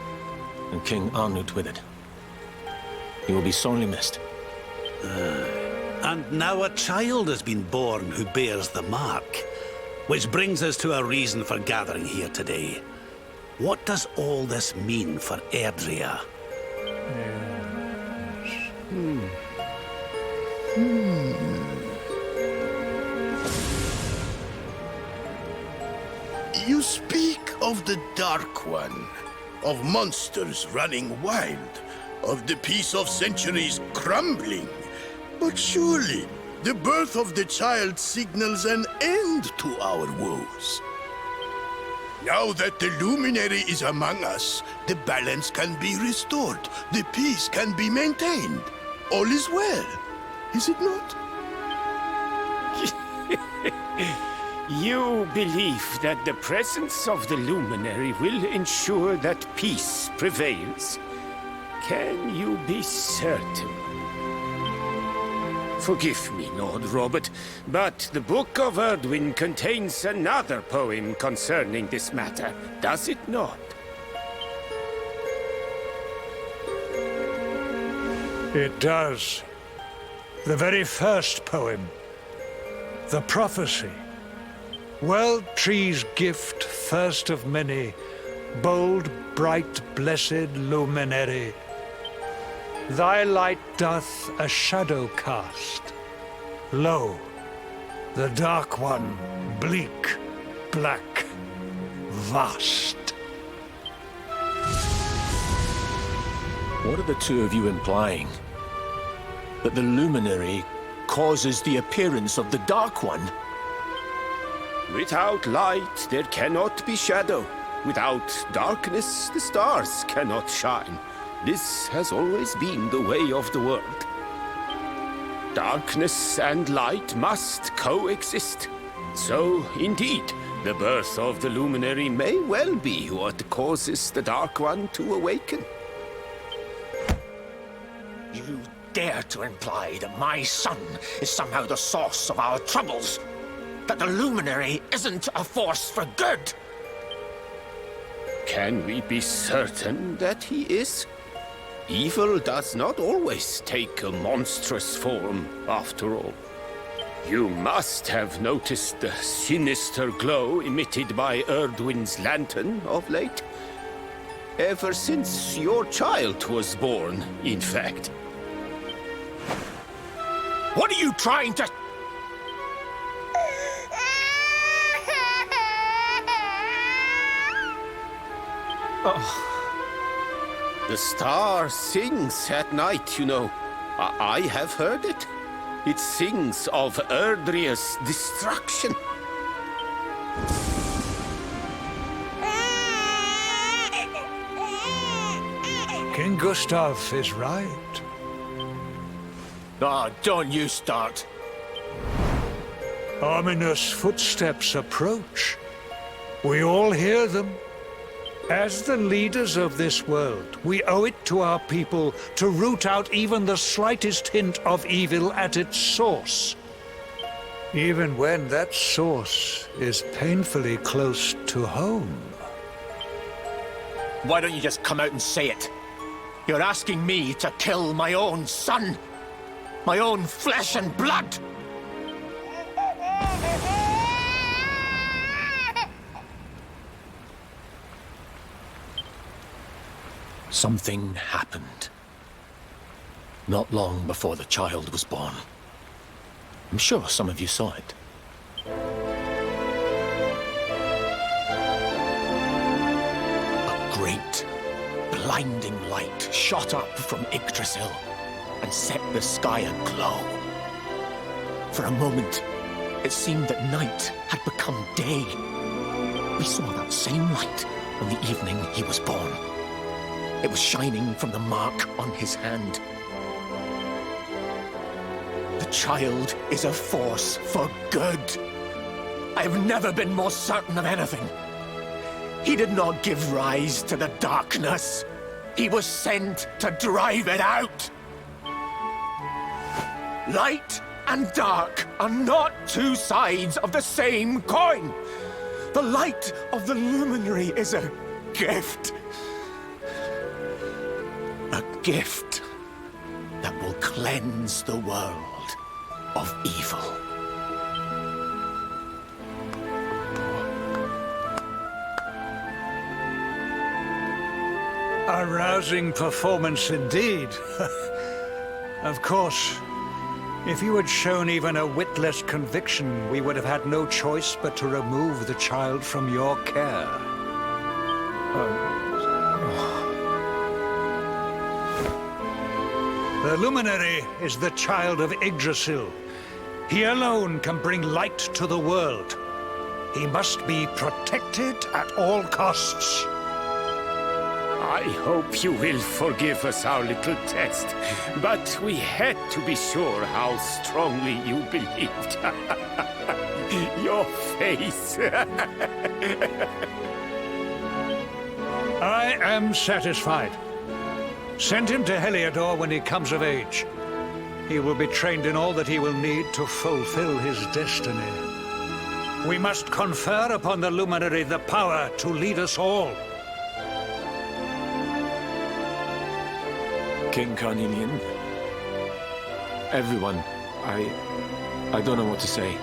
and King Arnut with it. He will be sorely missed. And now a child has been born who bears the mark. Which brings us to a reason for gathering here today. What does all this mean for Erdrea? You speak of the Dark One, of monsters running wild, of the peace of centuries crumbling. But surely, the birth of the child signals an end to our woes. Now that the Luminary is among us, the balance can be restored, the peace can be maintained. All is well, is it not? You believe that the presence of the Luminary will ensure that peace prevails? Can you be certain? Forgive me, Lord Robert, but the Book of Erdwin contains another poem concerning this matter, does it not? It does. The very first poem. The prophecy. World tree's gift, first of many, bold, bright, blessed luminary. Thy light doth a shadow cast. Lo, the Dark One, bleak, black, vast. What are the two of you implying? That the Luminary causes the appearance of the Dark One? Without light, there cannot be shadow. Without darkness, the stars cannot shine. This has always been the way of the world. Darkness and light must coexist. So, indeed, the birth of the Luminary may well be what causes the Dark One to awaken. You dare to imply that my son is somehow the source of our troubles? That the Luminary isn't a force for good? Can we be certain that he is? Evil does not always take a monstrous form, after all. You must have noticed the sinister glow emitted by Erdwin's lantern of late. Ever since your child was born, in fact. What are you trying to... Oh. The star sings at night, you know. I have heard it. It sings of Erdrea's destruction. King Gustav is right. Ah, don't you start. Ominous footsteps approach. We all hear them. As the leaders of this world, we owe it to our people to root out even the slightest hint of evil at its source. Even when that source is painfully close to home. Why don't you just come out and say it? You're asking me to kill my own son. My own flesh and blood. Something happened. Not long before the child was born. I'm sure some of you saw it. A great, blinding light shot up from Yggdrasil and set the sky aglow. For a moment, it seemed that night had become day. We saw that same light on the evening he was born. It was shining from the mark on his hand. The child is a force for good. I have never been more certain of anything. He did not give rise to the darkness. He was sent to drive it out. Light and dark are not two sides of the same coin. The light of the Luminary is a gift. A gift that will cleanse the world of evil. A rousing performance indeed. Of course, if you had shown even a whit less conviction, we would have had no choice but to remove the child from your care. The Luminary is the child of Yggdrasil. He alone can bring light to the world. He must be protected at all costs. I hope you will forgive us our little test, but we had to be sure how strongly you believed. Your face. I am satisfied. Send him to Heliador when he comes of age. He will be trained in all that he will need to fulfill his destiny. We must confer upon the Luminary the power to lead us all. King Carnelian, everyone, I don't know what to say.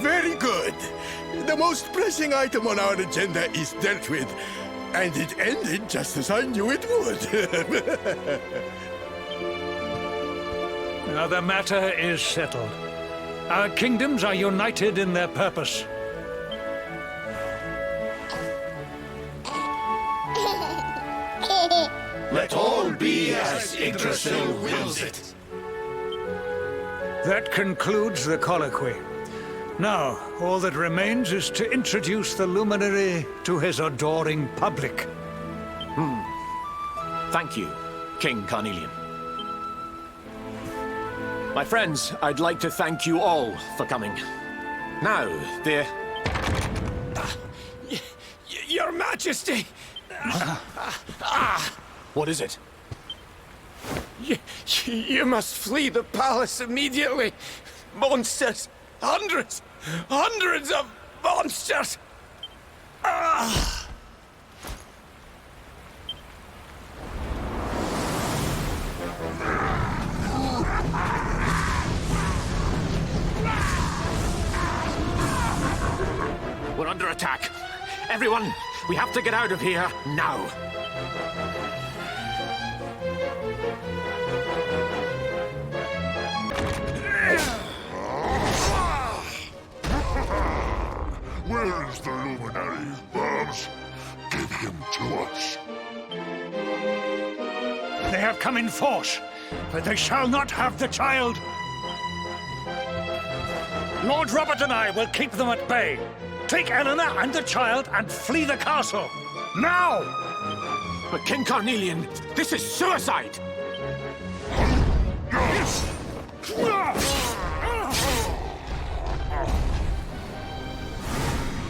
Very good. The most pressing item on our agenda is dealt with, and it ended just as I knew it would. Now the matter is settled. Our kingdoms are united in their purpose. Let all be as Yggdrasil wills it. That concludes the colloquy. Now, all that remains is to introduce the Luminary to his adoring public. Thank you, King Carnelian. My friends, I'd like to thank you all for coming. Now, dear... Your Majesty! What is it? You must flee the palace immediately. Monsters! Hundreds of monsters! We're under attack. Everyone, we have to get out of here now. Where is the Luminary, Worms? Give him to us. They have come in force, but they shall not have the child. Lord Robert and I will keep them at bay. Take Eleanor and the child and flee the castle. Now! But King Carnelian, this is suicide!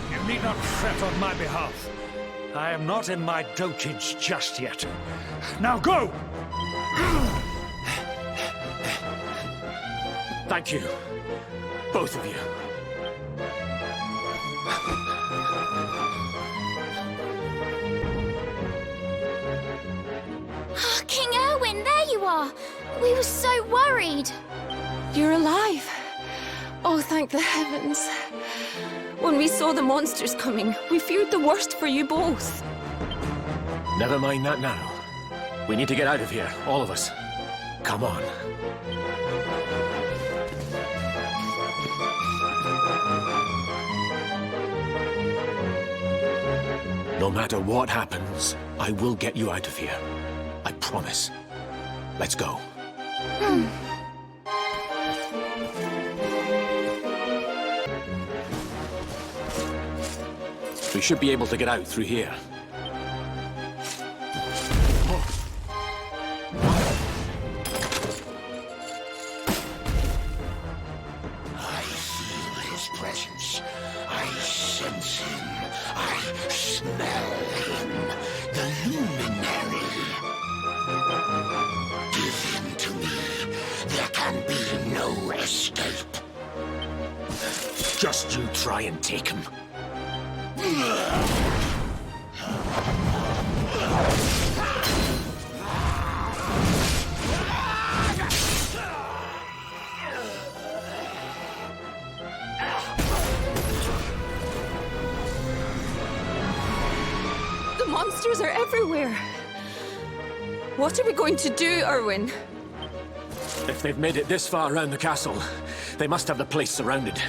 You need not fret on my behalf. I am not in my dotage just yet. Now go! Thank you, both of you. King Erwin, there you are! We were so worried! You're alive. Oh, thank the heavens. When we saw the monsters coming, we feared the worst for you both. Never mind that now. We need to get out of here, all of us. Come on. No matter what happens, I will get you out of here. I promise. Let's go. We should be able to get out through here. I feel his presence. I sense him. I smell him. The Luminary. Give him to me. There can be no escape. Just you try and take him. The monsters are everywhere. What are we going to do, Erwin? If they've made it this far around the castle, they must have the place surrounded.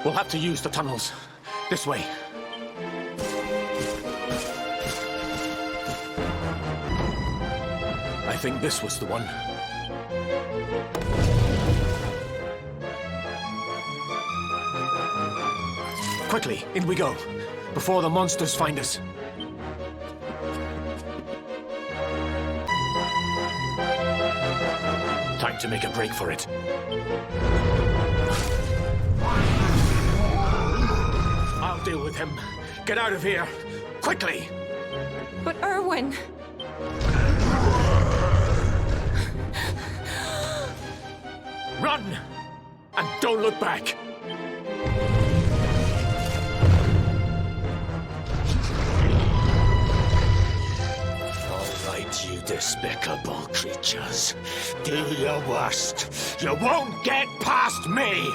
We'll have to use the tunnels. This way. I think this was the one. Quickly, in we go, before the monsters find us. Time to make a break for it. I'll deal with him. Get out of here, quickly! But Erwin... Run! And don't look back! All right, you despicable creatures. Do your worst. You won't get past me!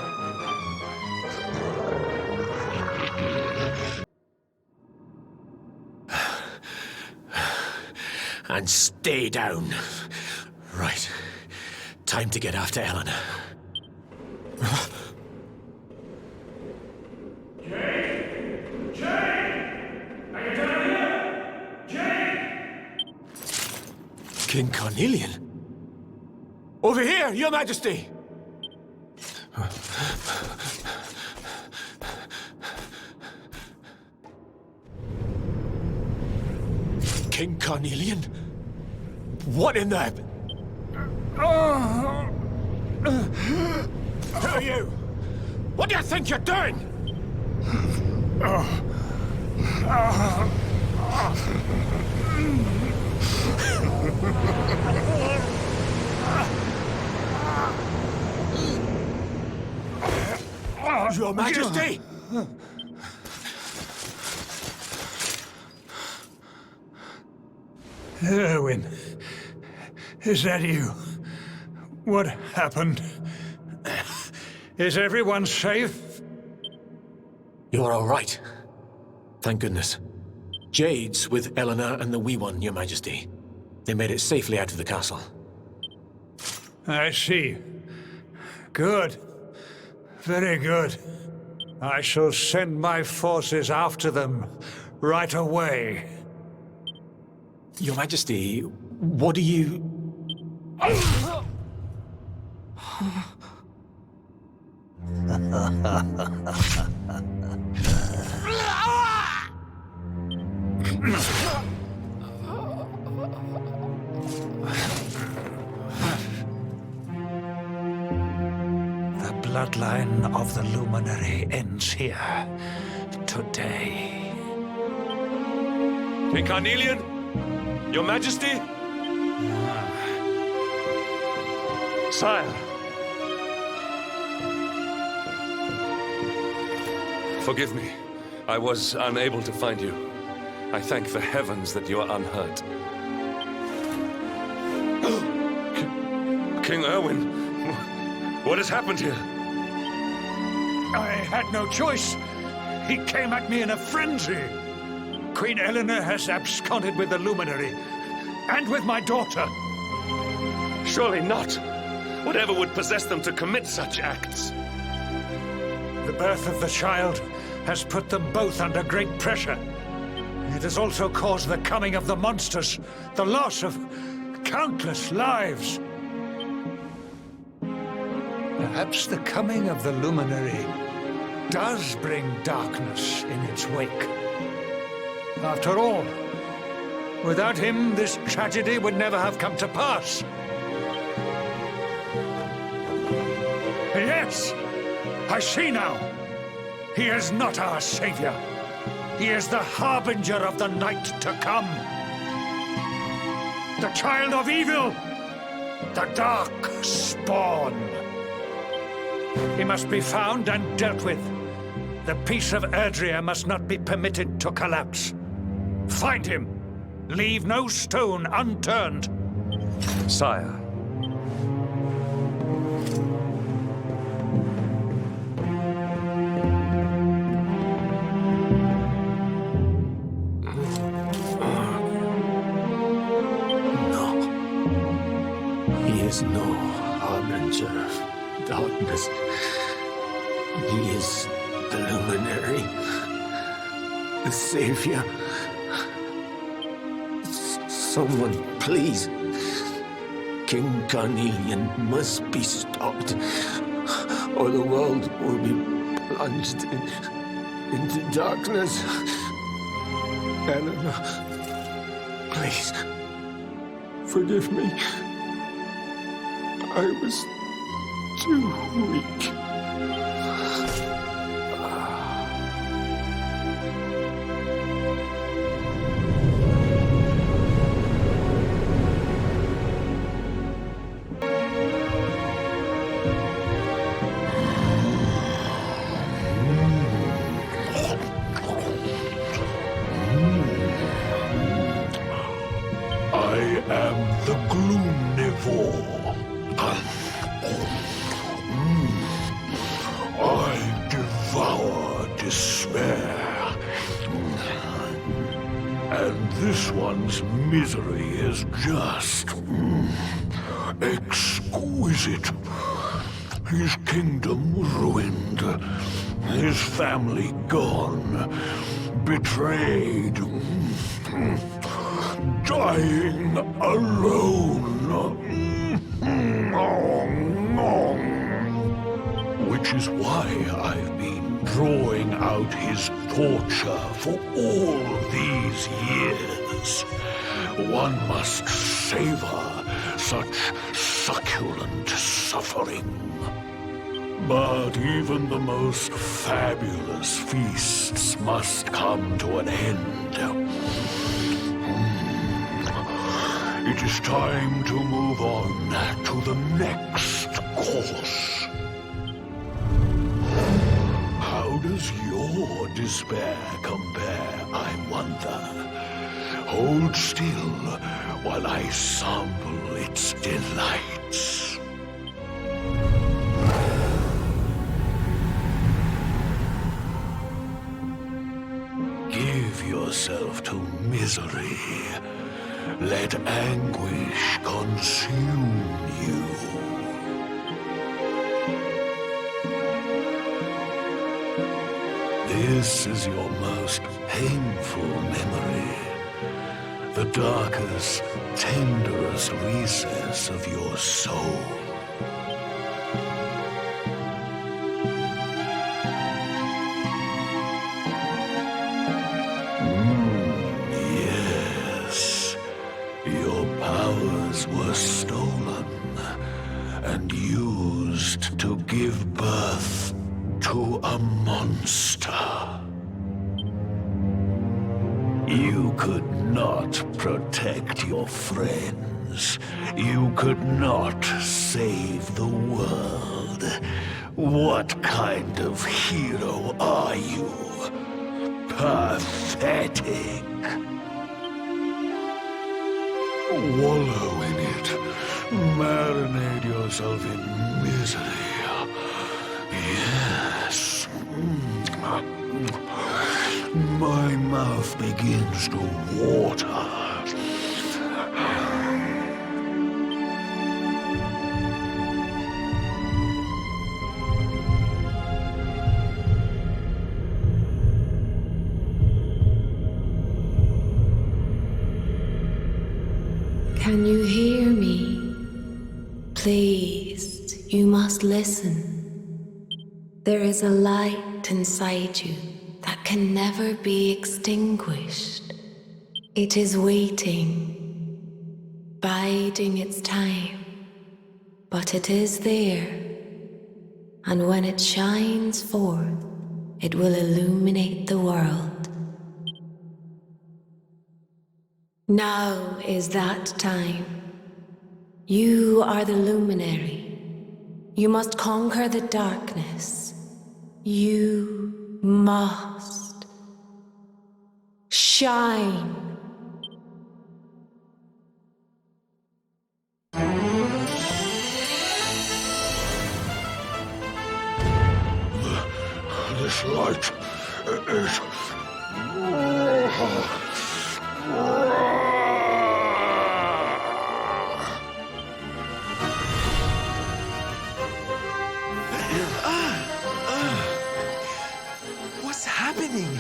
And stay down. Right. Time to get after Eleanor. King Carnelian? Over here, Your Majesty! King Carnelian? What in the... Who are you? What do you think you're doing? Your Majesty! Erwin, is that you? What happened? Is everyone safe? You're all right. Thank goodness. Jade's with Eleanor and the wee one, Your Majesty. They made it safely out of the castle. I see. Good. Very good. I shall send my forces after them right away. Your Majesty, what do you... The bloodline of the Luminary ends here today. King Carnelian? Your Majesty? Sire. Forgive me. I was unable to find you. I thank the heavens that you are unhurt. King Erwin, what has happened here? I had no choice. He came at me in a frenzy. Queen Eleanor has absconded with the Luminary, and with my daughter. Surely not. Whatever would possess them to commit such acts? The birth of the child has put them both under great pressure. It has also caused the coming of the monsters, the loss of countless lives. Perhaps the coming of the Luminary does bring darkness in its wake. After all, without him, this tragedy would never have come to pass. Yes! I see now! He is not our savior. He is the harbinger of the night to come. The child of evil! The dark spawn! He must be found and dealt with. The peace of Erdrea must not be permitted to collapse. Find him! Leave no stone unturned! Sire. Is no harbinger of darkness. He is the Luminary, the Savior. Someone, please. King Carnelian must be stopped, or the world will be plunged into darkness. Eleanor, please, forgive me. I was too weak. I am the Gloomnivore. I devour despair. And this one's misery is just exquisite. His kingdom ruined, his family gone, betrayed, dying alone. Which is why I've been drawing out his torture for all these years. One must savor such succulent suffering. But even the most fabulous feasts must come to an end. It is time to move on to the next course. How does your despair compare, I wonder? Hold still while I sample its delights. Give yourself to misery. Let anguish consume you. This is your most painful memory. The darkest, tenderest recess of your soul. Yes. Your powers were stolen and used to give birth to a monster. You could not protect your friends. You could not save the world. What kind of hero are you? Pathetic. Wallow in it. Marinate yourself in misery. Yes. My mouth begins to water. Can you hear me? Please, you must listen. There is a light inside you that can never be extinguished. It is waiting, biding its time, but it is there. And when it shines forth, it will illuminate the world. Now is that time. You are the Luminary. You must conquer the darkness. You must shine. This light is... What's happening?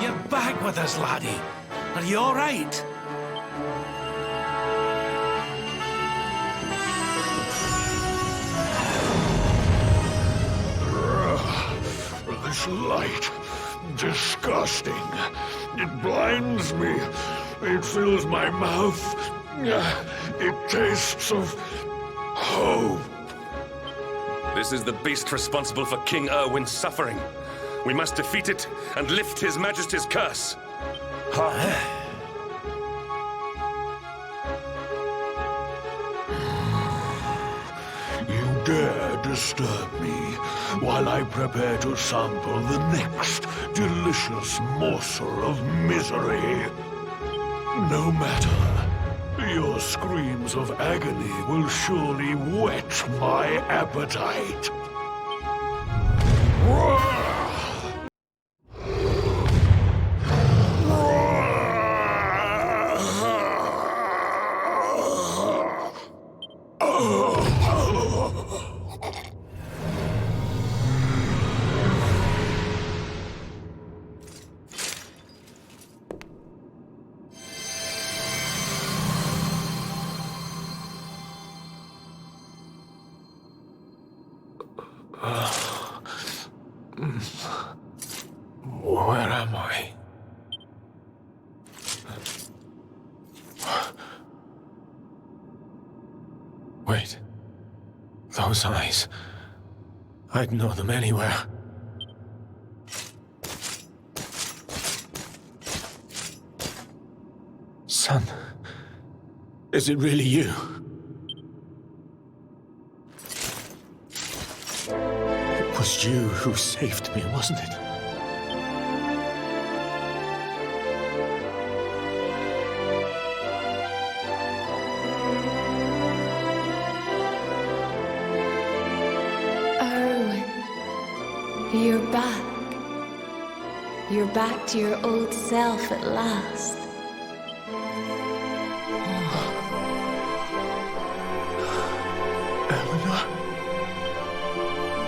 You're back with us, laddie. Are you all right? This light, disgusting. It blinds me. It fills my mouth. It tastes of hope. This is the beast responsible for King Erwin's suffering. We must defeat it and lift His Majesty's curse. You dare disturb me while I prepare to sample the next delicious morsel of misery. No matter. Your screams of agony will surely whet my appetite. Where am I? Wait. Those eyes. I'd know them anywhere. Son, is it really you? It was you who saved me, wasn't it? You're back. You're back to your old self at last.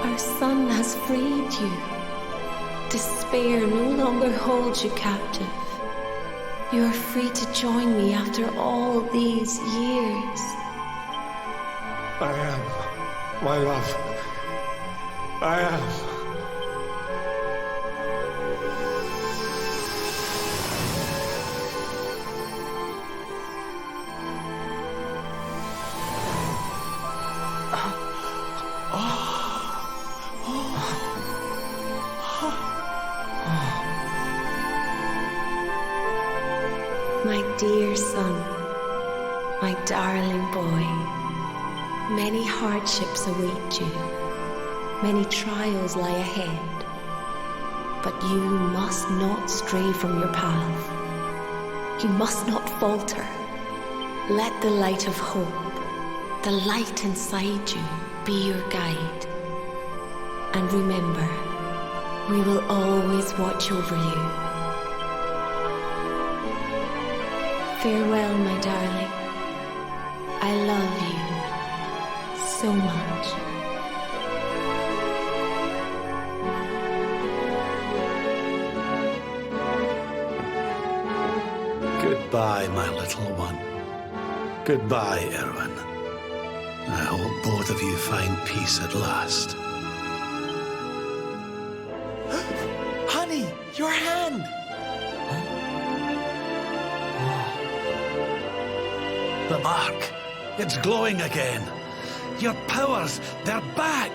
Our son has freed you. Despair no longer holds you captive. You are free to join me after all these years. I am, my love. I am. My dear son, my darling boy, many hardships await you, many trials lie ahead, but you must not stray from your path. You must not falter. Let the light of hope, the light inside you, be your guide. And remember, we will always watch over you. Farewell, my darling. I love you so much. Goodbye, my little one. Goodbye, Erwin. I hope both of you find peace at last. Honey, your hand! The mark. It's glowing again. Your powers, they're back!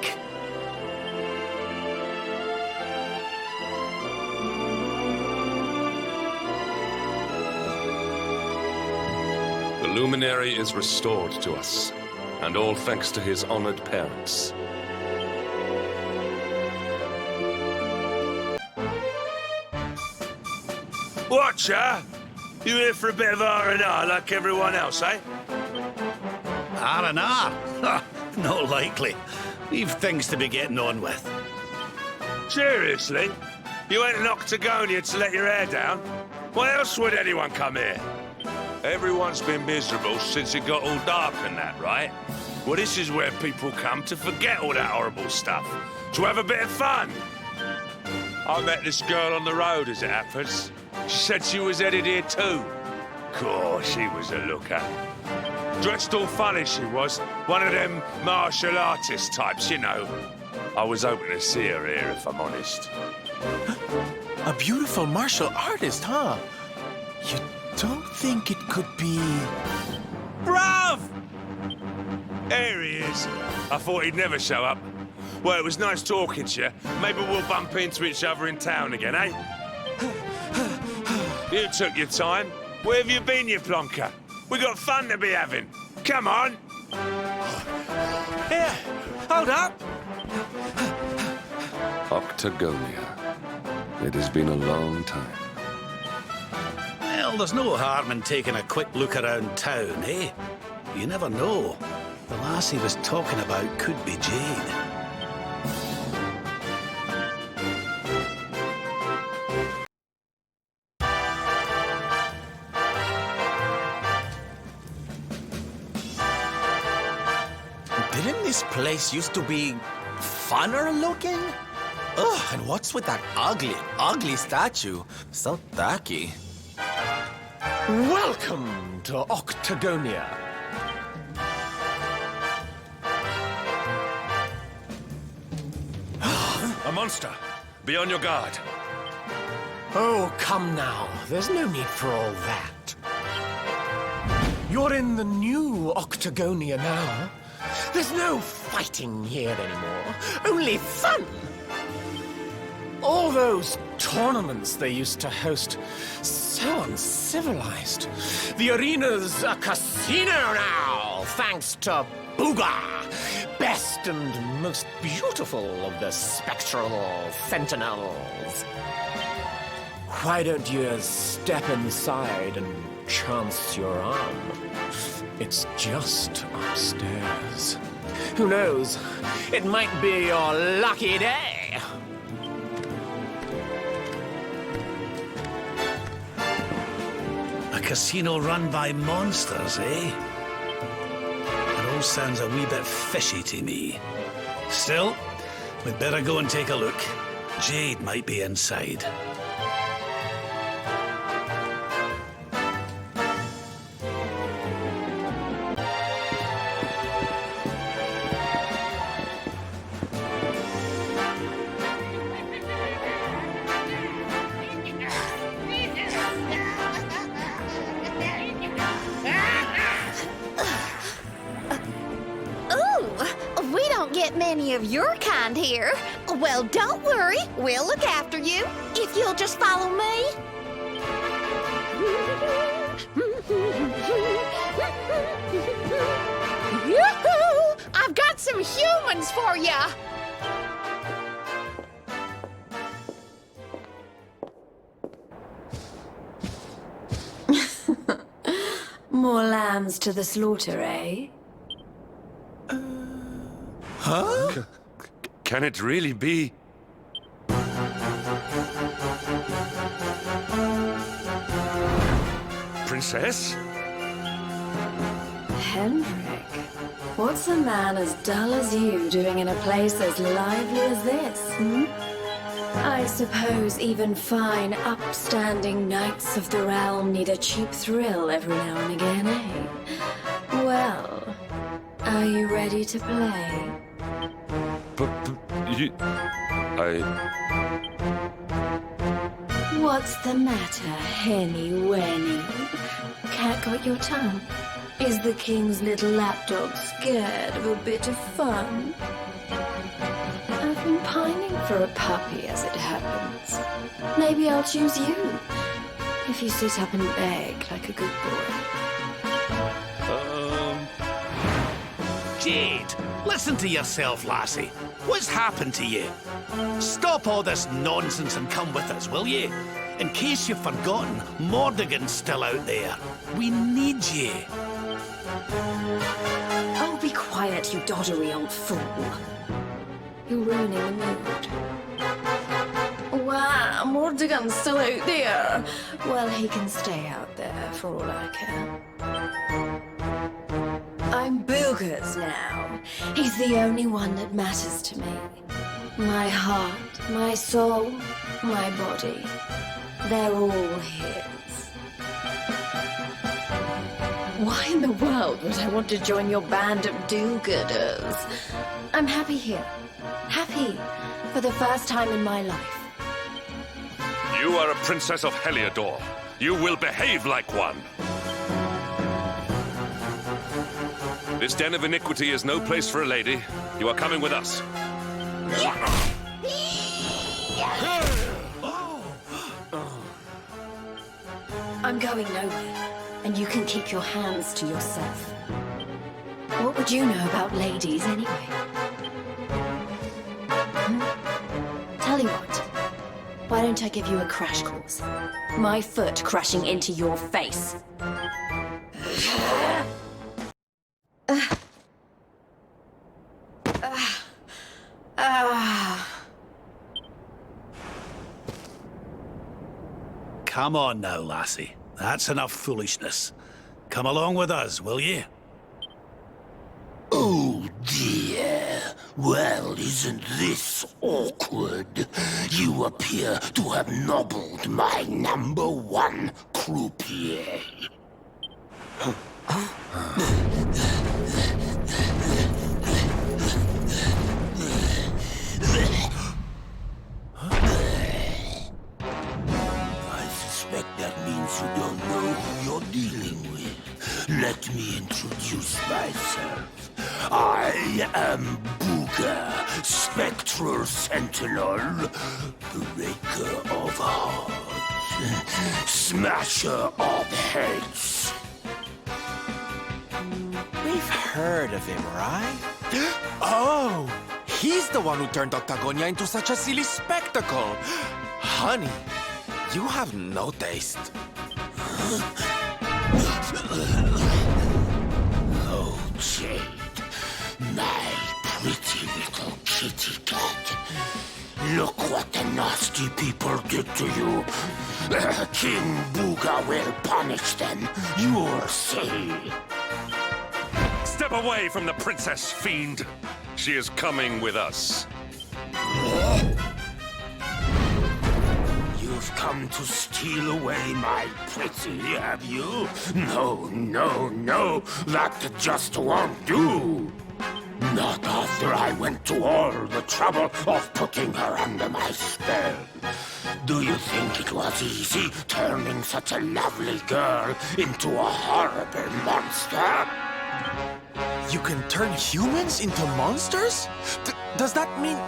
The Luminary is restored to us, and all thanks to his honored parents. Watcher! You here for a bit of R&R like everyone else, eh? R&R? Not likely. We've things to be getting on with. Seriously? You went in Octagonia to let your hair down? Why else would anyone come here? Everyone's been miserable since it got all dark and that, right? Well, this is where people come to forget all that horrible stuff. To have a bit of fun. I met this girl on the road, as it happens. She said she was headed here too. Course, she was a looker. Dressed all funny, she was. One of them martial artist types, you know. I was hoping to see her here, if I'm honest. A beautiful martial artist, huh? You don't think it could be... Bruv! There he is. I thought he'd never show up. Well, it was nice talking to you. Maybe we'll bump into each other in town again, eh? You took your time. Where have you been, you plonker? We got fun to be having. Come on. Here, hold up. Octagonia. It has been a long time. Well, there's no harm in taking a quick look around town, eh? You never know. The lass he was talking about could be Jade. Didn't this place used to be funner looking? Ugh, and what's with that ugly statue? So tacky. Welcome to Octagonia. A monster! Be on your guard. Oh, come now. There's no need for all that. You're in the new Octagonia now. There's no fighting here anymore. Only fun! All those tournaments they used to host, so uncivilized. The arena's a casino now, thanks to Booga, best and most beautiful of the spectral sentinels. Why don't you step inside and chance your arm? It's just upstairs. Who knows? It might be your lucky day. A casino run by monsters, eh? It all sounds a wee bit fishy to me. Still, we'd better go and take a look. Jade might be inside. Many of your kind here. Well, don't worry. We'll look after you if you'll just follow me. Yoo-hoo! I've got some humans for you. More lambs to the slaughter, eh? Huh? Can it really be? Princess? Henrik, what's a man as dull as you doing in a place as lively as this, hmm? I suppose even fine, upstanding knights of the realm need a cheap thrill every now and again, eh? Well, are you ready to play? You... What's the matter, Henny Wenny? Cat got your tongue? Is the king's little lapdog scared of a bit of fun? I've been pining for a puppy, as it happens. Maybe I'll choose you, if you sit up and beg like a good boy. Jade, listen to yourself, lassie. What's happened to you? Stop all this nonsense and come with us, will you? In case you've forgotten, Mordigan's still out there. We need you. Oh, be quiet, you doddery old fool. You're ruining the mood. Wow, Mordigan's still out there. Well, he can stay out there for all I care. I'm Boogers now. He's the only one that matters to me. My heart, my soul, my body. They're all his. Why in the world would I want to join your band of do-gooders? I'm happy here. Happy for the first time in my life. You are a princess of Heliador. You will behave like one. This den of iniquity is no place for a lady. You are coming with us. I'm going nowhere, and you can keep your hands to yourself. What would you know about ladies anyway? Tell you what, why don't I give you a crash course? My foot crashing into your face. Come on now, lassie. That's enough foolishness. Come along with us, will you? Oh dear. Well, isn't this awkward? You appear to have nobbled my #1 croupier. I suspect that means you don't know who you're dealing with. Let me introduce myself. I am Booga, Spectral Sentinel, Breaker of Hearts, Smasher of Heads. We've heard of him, right? Oh, he's the one who turned Octagonia into such a silly spectacle. Honey, you have no taste. Oh, Jade, my pretty little kitty cat. Look what the nasty people did to you. King Booga will punish them. You'll see. Step away from the princess, fiend. She is coming with us. You've come to steal away my pretty, have you? No, no, no. That just won't do. Not after I went to all the trouble of putting her under my spell. Do you think it was easy turning such a lovely girl into a horrible monster? You can turn humans into monsters? Does that mean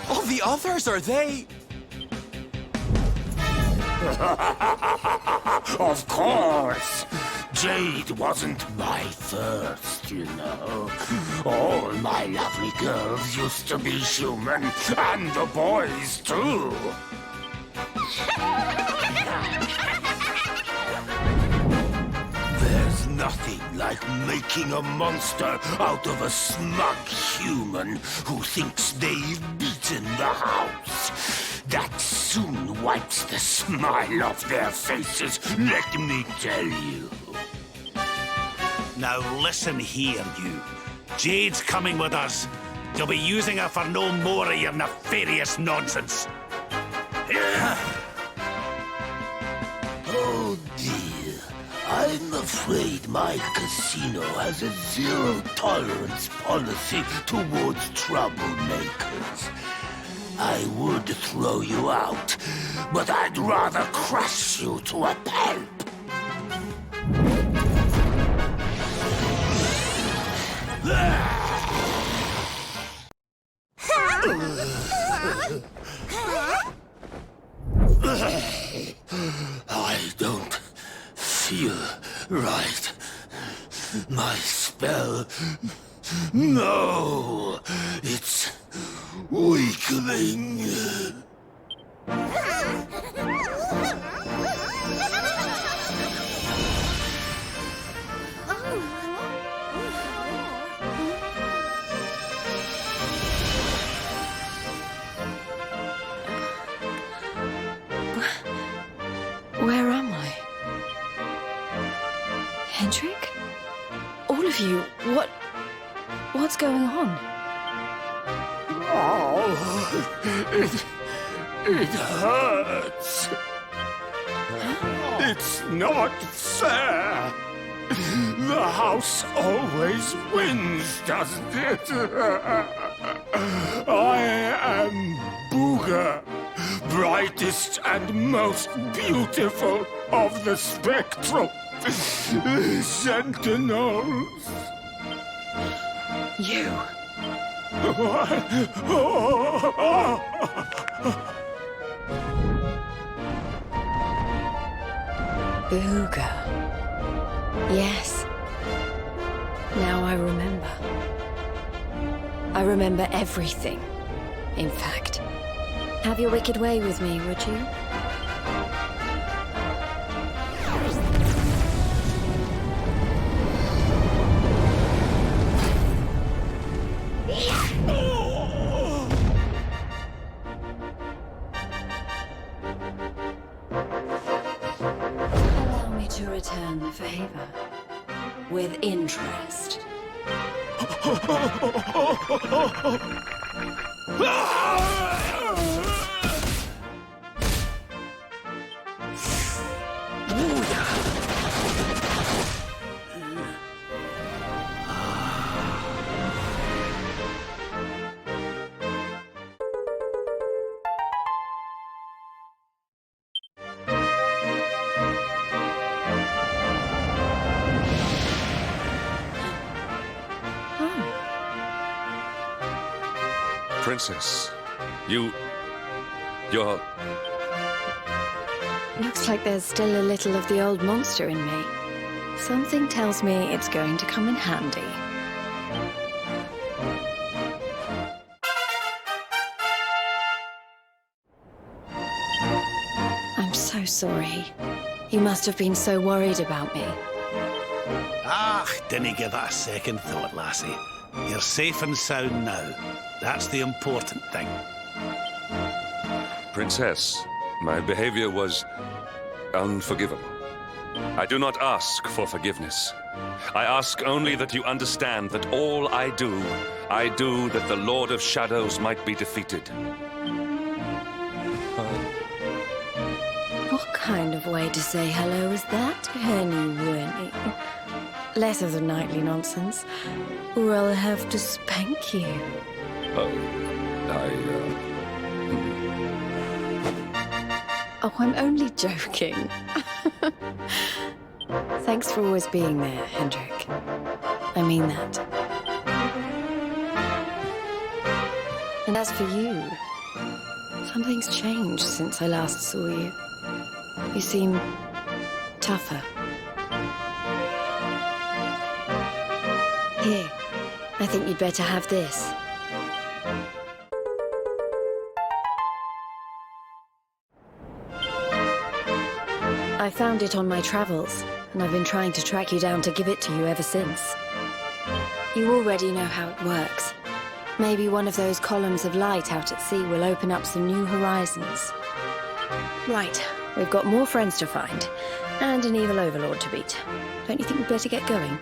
all the others, are they? Of course! Jade wasn't my first, you know. All my lovely girls used to be human, and the boys too. There's nothing like making a monster out of a smug human who thinks they've beaten the house. That soon wipes the smile off their faces, let me tell you. Now listen here, you. Jade's coming with us. You'll be using her for no more of your nefarious nonsense. Oh dear. I'm afraid my casino has a zero-tolerance policy towards troublemakers. I would throw you out, but I'd rather crush you to a pulp. I don't feel right. My spell... No! It's weakling. Where am I? Hendrik? All of you, what's going on? Oh, it hurts. It's not fair. The house always wins, doesn't it? I am Booga, brightest and most beautiful of the spectral sentinels. You? Booga. Yes. Now I remember. I remember everything, in fact. Have your wicked way with me, would you? Allow me to return the favor with interest. Princess, you're... Looks like there's still a little of the old monster in me. Something tells me it's going to come in handy. I'm so sorry. You must have been so worried about me. Ah, didn't give it a second thought, lassie. You're safe and sound now. That's the important thing. Princess, my behavior was unforgivable. I do not ask for forgiveness. I ask only that you understand that all I do that the Lord of Shadows might be defeated. What kind of way to say hello is that, Henny Winnie? Less of the nightly nonsense, or I'll have to spank you. Oh, I'm only joking. Thanks for always being there, Hendrik. I mean that. And as for you, something's changed since I last saw you. You seem tougher. Here, I think you'd better have this. I I found it on my travels, and I've been trying to track you down to give it to you ever since. You already know how it works. Maybe one of those columns of light out at sea will open up some new horizons. Right, we've got more friends to find, and an evil overlord to beat. Don't you think we'd better get going?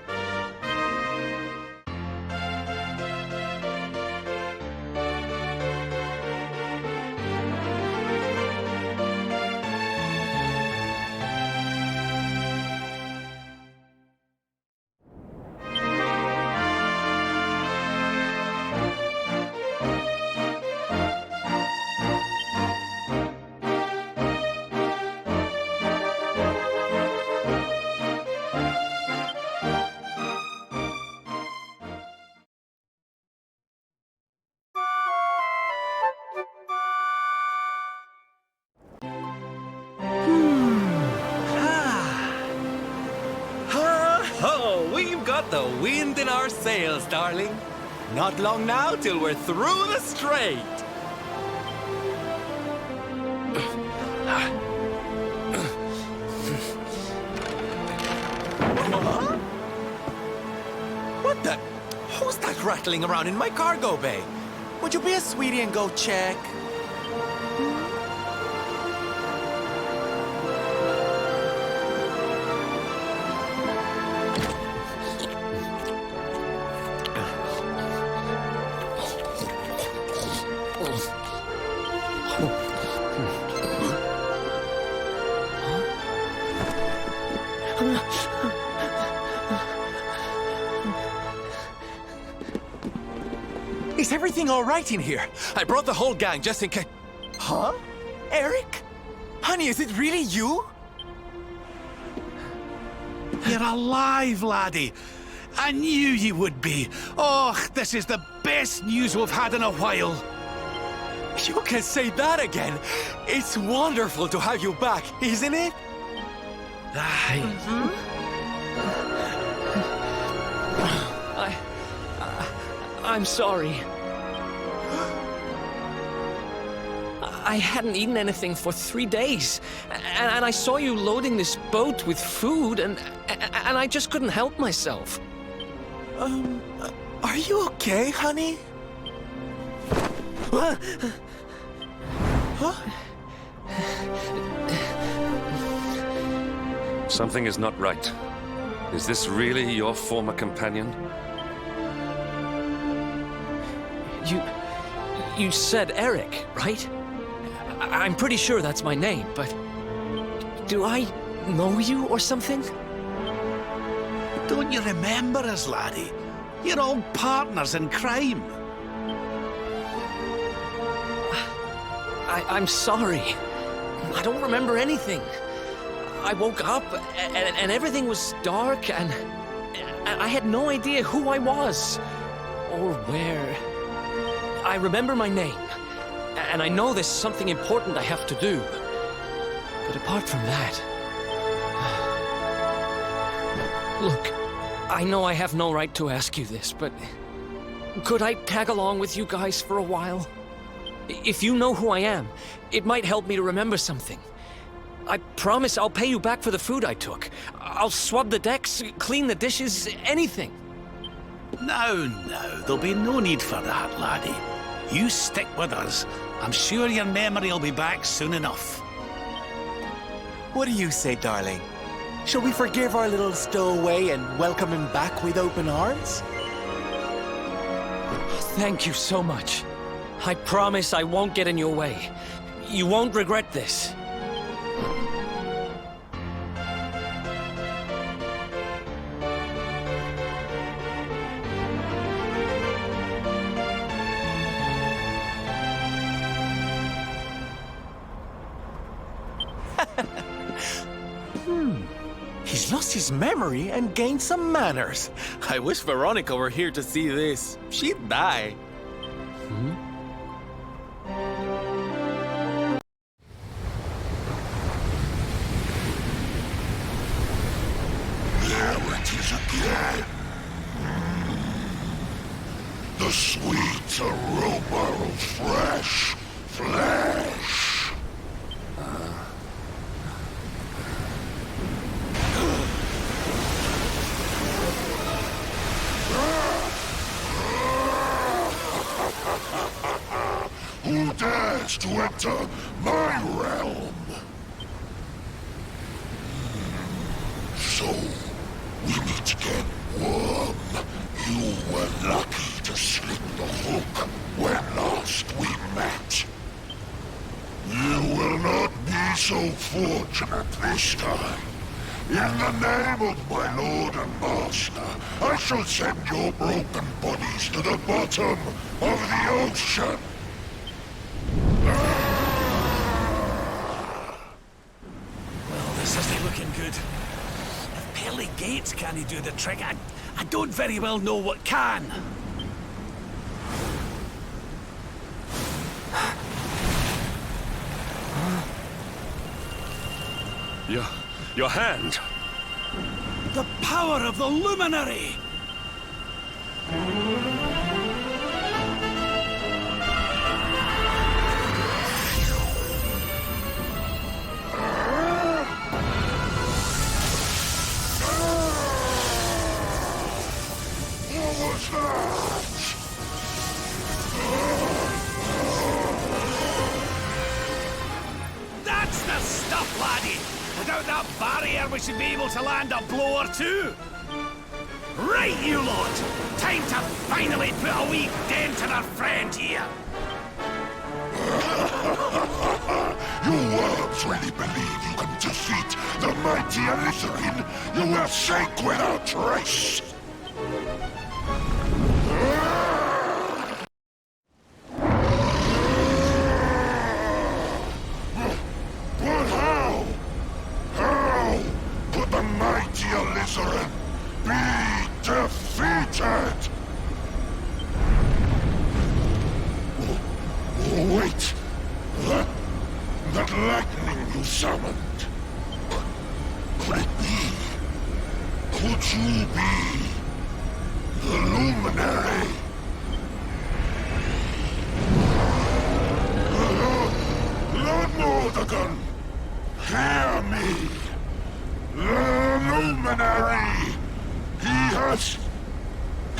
The wind in our sails, darling. Not long now till we're through the strait. What the? Who's that rattling around in my cargo bay? Would you be a sweetie and go check? Is everything all right in here? I brought the whole gang just in case. Huh? Eric? Honey, is it really you? You're alive, laddie. I knew you would be. Oh, this is the best news we've had in a while. You can say that again. It's wonderful to have you back, isn't it? I'm sorry. I hadn't eaten anything for 3 days, and I saw you loading this boat with food, and I just couldn't help myself. Are you okay, honey? Huh? Something is not right. Is this really your former companion? You said Eric, right? I'm pretty sure that's my name, but do I know you or something? Don't you remember us, laddie? You're old partners in crime. I'm sorry. I don't remember anything. I woke up and everything was dark and I had no idea who I was or where. I remember my name, and I know there's something important I have to do. But apart from that... Look, I know I have no right to ask you this, but could I tag along with you guys for a while? If you know who I am, it might help me to remember something. I promise I'll pay you back for the food I took. I'll swab the decks, clean the dishes, anything. No, there'll be no need for that, laddie. You stick with us. I'm sure your memory will be back soon enough. What do you say, darling? Shall we forgive our little stowaway and welcome him back with open arms? Thank you so much. I promise I won't get in your way. You won't regret this. He's lost his memory and gained some manners. I wish Veronica were here to see this. She'd die. There it is again. The sweet aroma of fresh flesh. Who dares to enter my realm? So, we meet again, Worm. You were lucky to slip the hook when last we met. You will not be so fortunate this time. In the name of my lord and master, I shall send your broken bodies to the bottom of the ocean. Well, this isn't looking good. If pearly gates can't do the trick, I don't very well know what can. Your hand. The power of the Luminary! What was that? That's the stuff, laddie! Without that barrier, we should be able to land a blow or two. Right, you lot! Time to finally put a wee dent in our friend here. You worms really believe you can defeat the mighty Elizarine? You will sink without trace! But how? How could the mighty Elizarine be defeated? Wait! That lightning you summoned. Could it be? Could you be the Luminary? Lord Mordegon, hear me. The Luminary. He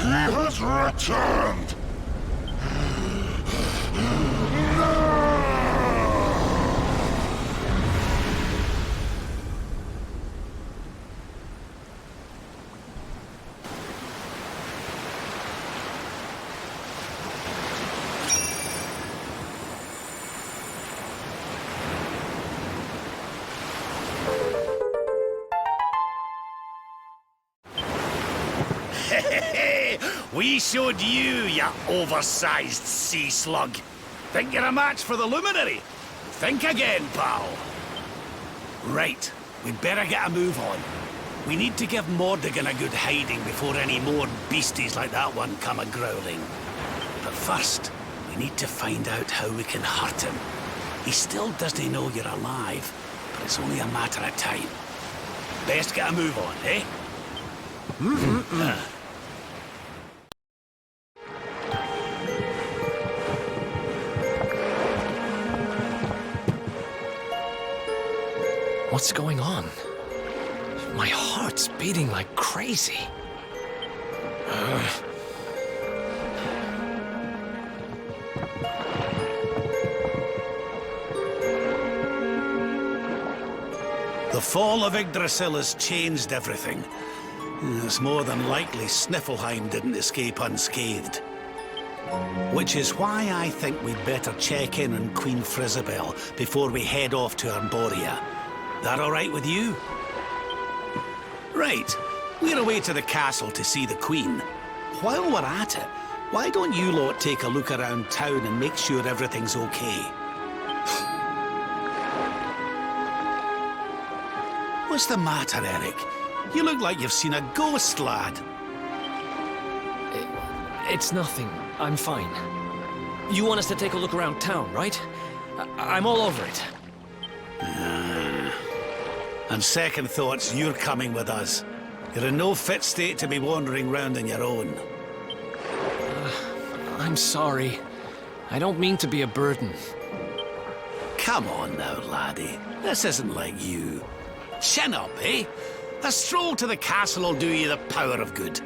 has returned. We showed you, you oversized sea slug. Think you're a match for the Luminary? Think again, pal. Right, we'd better get a move on. We need to give Mordegon a good hiding before any more beasties like that one come a-growling. But first, we need to find out how we can hurt him. He still doesn't know you're alive, but it's only a matter of time. Best get a move on, eh? What's going on? My heart's beating like crazy. The fall of Yggdrasil has changed everything. It's more than likely Sniffleheim didn't escape unscathed. Which is why I think we'd better check in on Queen Frizabel before we head off to Arboria. That all right with you? Right. We're away to the castle to see the Queen. While we're at it, why don't you lot take a look around town and make sure everything's okay? What's the matter, Eric? You look like you've seen a ghost, lad. It's nothing. I'm fine. You want us to take a look around town, right? I'm all over it. And second thoughts, you're coming with us. You're in no fit state to be wandering round on your own. I'm sorry. I don't mean to be a burden. Come on now, laddie. This isn't like you. Chin up, eh? A stroll to the castle will do you the power of good.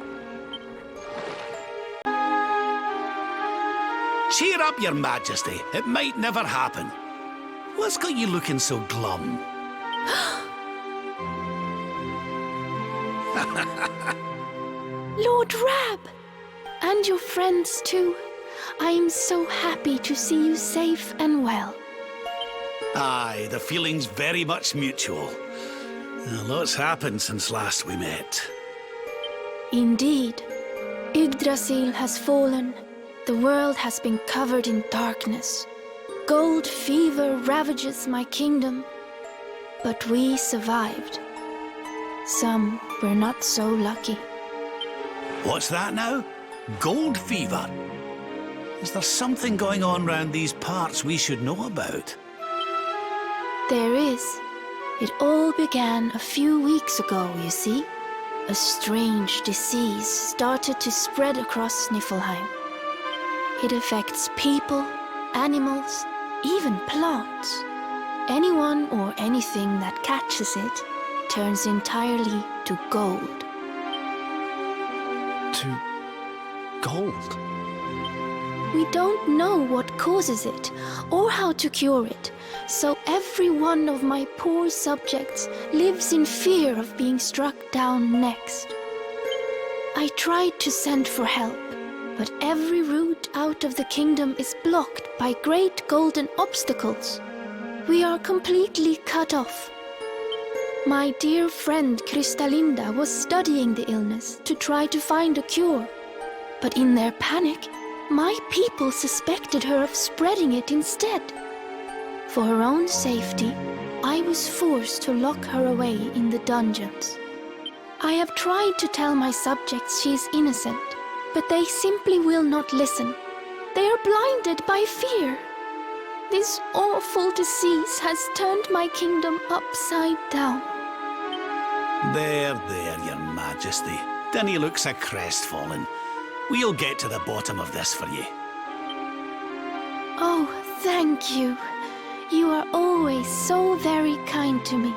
Cheer up, Your Majesty. It might never happen. What's got you looking so glum? Lord Rab! And your friends too. I am so happy to see you safe and well. Aye, the feeling's very much mutual. A lot's happened since last we met. Indeed. Yggdrasil has fallen. The world has been covered in darkness. Gold fever ravages my kingdom. But we survived. Some were not so lucky. What's that now? Gold fever? Is there something going on round these parts we should know about? There is. It all began a few weeks ago, you see. A strange disease started to spread across Sniffleheim. It affects people, animals, even plants. Anyone or anything that catches it turns entirely to gold. To gold? We don't know what causes it or how to cure it, so every one of my poor subjects lives in fear of being struck down next. I tried to send for help, but every route out of the kingdom is blocked by great golden obstacles. We are completely cut off. My dear friend Kristalinda was studying the illness to try to find a cure, but in their panic, my people suspected her of spreading it instead. For her own safety, I was forced to lock her away in the dungeons. I have tried to tell my subjects she is innocent, but they simply will not listen. They are blinded by fear. This awful disease has turned my kingdom upside down. There, Your Majesty. Dinna look so crestfallen. We'll get to the bottom of this for you. Oh, thank you. You are always so very kind to me.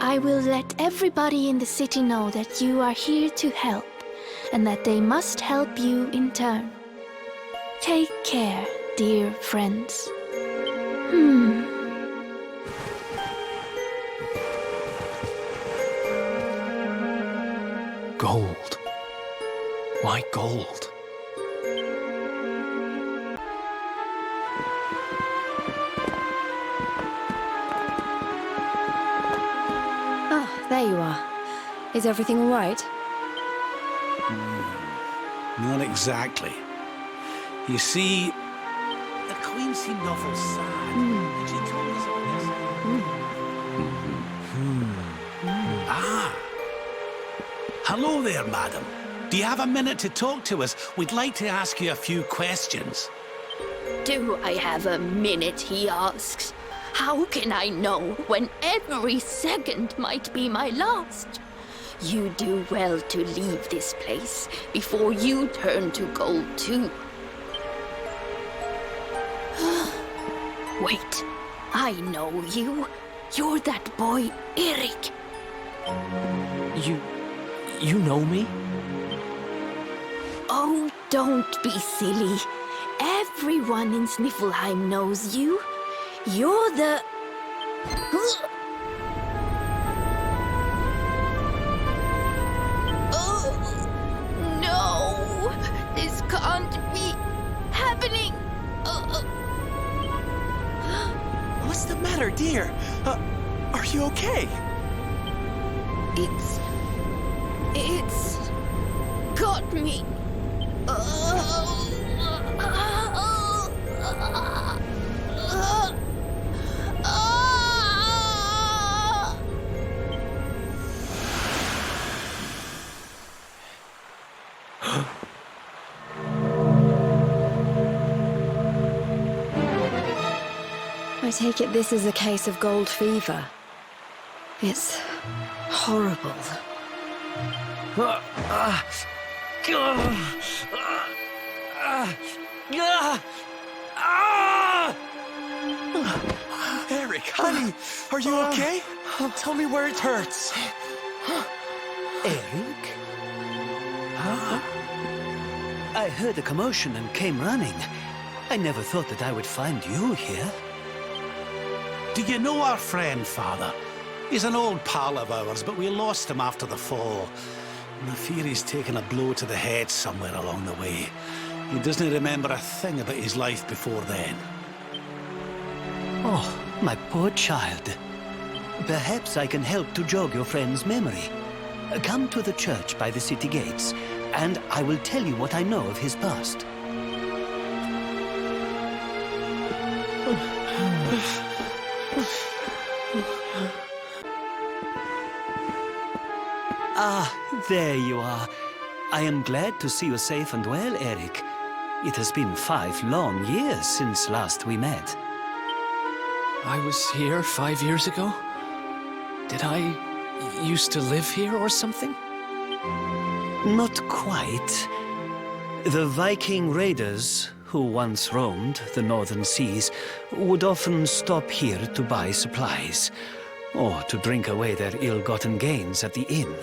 I will let everybody in the city know that you are here to help, and that they must help you in turn. Take care, dear friends. Gold. Why gold? Oh, there you are. Is everything all right? Not exactly. You see, the Queen seemed awful sad. She told us all this. Ah! Hello there, madam. Do you have a minute to talk to us? We'd like to ask you a few questions. Do I have a minute, he asks. How can I know when every second might be my last? You do well to leave this place before you turn to gold too. Wait, I know you. You're that boy, Eric. You know me? Oh, don't be silly. Everyone in Sniffleheim knows you. You're the... Oh, no! This can't be happening! What's the matter, dear? Are you okay? It's got me. I take it this is a case of gold fever. It's horrible. Eric, honey, are you okay? Tell me where it hurts. Eric? I heard a commotion and came running. I never thought that I would find you here. Do you know our friend, Father? He's an old pal of ours, but we lost him after the fall. And I fear he's taken a blow to the head somewhere along the way. He doesn't remember a thing about his life before then. Oh, my poor child. Perhaps I can help to jog your friend's memory. Come to the church by the city gates, and I will tell you what I know of his past. Ah, there you are. I am glad to see you safe and well, Eric. It has been 5 long years since last we met. I was here 5 years ago? Did I used to live here or something? Not quite. The Viking raiders, who once roamed the northern seas, would often stop here to buy supplies, or to drink away their ill-gotten gains at the inn.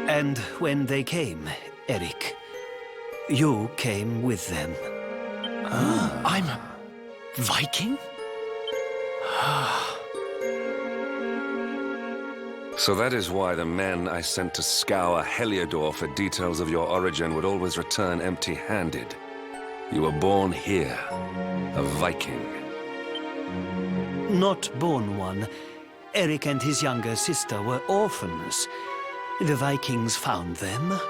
And when they came, Eric, you came with them. I'm Viking? So that is why the men I sent to scour Heliador for details of your origin would always return empty-handed. You were born here, a Viking. Not born one. Eric and his younger sister were orphans. The Vikings found them,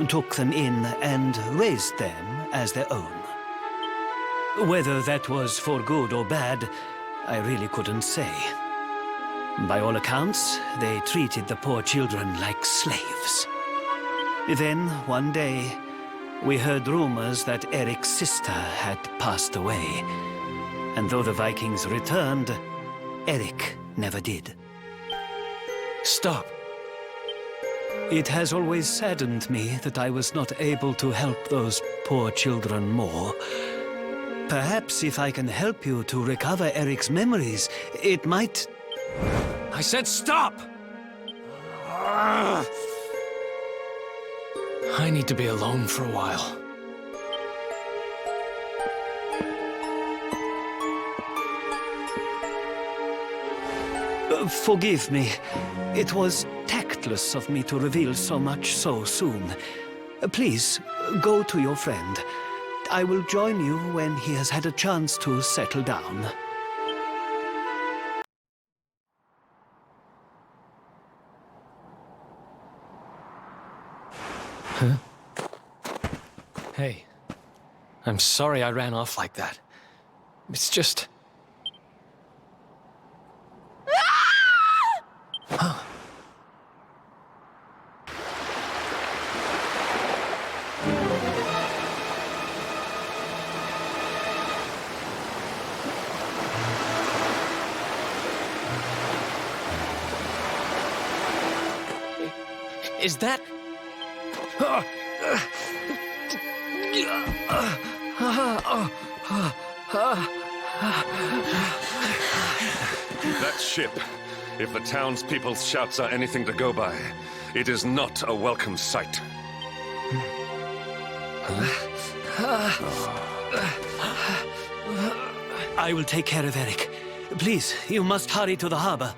took them in, and raised them as their own. Whether that was for good or bad, I really couldn't say. By all accounts, they treated the poor children like slaves. Then, one day, we heard rumors that Eric's sister had passed away. And though the Vikings returned, Eric never did. Stop. It has always saddened me that I was not able to help those poor children more. Perhaps if I can help you to recover Eric's memories, it might... I said stop! I need to be alone for a while. Forgive me. It was tactless of me to reveal so much so soon. Please, go to your friend. I will join you when he has had a chance to settle down. Huh? Hey, I'm sorry I ran off like that. It's just... Huh. Is that... That ship, if the townspeople's shouts are anything to go by, it is not a welcome sight. I will take care of Eric. Please, you must hurry to the harbor.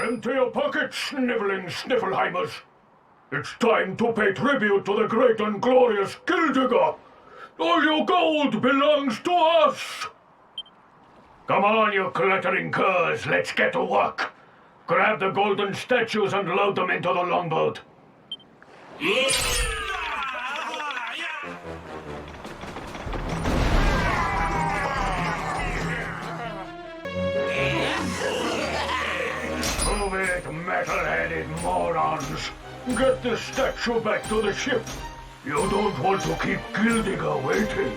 Empty your pockets, sniveling Sniffleheimers. It's time to pay tribute to the great and glorious Gildigger. All your gold belongs to us. Come on, you clattering curs, let's get to work. Grab the golden statues and load them into the longboat. Move it, metal-headed morons. Get the statue back to the ship. You don't want to keep Gildigger waiting.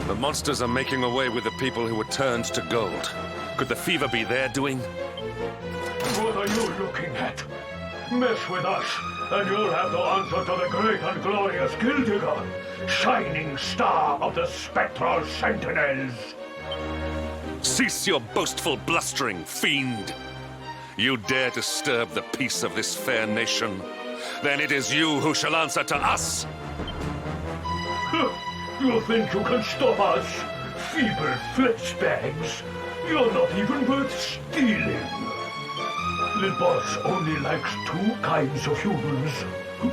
The monsters are making away with the people who were turned to gold. Could the fever be their doing? What are you looking at? Mess with us, and you'll have to answer to the great and glorious Gildiga, shining star of the spectral sentinels. Cease your boastful blustering, fiend! You dare disturb the peace of this fair nation, then it is you who shall answer to us! You think you can stop us? Feeble flesh bags? You're not even worth stealing. The boss only likes two kinds of humans,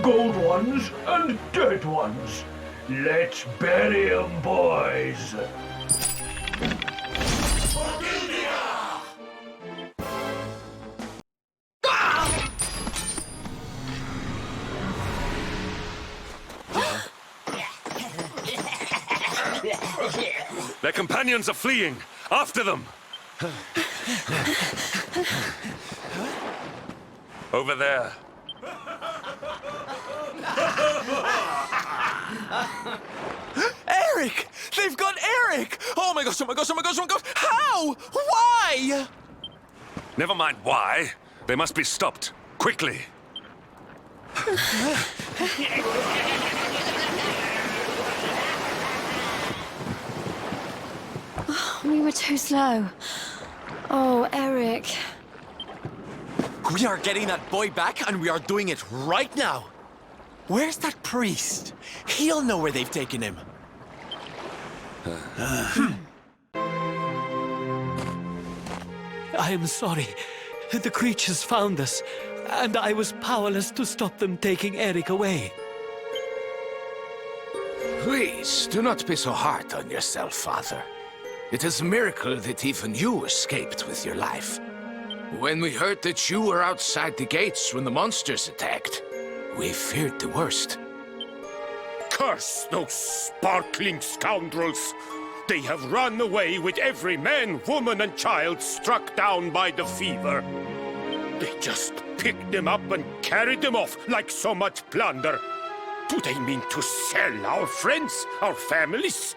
gold ones and dead ones. Let's bury 'em, boys. Their companions are fleeing! After them! Over there. Eric! They've got Eric! Oh my gosh, oh my gosh, oh my gosh, oh my gosh! How? Why? Never mind why. They must be stopped. Quickly. We were too slow. Oh, Eric. We are getting that boy back, and we are doing it right now. Where's that priest? He'll know where they've taken him. I am sorry. The creatures found us, and I was powerless to stop them taking Eric away. Please, do not be so hard on yourself, Father. It is a miracle that even you escaped with your life. When we heard that you were outside the gates when the monsters attacked, we feared the worst. Curse those sparkling scoundrels! They have run away with every man, woman, and child struck down by the fever. They just picked them up and carried them off like so much plunder. Do they mean to sell our friends, our families?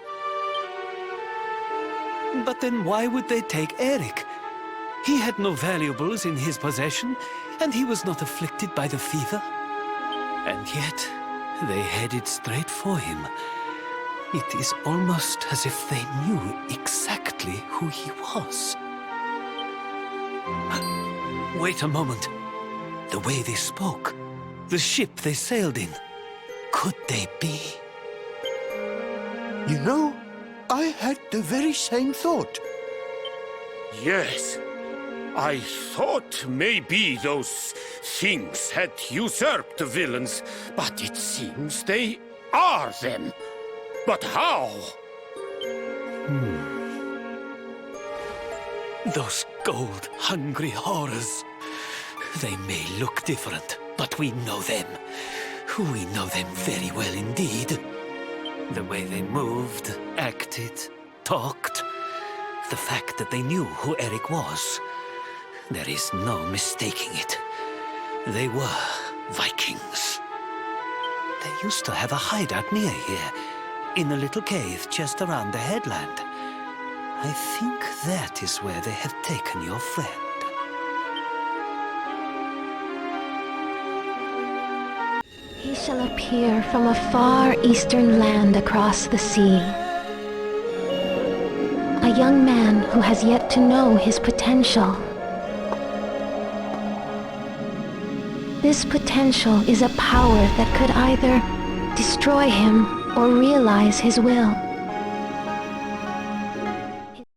But then why would they take Eric? He had no valuables in his possession, and he was not afflicted by the fever. And yet, they headed straight for him. It is almost as if they knew exactly who he was. Wait a moment. The way they spoke, the ship they sailed in, could they be? You know, I had the very same thought. Yes. I thought maybe those things had usurped the villains, but it seems they are them. But how? Those gold-hungry horrors. They may look different, but we know them. We know them very well indeed. The way they moved, acted, talked. The fact that they knew who Eric was. There is no mistaking it. They were Vikings. They used to have a hideout near here, in a little cave just around the headland. I think that is where they have taken your friend. He shall appear from a far eastern land across the sea. A young man who has yet to know his potential. This potential is a power that could either destroy him or realize his will.